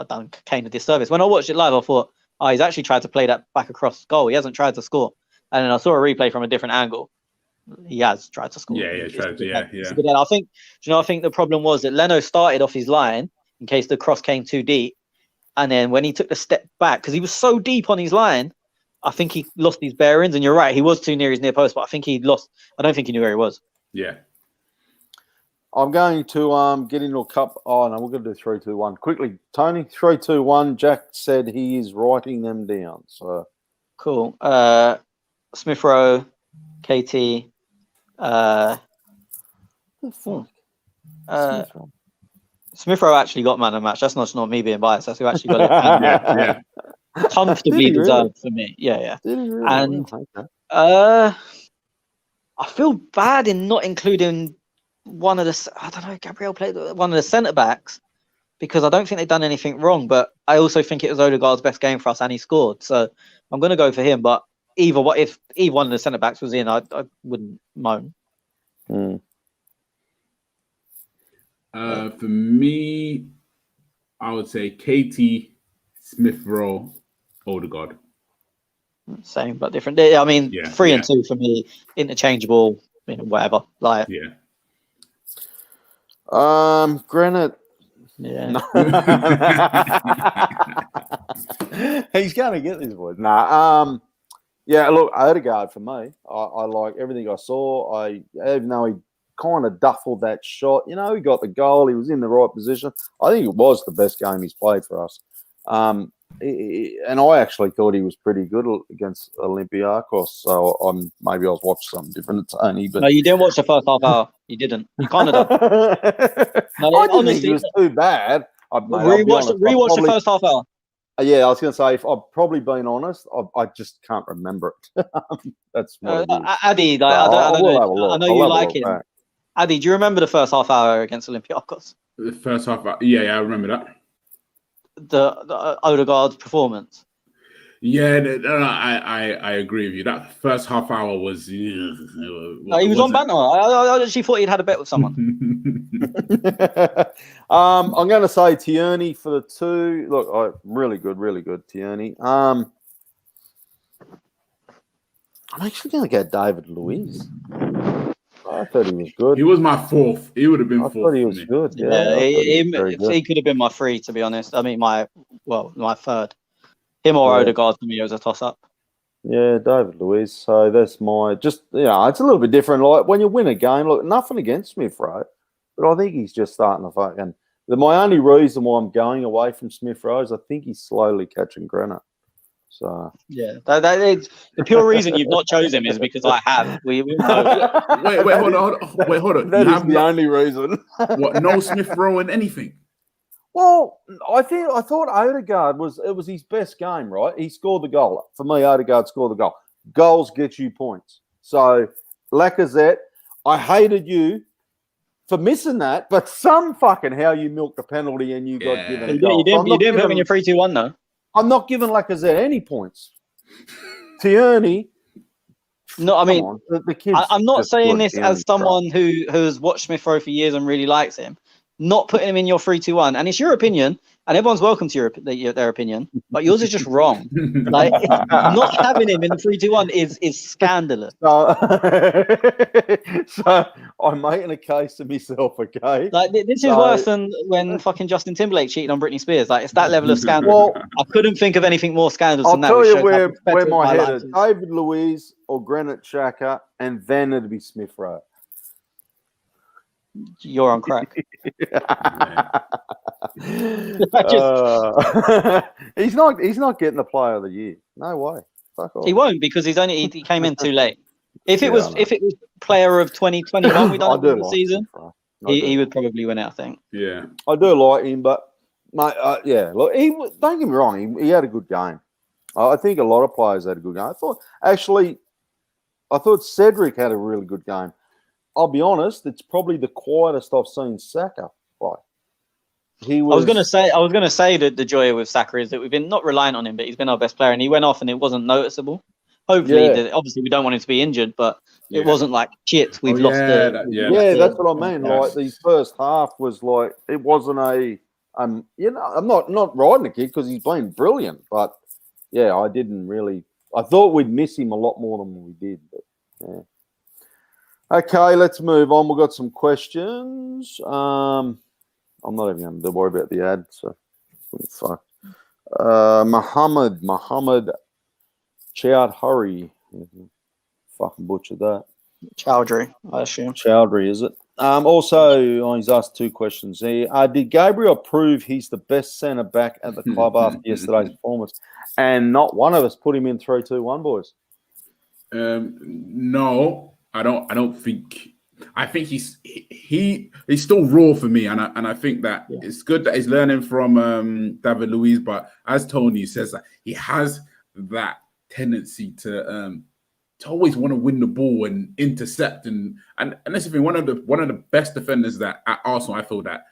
done Kane a disservice. When I watched it live, I thought, oh, he's actually tried to play that back across goal. He hasn't tried to score. And then I saw a replay from a different angle. He has tried to score. I think the problem was that Leno started off his line in case the cross came too deep, and then when he took the step back, because he was so deep on his line, I think he lost his bearings. And you're right, he was too near his near post, but I think he lost. I don't think he knew where he was. Yeah. I'm going to get into a cup. Oh no, we're going to do 3, 2, 1 quickly. Tony, 3, 2, 1. Jack said he is writing them down. So cool. Smith Rowe, KT. Smith Rowe actually got man of the match. That's not me being biased. That's who actually got it. Comfortably deserved for me. Yeah. Really? And I feel bad in not including one of the. I don't know. Gabriel played one of the centre backs because I don't think they've done anything wrong. But I also think it was Odegaard's best game for us, and he scored. So I'm going to go for him. But if either one of the centre backs was in, I wouldn't moan. For me, I would say KT, Smith Rowe, Odegaard. Same but different. I mean, 3 and 2 for me, interchangeable. Whatever. Like, Granite. Yeah. No. He's going to get this one. Nah. Yeah. Look, Odegaard for me. I like everything I saw. Even though he kind of duffled that shot, he got the goal. He was in the right position. I think it was the best game he's played for us. And I actually thought he was pretty good against Olympiacos. So maybe I was watching something different to Tony. But no, you didn't watch the first half hour. You didn't. You kind of done. No, I didn't think it was too bad. Rewatch the first half hour. Yeah, I was going to say, if I've probably been honest, I just can't remember it. That's what it is. Addy, I know you like it. Addy, do you remember the first half hour against Olympiacos? The first half hour, yeah, I remember that. The Odegaard's performance. Yeah, I agree with you. That first half hour was. He was on banter. I actually thought he'd had a bet with someone. I'm going to say Tierney for the 2. Look, really good, Tierney. I'm actually going to get David Luiz. I thought he was good. He was my 4th. He would have been 4th. I thought he was good. Yeah, he could have been my 3, to be honest. I mean, my 3rd. Him or Odegaard for me was a toss-up. Yeah, David Luiz. So that's my it's a little bit different. Like when you win a game, look, nothing against Smith Rowe, but I think he's just starting to fucking. My only reason why I'm going away from Smith Rowe is I think he's slowly catching granite. So yeah, that is the pure reason you've not chosen him is because I have. We know. Wait, hold on. That is the only reason. What? No Smith Rowe in anything. Well, I thought Odegaard was his best game, right? He scored the goal. For me, Odegaard scored the goal. Goals get you points. So, Lacazette, I hated you for missing that, but some fucking how you milked a penalty and you got given a goal. You didn't put him in your 3-2-1 though. I'm not giving Lacazette any points. Tierney. No, I mean, the kids. I'm not saying this as someone who has watched Smith Rowe for years and really likes him. Not putting him in your 3-2-1, and it's your opinion, and everyone's welcome to their opinion, but yours is just wrong. Like not having him in the 3-2-1 is scandalous. So I'm making a case to myself, okay? Like this is worse than when fucking Justin Timberlake cheated on Britney Spears. Like it's that level of scandal. Well, I couldn't think of anything more scandalous than that. I'll tell you where my head is: David Luiz or Granit Xhaka, and then it'd be Smith Rowe. You're on crack. He's not getting the player of the year. No way. Fuck off. He won't because he came in too late. If it was player of 2021 we done the season, he would probably win it, I think. Yeah. I do like him, but mate, yeah, look, don't get me wrong, he had a good game. I think a lot of players had a good game. I thought Cedric had a really good game. I'll be honest, it's probably the quietest I've seen Saka play. I was gonna say that the joy with Saka is that we've been not relying on him, but he's been our best player, and he went off and it wasn't noticeable. Hopefully, obviously we don't want him to be injured, but it wasn't like shit. We've lost that's what I mean. Like the first half was like it wasn't a I'm not riding the kid because he's been brilliant, but yeah, I thought we'd miss him a lot more than we did, but yeah. Okay, let's move on. We've got some questions. I'm not even going to worry about the ad, so fuck. Muhammad Chowdhury. Fucking butchered that. Chowdhury, I assume. Chowdhury, is it? Also, he's asked two questions here. Did Gabriel prove he's the best centre back at the club after yesterday's performance? And not one of us put him in 3-2-1, boys. No. I don't think. I think he's still raw for me, and I think that it's good that he's learning from David Luiz. But as Tony says, that he has that tendency to always want to win the ball and intercept, and that's the thing. One of the best defenders that at Arsenal I feel that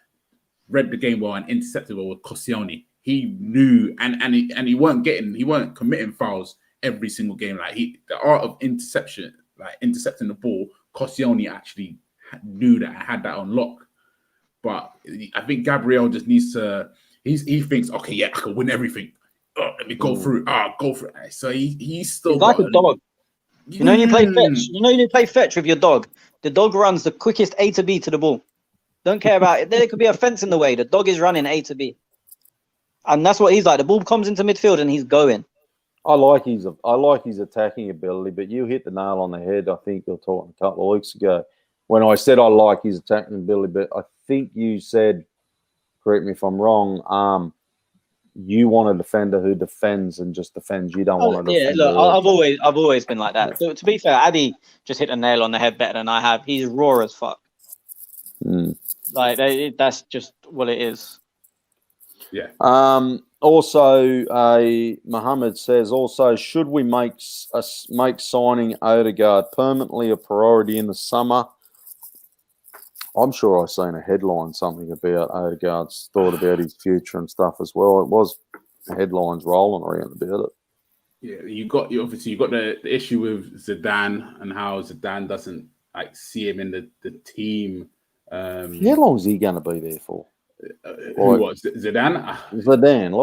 read the game well and intercepted well was Koscielny. He knew and he weren't committing fouls every single game. Like the art of interception. Like intercepting the ball, Koscielny actually knew that, had that on lock. But I think Gabriel just needs to. He thinks, okay, yeah, I can win everything. Let me go through. Go for it. So he's still like a dog. You know, you play fetch. You know, you play fetch with your dog. The dog runs the quickest A to B to the ball. Don't care about it. There could be a fence in the way. The dog is running A to B, and that's what he's like. The ball comes into midfield and he's going. I like his attacking ability, but you hit the nail on the head. I think you're talking a couple of weeks ago when I said I like his attacking ability, but I think you said, correct me if I'm wrong, you want a defender who defends and just defends. You don't want a defender. Yeah, look, I've always been like that. To be fair, Addy just hit a nail on the head better than I have. He's raw as fuck. Like that's just what it is. Yeah. Also, Mohammed says, should we make signing Odegaard permanently a priority in the summer? I'm sure I've seen a headline, something about Odegaard's thought about his future and stuff as well. It was headlines rolling around about it. Yeah, you got the issue with Zidane and how Zidane doesn't see him in the team. How long is he going to be there for? Zidane? Zidane.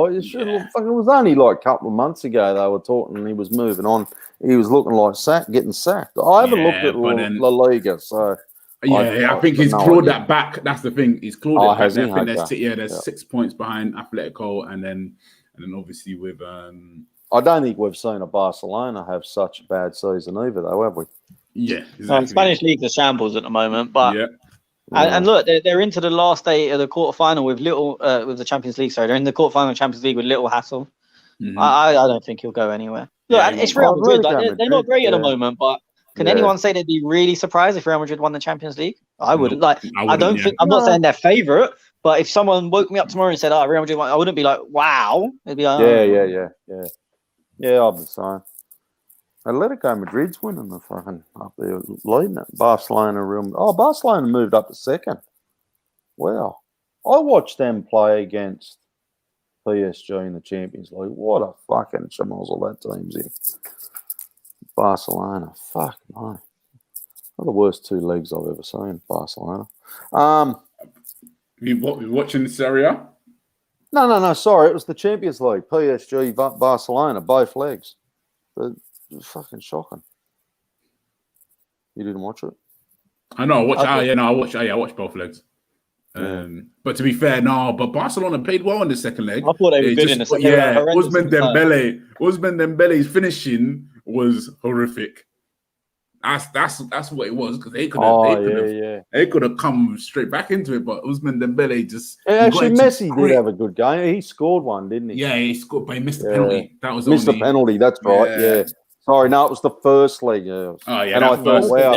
It was only a couple of months ago they were talking and he was moving on. He was looking like getting sacked. I haven't looked at La Liga, so... I think he's clawed that back. That's the thing. He's clawed it back. I think there's 6 points behind Atletico, and then obviously with... I don't think we've seen a Barcelona have such a bad season either, though, have we? Yeah, exactly. Spanish league's a shambles at the moment, but... Yeah. And look, they're into the last day of the quarterfinal with with the Champions League. Sorry, they're in the quarterfinal of Champions League with little hassle. Mm-hmm. I don't think he'll go anywhere. Look, and it's Real Madrid. They're not great at the moment, but can anyone say they'd be really surprised if Real Madrid won the Champions League? I wouldn't. I don't think. I'm not saying they're favourite, but if someone woke me up tomorrow and said, Real Madrid won, I wouldn't be like, wow. It'd be like, yeah. I'll be saying. Atletico Madrid's winning the fucking up there, leading it. Barcelona moved up to second. Wow. I watched them play against PSG in the Champions League. What a fucking schmozzle that team's in. Barcelona. Fuck no. Not the worst 2 legs I've ever seen, Barcelona. You watching Serie A? No. Sorry, it was the Champions League. PSG, Barcelona, both legs. It was fucking shocking. You didn't watch it? I know. I watched both legs. But to be fair, no. But Barcelona played well in the second leg. I thought they were good in the second leg. Yeah, Ousmane Dembele's finishing was horrific. That's what it was, because they could have come straight back into it, but Ousmane Dembele just actually Messi did have a good game. He scored one, didn't he? Yeah, he scored, but he missed the penalty. That was missed the penalty. That's right. Yeah. Sorry, no, it was the first leg. Yeah. Oh yeah, and I thought, wow,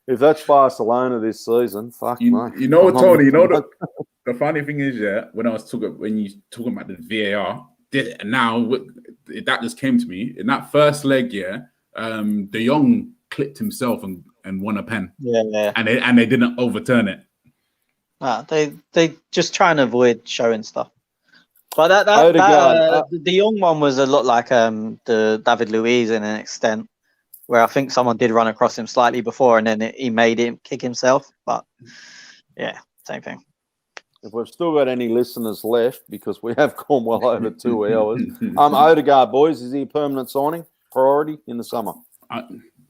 if that's Barcelona this season, fuck me. You know what, Tony? You know the funny thing is, when you talking about the VAR, now that just came to me in that first leg. De Jong clipped himself and won a pen. Yeah. And they didn't overturn it. They just try and avoid showing stuff. But the De Jong one was a lot like the David Luiz in an extent, where I think someone did run across him slightly before, and then he made him kick himself. But yeah, same thing. If we've still got any listeners left, because we have gone well over 2 hours. Odegaard, boys, is he a permanent signing? Priority in the summer?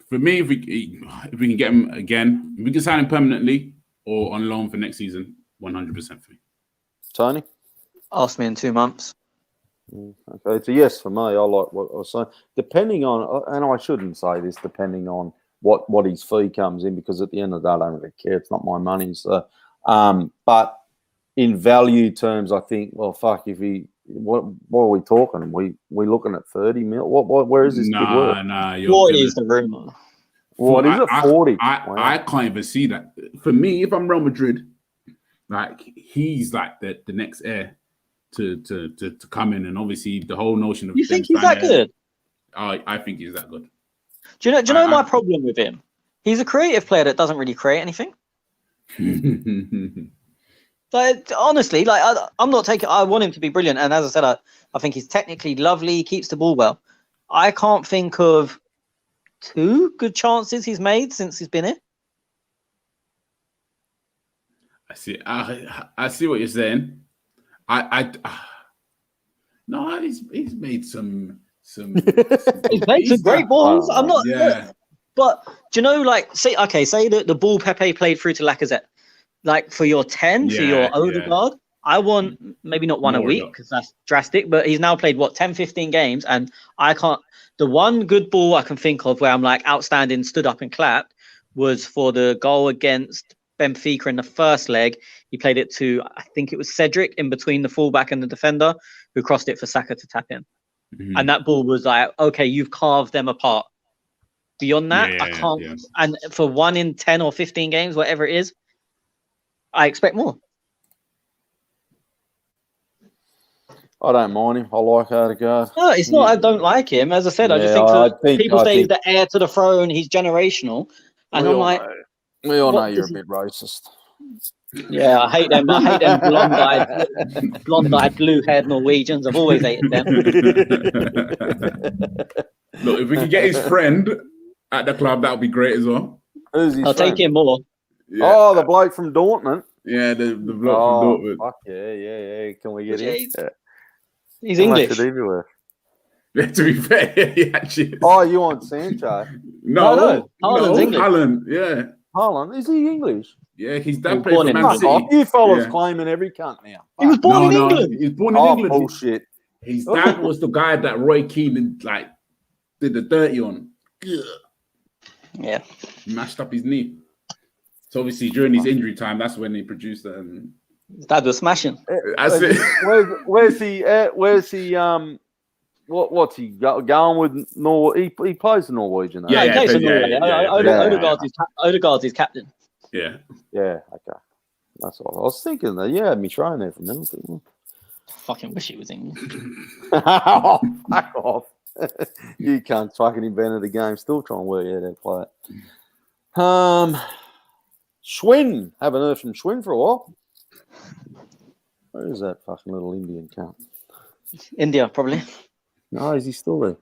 For me, if we can get him again, we can sign him permanently or on loan for next season, 100% for me. Tony? Ask me in 2 months. Okay, it's a yes for me. I like what I was saying. Depending on, and I shouldn't say this, depending on what his fee comes in, because at the end of the day, I don't really care. It's not my money. So, but in value terms, I think, well, fuck, if he, what are we talking? We looking at 30 mil? Where is this kid worth? 40 is the rumor. What is it? 40. I can't even see that. For me, if I'm Real Madrid, like, he's like the next heir to come in, and obviously the whole notion of you think he's that good? I think he's that good. Do you know my problem with him? He's a creative player that doesn't really create anything. Like, honestly, like I'm not taking. I want him to be brilliant, and as I said, I think he's technically lovely. He keeps the ball well. I can't think of 2 good chances he's made since he's been here. I see. I see what you're saying. No, he's made some he's made some great balls. I'm not. Yeah. But do you know, like, say that the ball Pepe played through to Lacazette. Like, for your 10, for your Odegaard, I want maybe not one a week, because that's drastic, but he's now played, 10, 15 games, and I can't. The one good ball I can think of where I'm like outstanding, stood up and clapped, was for the goal against Benfica in the first leg. He played it to, I think it was Cedric, in between the fullback and the defender, who crossed it for Saka to tap in. Mm-hmm. And that ball was like, okay, you've carved them apart. Beyond that, I can't. Yeah. And for 1 in 10 or 15 games, whatever it is, I expect more. I don't mind him. I like Odegaard. No, it's not. I don't like him. As I said, I just think people say he's the heir to the throne. He's generational, and I'm like, we all know you're a bit racist. Yeah, I hate them. blonde-eyed, blue-haired Norwegians. I've always hated them. Look, if we could get his friend at the club, that would be great as well. Who's his I'll friend? take him more. Yeah. Oh, the bloke from Dortmund. Yeah, the bloke from Dortmund. Fuck yeah. Can we get him? Yeah. He's English. Yeah, to be fair, he actually is. Oh, you want Sancho? No. Haaland's English. Haaland, yeah. Haaland, is he English? Yeah, his dad played for Man City. You fellas claiming every cunt now. He was born in England. He was born in England. Bullshit. His dad was the guy that Roy Keane did the dirty on. Yeah. Mashed up his knee. So obviously during his injury time, that's when he produced it. His dad was smashing. That's it. Where's he? What's he going with? Norway? He plays the Norwegian. Yeah, he plays for Norway. Odegaard's his captain. Yeah. Yeah. Okay. That's what I was thinking. That had me trying there for a minute. Fucking wish it was England. Oh, fuck off. You can't fucking invented the game. Still trying to work out how to play it. Schwinn. Haven't heard from Schwinn for a while. Where is that fucking little Indian cunt? India, probably. No, is he still there?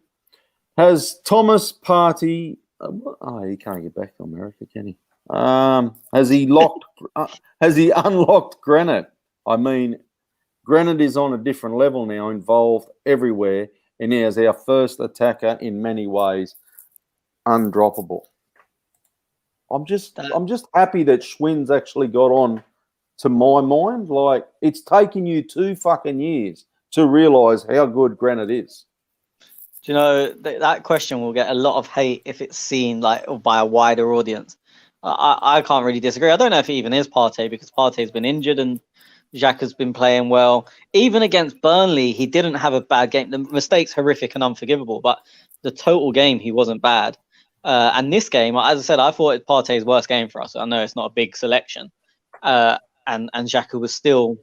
Has Thomas Partey? He can't get back to America, can he? Has he locked? Has he unlocked Granite? I mean, Granite is on a different level now, involved everywhere, and he is our first attacker in many ways, undroppable. I'm just happy that Schwinn's actually got on to my mind. Like, it's taken you 2 fucking years to realise how good Granite is. Do you know that question will get a lot of hate if it's seen like by a wider audience? I can't really disagree. I don't know if it even is Partey because Partey's been injured and Xhaka's been playing well. Even against Burnley, he didn't have a bad game. The mistake's horrific and unforgivable, but the total game, he wasn't bad. And this game, as I said, I thought it Partey's worst game for us. I know it's not a big selection. And Xhaka was still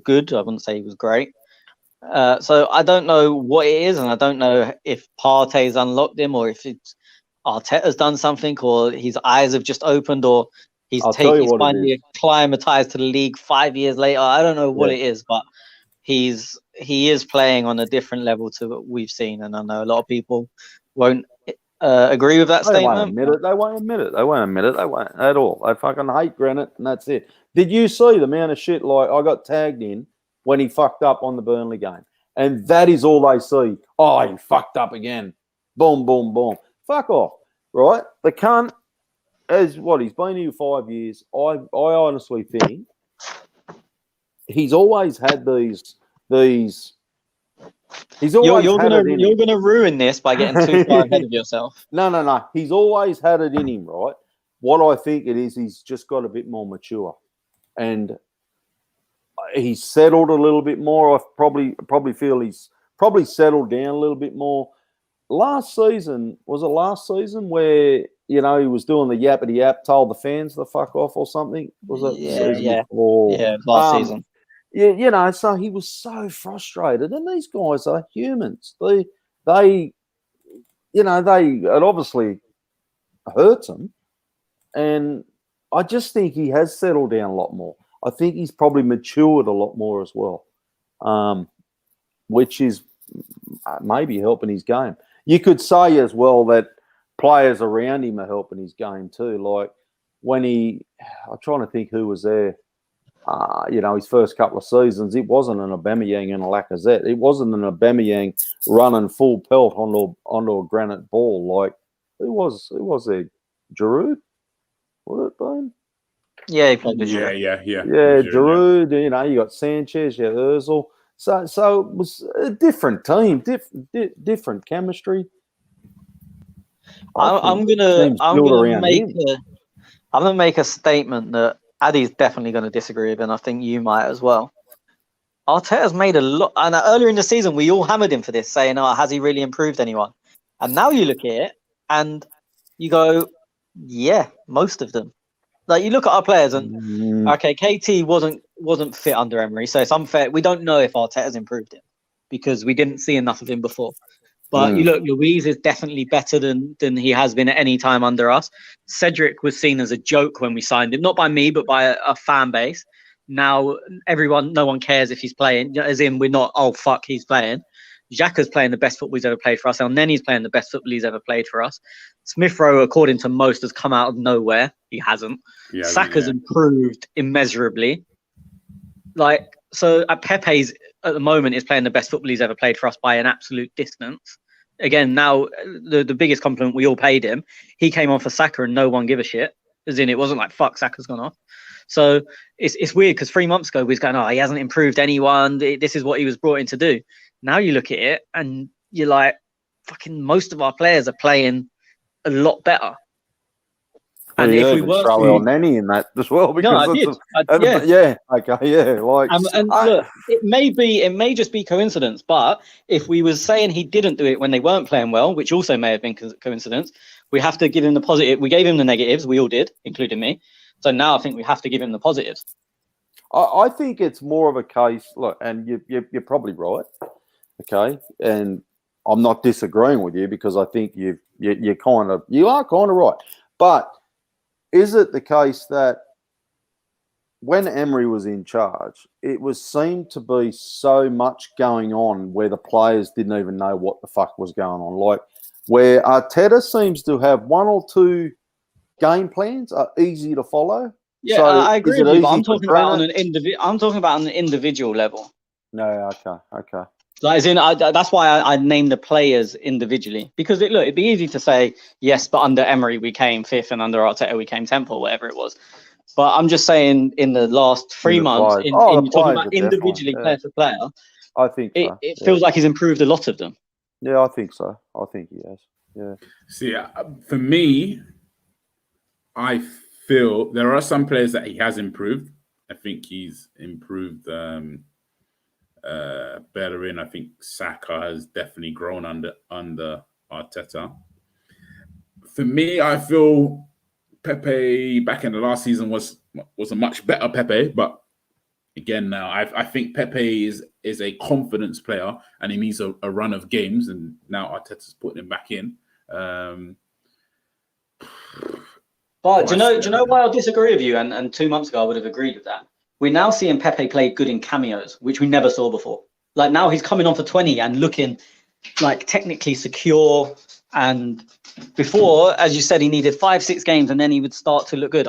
good. I wouldn't say he was great. So I don't know what it is, and I don't know if Partey's unlocked him or if it's Arteta's done something or his eyes have just opened or he's finally acclimatized to the league 5 years later. I don't know what it is, but he is playing on a different level to what we've seen, and I know a lot of people won't agree with that statement. They won't admit it. They won't at all. They fucking hate Granite, and that's it. Did you see the amount of shit like I got tagged in when he fucked up on the Burnley game? And that is all they see. Oh, he fucked up again. Boom, boom, boom. Fuck off, right? The cunt, he's been here 5 years. I honestly think he's always had these. He's always you're gonna ruin this by getting too far ahead of yourself. No. He's always had it in him, right? What I think it is, he's just got a bit more mature, and he's settled a little bit more. I probably feel he's probably settled down a little bit more. Last season where he was doing the yappity yap, told the fans to fuck off or something? Was it season before? Yeah, last season. Yeah, so he was so frustrated, and these guys are humans. It obviously hurts him, and I just think he has settled down a lot more. I think he's probably matured a lot more as well, which is maybe helping his game. You could say as well that players around him are helping his game too. Like when I'm trying to think who was there. His first couple of seasons, it wasn't an Aubameyang and a Lacazette. It wasn't an Aubameyang running full pelt onto a granite ball. Like who was there? Giroud? Would it been? Yeah, he played with Giroud. Yeah, Giroud. Yeah. You got Sanchez, you had Ozil. So it was a different team, different chemistry. I'm gonna make a statement that Addy's definitely going to disagree with, and I think you might as well. Arteta's made a lot, and earlier in the season we all hammered him for this, saying, "Oh, has he really improved anyone?" And now you look at it and you go, "Yeah, most of them." Like you look at our players, and okay, KT wasn't fit under Emery, so it's unfair. We don't know if Arteta's improved him because we didn't see enough of him before. But you look, Luiz is definitely better than he has been at any time under us. Cedric was seen as a joke when we signed him, not by me, but by a fan base. Now no one cares if he's playing, as in we're not, oh fuck, he's playing. Xhaka's playing the best football he's ever played for us. El Nenny's playing the best football he's ever played for us. Smith Rowe, according to most, has come out of nowhere. He hasn't. Saka's improved immeasurably. So Pepe's at the moment is playing the best football he's ever played for us by an absolute distance. Again, now the biggest compliment we all paid him. He came on for Saka and no one give a shit. As in, it wasn't like fuck, Saka's gone off. So it's weird because 3 months ago we was going, oh, he hasn't improved anyone. This is what he was brought in to do. Now you look at it and you're like, fucking most of our players are playing a lot better. And if we were throw El Nenny in that as well, because I did. Like, look, it may just be coincidence, but if we was saying he didn't do it when they weren't playing well, which also may have been coincidence, we have to give him the positive. We gave him the negatives, we all did, including me. So now I think we have to give him the positives. I think it's more of a case. Look, and you're probably right. Okay, and I'm not disagreeing with you because I think you are kind of right, but. Is it the case that when Emery was in charge, it seemed to be so much going on where the players didn't even know what the fuck was going on? Like where Arteta seems to have one or two game plans are easy to follow. Yeah, so I agree with you, but I'm talking about on an individual level. No, okay. Like, as in, that's why I named the players individually, because it'd be easy to say yes, but under Emery we came 5th and under Arteta we came 10th or whatever it was. But I'm just saying, in the last 3 months, you're talking about individually, player for player. I think so. It feels like he's improved a lot of them. Yeah, I think so. I think he has. Yeah. See, for me, I feel there are some players that he has improved. I think he's improved Bellerin. I think Saka has definitely grown under Arteta. For me, I feel Pepe back in the last season was a much better Pepe, but again now I think Pepe is a confidence player and he needs a run of games, and now Arteta's putting him back in. But do you know why I disagree with you? And 2 months ago I would have agreed with that. We're now seeing Pepe play good in cameos, which we never saw before. Like, now he's coming on for 20 and looking like technically secure. And before, as you said, he needed 5-6 games and then he would start to look good.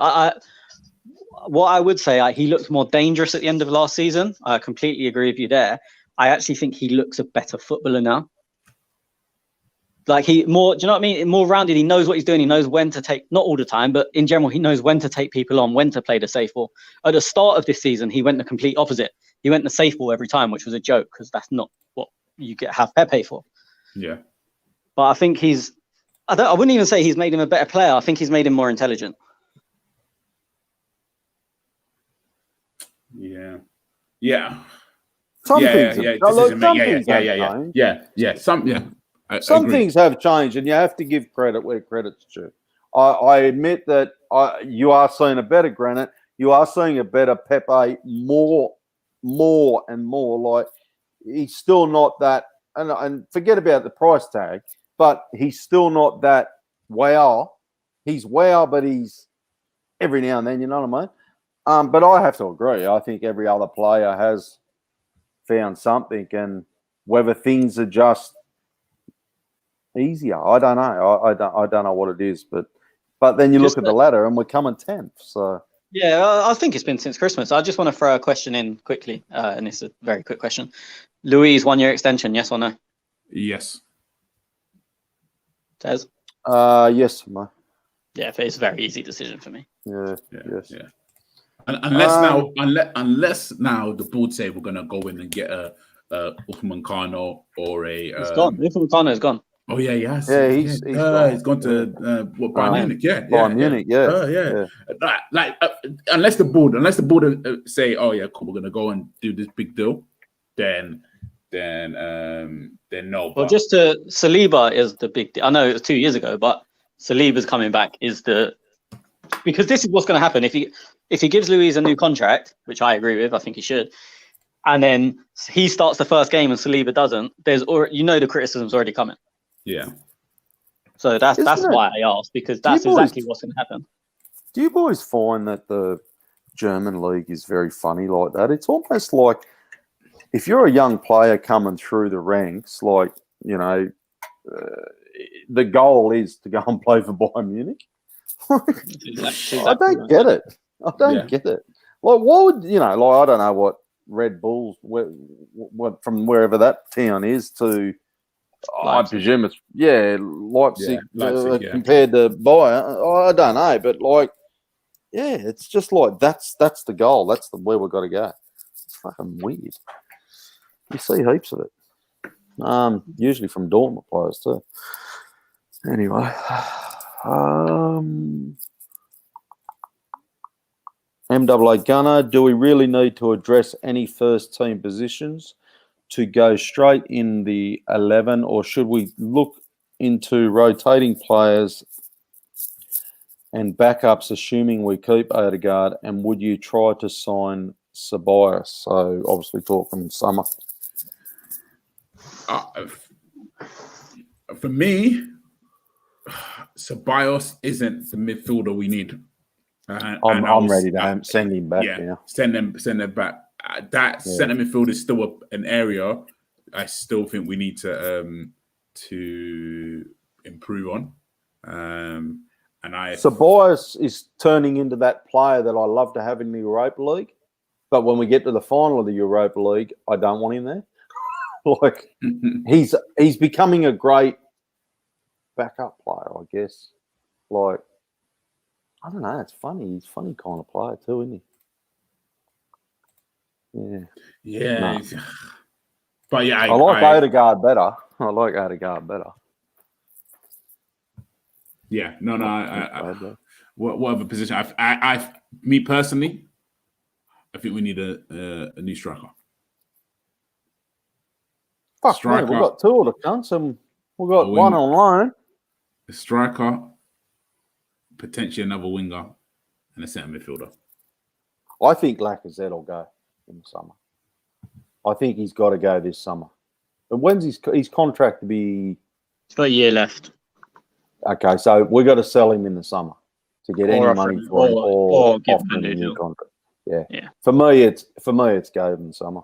What I would say, he looked more dangerous at the end of last season. I completely agree with you there. I actually think he looks a better footballer now. Like, do you know what I mean? More rounded. He knows what he's doing. He knows when to take, not all the time, but in general, he knows when to take people on, when to play the safe ball. At the start of this season, he went the complete opposite. He went the safe ball every time, which was a joke because that's not what you have Pepe for. Yeah. But I think I wouldn't even say he's made him a better player. I think he's made him more intelligent. Yeah. Yeah. Some things have changed, and you have to give credit where credit's due. I admit that you are seeing a better Granit. You are seeing a better Pepe more and more. Like, he's still not that, and forget about the price tag, but he's still not that wow. He's wow, but he's every now and then, you know what I mean? But I have to agree. I think every other player has found something, and whether things are just easier, I don't know. I don't know what it is, but then you look at the ladder, and we're coming 10th. So yeah, I think it's been since Christmas. I just want to throw a question in quickly, and it's a very quick question. Luis, 1 year extension, yes or no? Yes. Tez? Yes, no. Yeah, it's a very easy decision for me. Yeah. Unless now the board say we're gonna go in and get a Upamecano or a. It's gone. Upamecano is gone. Oh yeah, yes. Yeah, he's gone to Bayern Munich. Bayern Munich. Yeah. Unless the board say, oh yeah, cool, we're gonna go and do this big deal, then no. Well, just Saliba is the big deal. I know it was 2 years ago, but Saliba's coming back because this is what's going to happen if he gives Luis a new contract, which I agree with. I think he should. And then he starts the first game and Saliba doesn't. The criticism's already coming. Yeah. So that's why I asked, because that's exactly what's going to happen. Do you boys find that the German league is very funny like that? It's almost like if you're a young player coming through the ranks, like, you know, the goal is to go and play for Bayern Munich. I don't get it. Get it. Like, what would, you know, like, I don't know what Red Bulls, what from wherever that town is to, I presume it's, Leipzig, compared to Bayern. I don't know, but like, yeah, it's just like that's the goal. That's where we've got to go. It's fucking weird. You see heaps of it. Usually from Dortmund players too. Anyway, MAA Gunner, do we really need to address any first team positions to go straight in the 11, or should we look into rotating players and backups, assuming we keep Odegaard? And would you try to sign Ceballos? So obviously talking summer. For me, Ceballos isn't the midfielder we need. I'm ready to send him back. Yeah, send him back. Centre midfield is still an area I still think we need to improve on. Ceballos is turning into that player that I love to have in the Europa League, but when we get to the final of the Europa League, I don't want him there. Like he's becoming a great backup player, I guess. Like I don't know, it's funny. He's a funny kind of player too, isn't he? Yeah. Yeah. No. But yeah, I like Odegaard better. I like Odegaard better. Yeah, no. Whatever position. Me personally, I think we need a new striker. Fuck, striker. Man, we've got two of the cunts and we've got one on loan. A striker, potentially another winger, and a centre midfielder. I think Lacazette will go in the summer. I think he's got to go this summer. But when's his contract to be? He's got a year left. Okay, so we've got to sell him in the summer to get any money for him or give offer him a new contract. Yeah. For me, it's go in the summer.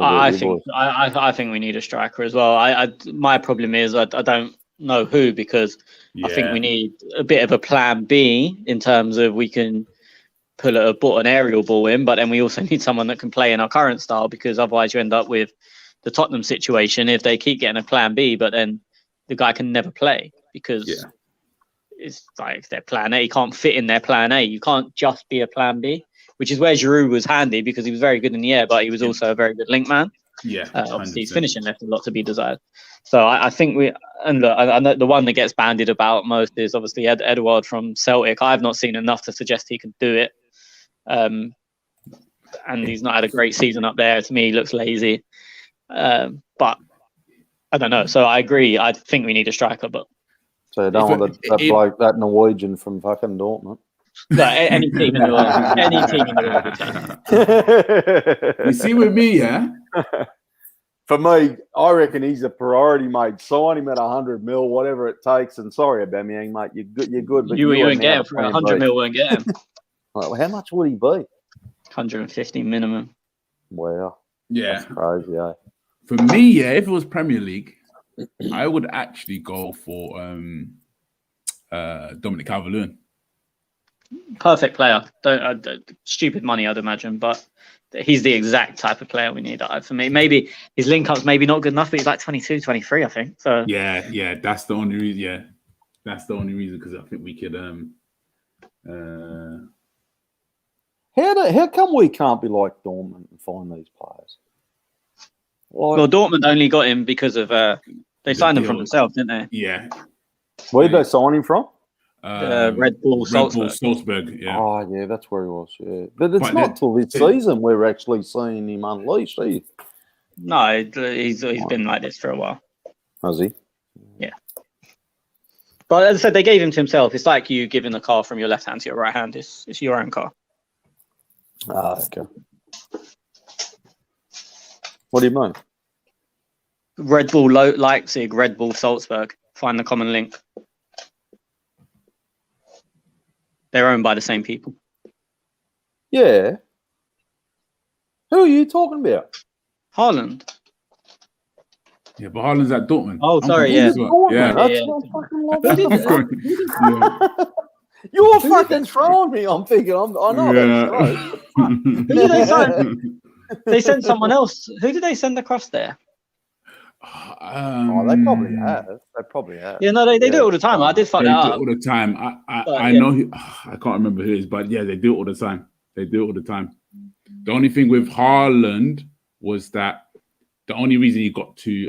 I think we need a striker as well. My problem is I don't know who, because I think we need a bit of a plan B in terms of we can put an aerial ball in, but then we also need someone that can play in our current style, because otherwise you end up with the Tottenham situation if they keep getting a plan B, but then the guy can never play because it's like their plan A can't fit in their plan A. You can't just be a plan B, which is where Giroud was handy because he was very good in the air, but he was also a very good link man. Yeah, obviously his finishing left a lot to be desired. So I think look, I know the one that gets bandied about most is obviously Edouard from Celtic. I've not seen enough to suggest he can do it. And he's not had a great season up there. To me, he looks lazy. But I don't know. So I agree. I think we need a striker, but so you don't want that Norwegian from fucking Dortmund. No, any team in the world. You see, with me, yeah. For me, I reckon he's a priority, mate. Sign him at 100 mil, whatever it takes. And sorry, Aubameyang, mate, you're good. But you won't get him for 100 mil. Won't get him. Well, how much would he be? 150 minimum. Wow. Yeah. That's crazy, eh? For me, if it was Premier League, I would actually go for Dominic Calvert-Lewin. Perfect player. Stupid money, I'd imagine, but he's the exact type of player we need. For me, maybe his link-up's maybe not good enough, but he's like 22, 23, I think. So yeah, that's the only reason. Yeah, that's the only reason, because I think we could. How come we can't be like Dortmund and find these players? Well, Dortmund only got him because of they signed him from themselves, didn't they? Yeah. Where'd they sign him from? Red Bull Salzburg. Yeah. Oh, yeah, that's where he was. Yeah, but it's not till this season we're actually seeing him unleashed. No, he's been like this for a while. Has he? Yeah. But as I said, they gave him to himself. It's like you giving the car from your left hand to your right hand. It's your own car. Ah, okay. What do you mean? Red Bull Leipzig, Red Bull Salzburg. Find the common link. They're owned by the same people. Yeah. Who are you talking about? Haaland. Yeah, but Haaland's at Dortmund. Oh, sorry, yeah. That's not fucking You're fucking throwing me. I'm thinking, I know that's right. Who did they sign? They sent someone else. Who did they send across there? They probably have. Yeah, no, they do it all the time. I did fuck that up. All the time. I know. I can't remember who it is, but yeah, they do it all the time. The only thing with Haaland was that the only reason he got to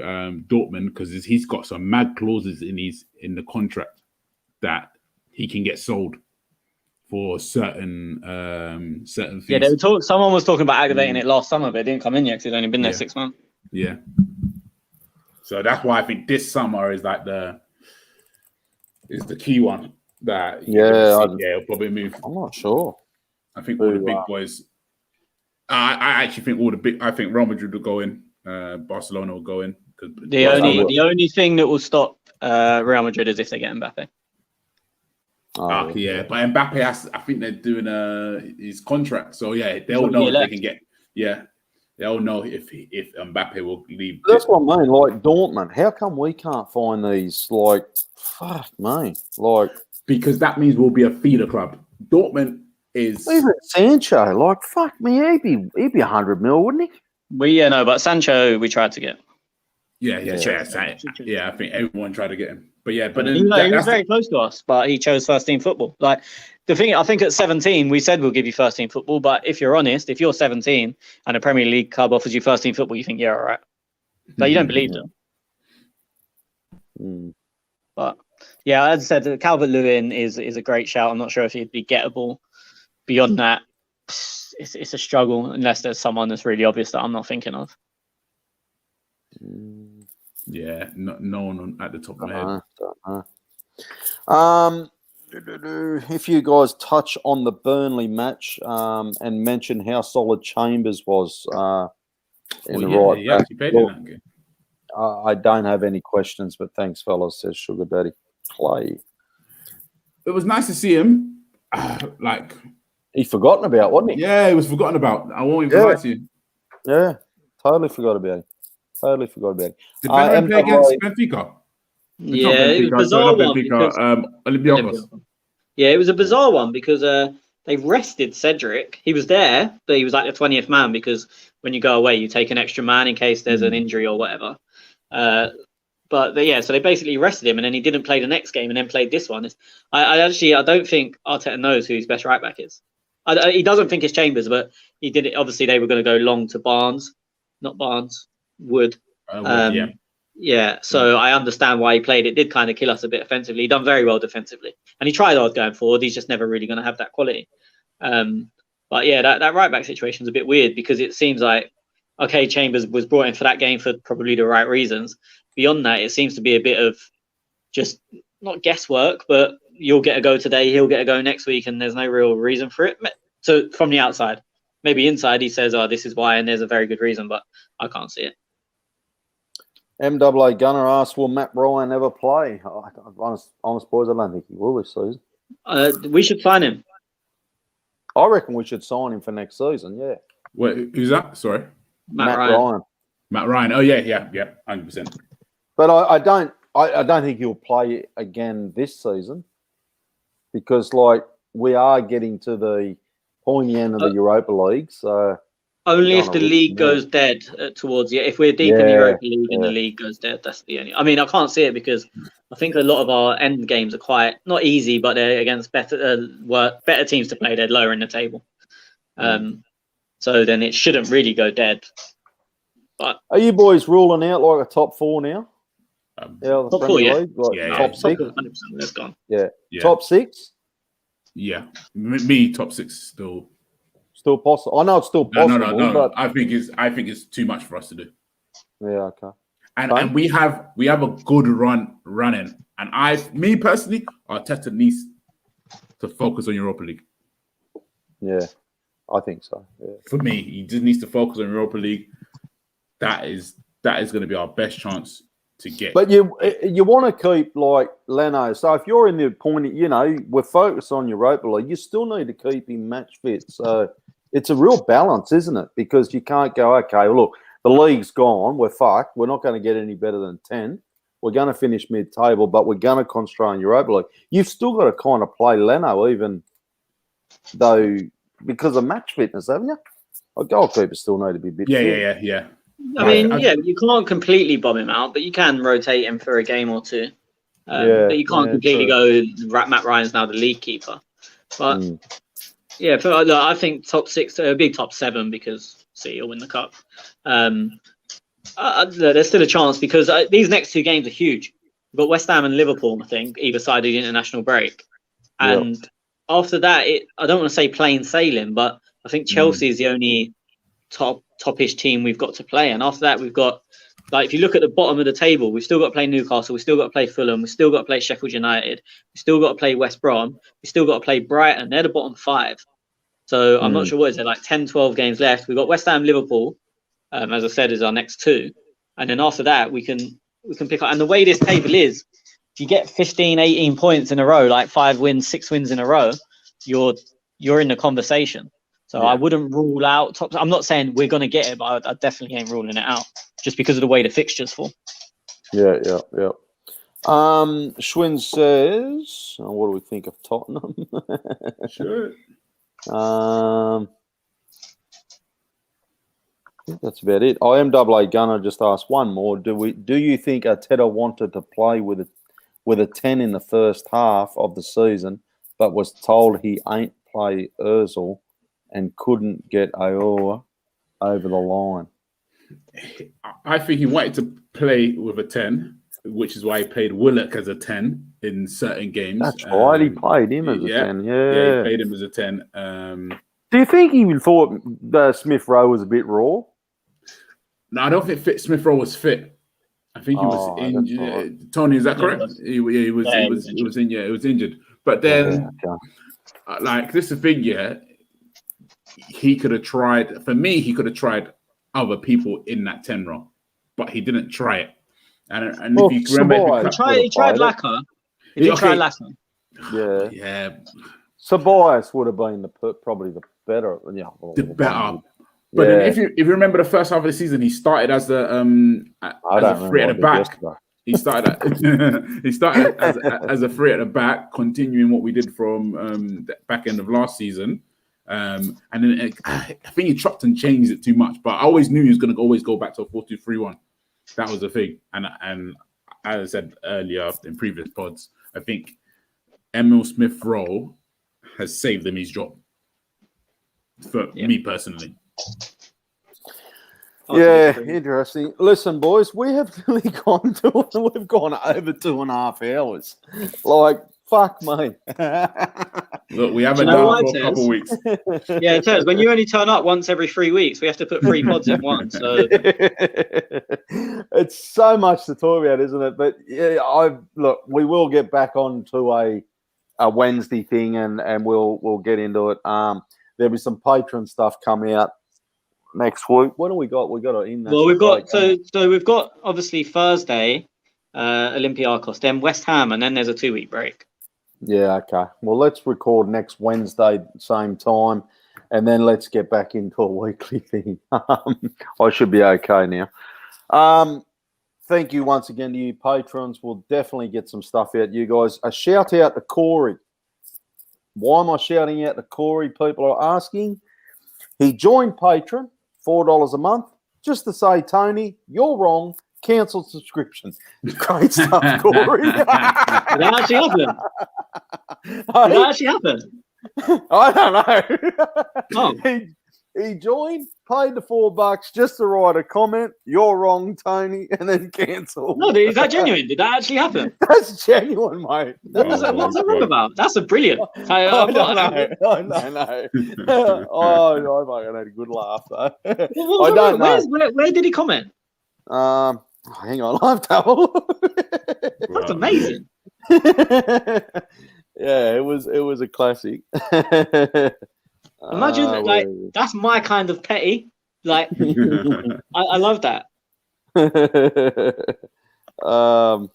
Dortmund because he's got some mad clauses in the contract that he can get sold for certain things. Yeah, someone was talking about activating it last summer, but it didn't come in yet because it'd only been there 6 months. Yeah. So that's why I think this summer is like the key one that it'll probably move. I'm not sure. I think all the big boys. I actually think I think Real Madrid will go in. Barcelona will go in. The only thing that will stop Real Madrid is if they get Mbappe. But Mbappe I think they're doing his contract. So yeah, they'll know if they can get. Yeah, they'll know if Mbappe will leave. That's what I mean. Like Dortmund, how come we can't find these? Like, fuck me. Like, because that means we'll be a feeder club. Dortmund is even Sancho. Like, fuck me, he'd be 100 mil, wouldn't he? But Sancho we tried to get. Yeah. I think everyone tried to get him, but then he was very close to us, but he chose first team football. Like the thing, I think at 17 we said we'll give you first team football, but if you're honest, if you're 17 and a Premier League club offers you first team football, you think, yeah, all right. Like you don't believe them. But yeah, as I said, Calvert-Lewin is a great shout. I'm not sure if he'd be gettable. Beyond that, it's a struggle unless there's someone that's really obvious that I'm not thinking of. Yeah, no one at the top of my head. If you guys touch on the Burnley match and mention how solid Chambers was in the right back. I don't have any questions, but thanks, fellas, says Sugar Daddy Clay. It was nice to see him. He's forgotten about, wasn't he? Yeah, he was forgotten about. I won't even lie to you. Yeah, totally forgot about him. Did Burnley play against Benfica? Yeah, it was a bizarre one. It was a bizarre one because they rested Cedric. He was there, but he was like the 20th man because when you go away, you take an extra man in case there's an injury or whatever. So they basically rested him, and then he didn't play the next game, and then played this one. I don't think Arteta knows who his best right back is. He doesn't think it's Chambers, but he did it. Obviously, they were going to go long to Wood. So I understand why he played. It did kind of kill us a bit offensively. He done very well defensively, and he tried hard going forward. He's just never really going to have that quality. That right back situation is a bit weird because it seems like Chambers was brought in for that game for probably the right reasons. Beyond that, it seems to be a bit of just not guesswork, but you'll get a go today, he'll get a go next week, and there's no real reason for it. So from the outside, maybe inside he says, "Oh, this is why," and there's a very good reason, but I can't see it. MAA Gunner asks, will Matt Ryan ever play? Honest boys, I don't think he will this season. We should sign him. I reckon we should sign him for next season, yeah. Wait, who's that? Sorry. Matt Ryan. Matt Ryan. Oh, yeah, 100%. But I don't think he'll play again this season because, we are getting to the pointy end of the Europa League, so... Only if the league goes dead towards you. If we're deep in the Europa League and the league goes dead, that's the only. I mean, I can't see it because I think a lot of our end games are quite not easy, but they're against better teams to play. They're lower in the table, so then it shouldn't really go dead. But are you boys ruling out a top four now? Top four, League, top 6. 100%. That's gone. Yeah, top 6. Yeah, me top 6 still. Still possible. I know it's still possible. No. But... I think it's too much for us to do. Yeah, okay. And we have a good running. And me personally, Arteta needs to focus on Europa League. Yeah, I think so. Yeah. For me, he just needs to focus on Europa League. That is going to be our best chance to get. But you want to keep Leno. So if you're in the point, we're focused on Europa League, you still need to keep him match fit. So it's a real balance, isn't it? Because you can't go, okay, well, look, the league's gone. We're fucked. We're not going to get any better than 10. We're going to finish mid-table, but we're going to concentrate on Europa League. You've still got to kind of play Leno, even though because of match fitness, haven't you? Our goalkeepers still need to be a bit fit. Yeah. I mean, you can't completely bomb him out, but you can rotate him for a game or two. But you can't completely go, Matt Ryan's now the league keeper. But, I think top 6, a big top 7 because City will win the cup. There's still a chance because these next 2 games are huge. We've got West Ham and Liverpool, I think, either side of the international break. And after that, I don't want to say plain sailing, but I think Chelsea is the only top-ish team we've got to play. And after that, we've got, if you look at the bottom of the table, we've still got to play Newcastle, we've still got to play Fulham, we've still got to play Sheffield United, we've still got to play West Brom, we've still got to play Brighton. They're the bottom 5. So I'm not sure what is there, 10, 12 games left. We've got West Ham, Liverpool, as I said, is our next 2. And then after that, we can pick up. And the way this table is, if you get 15, 18 points in a row, 5 wins, 6 wins in a row, you're in the conversation. So I wouldn't rule out Tottenham. I'm not saying we're going to get it, but I definitely ain't ruling it out just because of the way the fixtures fall. Yeah. Schwinn says, what do we think of Tottenham? Sure. I think that's about it. IMAA Gunner just asked one more. Do you think Arteta wanted to play with a 10 in the first half of the season, but was told he ain't play Ozil and couldn't get Aour over the line? I think he wanted to play with a 10, which is why he played Willock as a 10 in certain games. That's right. He played him as a 10. Yeah, he played him as a 10. Do you think he thought Smith Rowe was a bit raw? No, I don't think Smith Rowe was fit. I think he was injured. Right. Tony, is that correct? He was injured. But then, like, this is the thing, he could have tried. For me, he could have tried other people in that 10 role, but he didn't try it. And if you remember, he tried Laka. He did try Laka. Yeah. Tobias would have been probably the better. The better. But then if you remember the first half of the season, he started as a free at the back. He started as a free at the back, continuing what we did from the back end of last season. And then I think he chopped and changed it too much. But I always knew he was going to always go back to a 4-2-3-1. That was the thing. And as I said earlier in previous pods, I think Emil Smith-Rowe has saved him his job. For me personally. Yeah, interesting. Listen, boys, we have really gone over 2.5 hours. Like, fuck me. Look, we haven't done it for a couple of weeks. Yeah, it turns when you only turn up once every 3 weeks, we have to put 3 pods in one. So it's so much to talk about, isn't it? But we will get back on to a Wednesday thing, and we'll get into it. There'll be some Patreon stuff coming out next week. What do we got? We got it in. Well, we've got we've got obviously Thursday, Olympiacos, then West Ham, and then there's a 2-week break. Yeah, okay. Well, let's record next Wednesday, same time, and then let's get back into a weekly thing. I should be okay now. Thank you once again to you patrons. We'll definitely get some stuff out, you guys. A shout out to Corey. Why am I shouting out to Corey? People are asking. He joined Patreon, $4 a month, just to say, Tony, you're wrong. Cancel subscription. Great stuff, Corey. Did that actually happen? Did that actually happen? I don't know. Oh. He joined, paid the $4 just to write a comment. You're wrong, Tony, and then cancel. No, is that genuine? Did that actually happen? That's genuine, mate. What's that wrong about? That's a brilliant. I don't know. Oh, I fucking had a good laugh though. I don't know. Where did he comment? Hang on, I've double. That's amazing. Yeah, it was a classic. Imagine that's my kind of petty. Like I love that. Trying to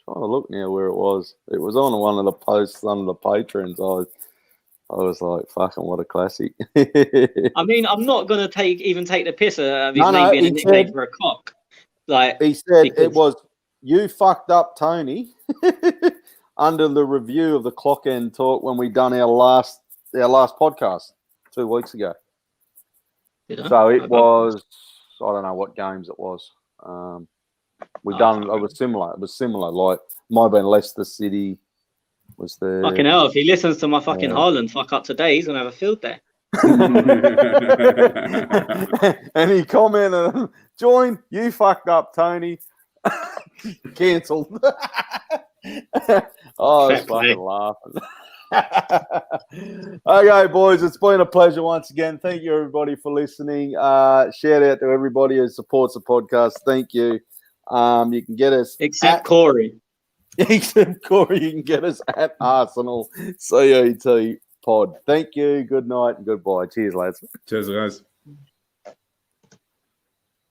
look now where it was. It was on one of the posts under the patrons. I was like, fucking what a classic. I mean, I'm not gonna take the piss of his name being a nickname for a cock. Like he said it was you fucked up, Tony, under the review of the Clock End Talk when we done our last podcast 2 weeks ago. So it was, I don't know what games it was. It was similar. It was similar. Like might have been Leicester City. Was there? Fucking hell! If he listens to my fucking Haaland fuck up today, he's gonna have a field day. And he commented, "Join, you fucked up, Tony." Cancelled. I was fucking laughing. Okay, boys, it's been a pleasure once again. Thank you, everybody, for listening. Shout out to everybody who supports the podcast. Thank you. You can get us except Corey. Except Corey, you can get us at Arsenal CET Pod. Thank you. Good night and goodbye. Cheers, lads. Cheers, guys.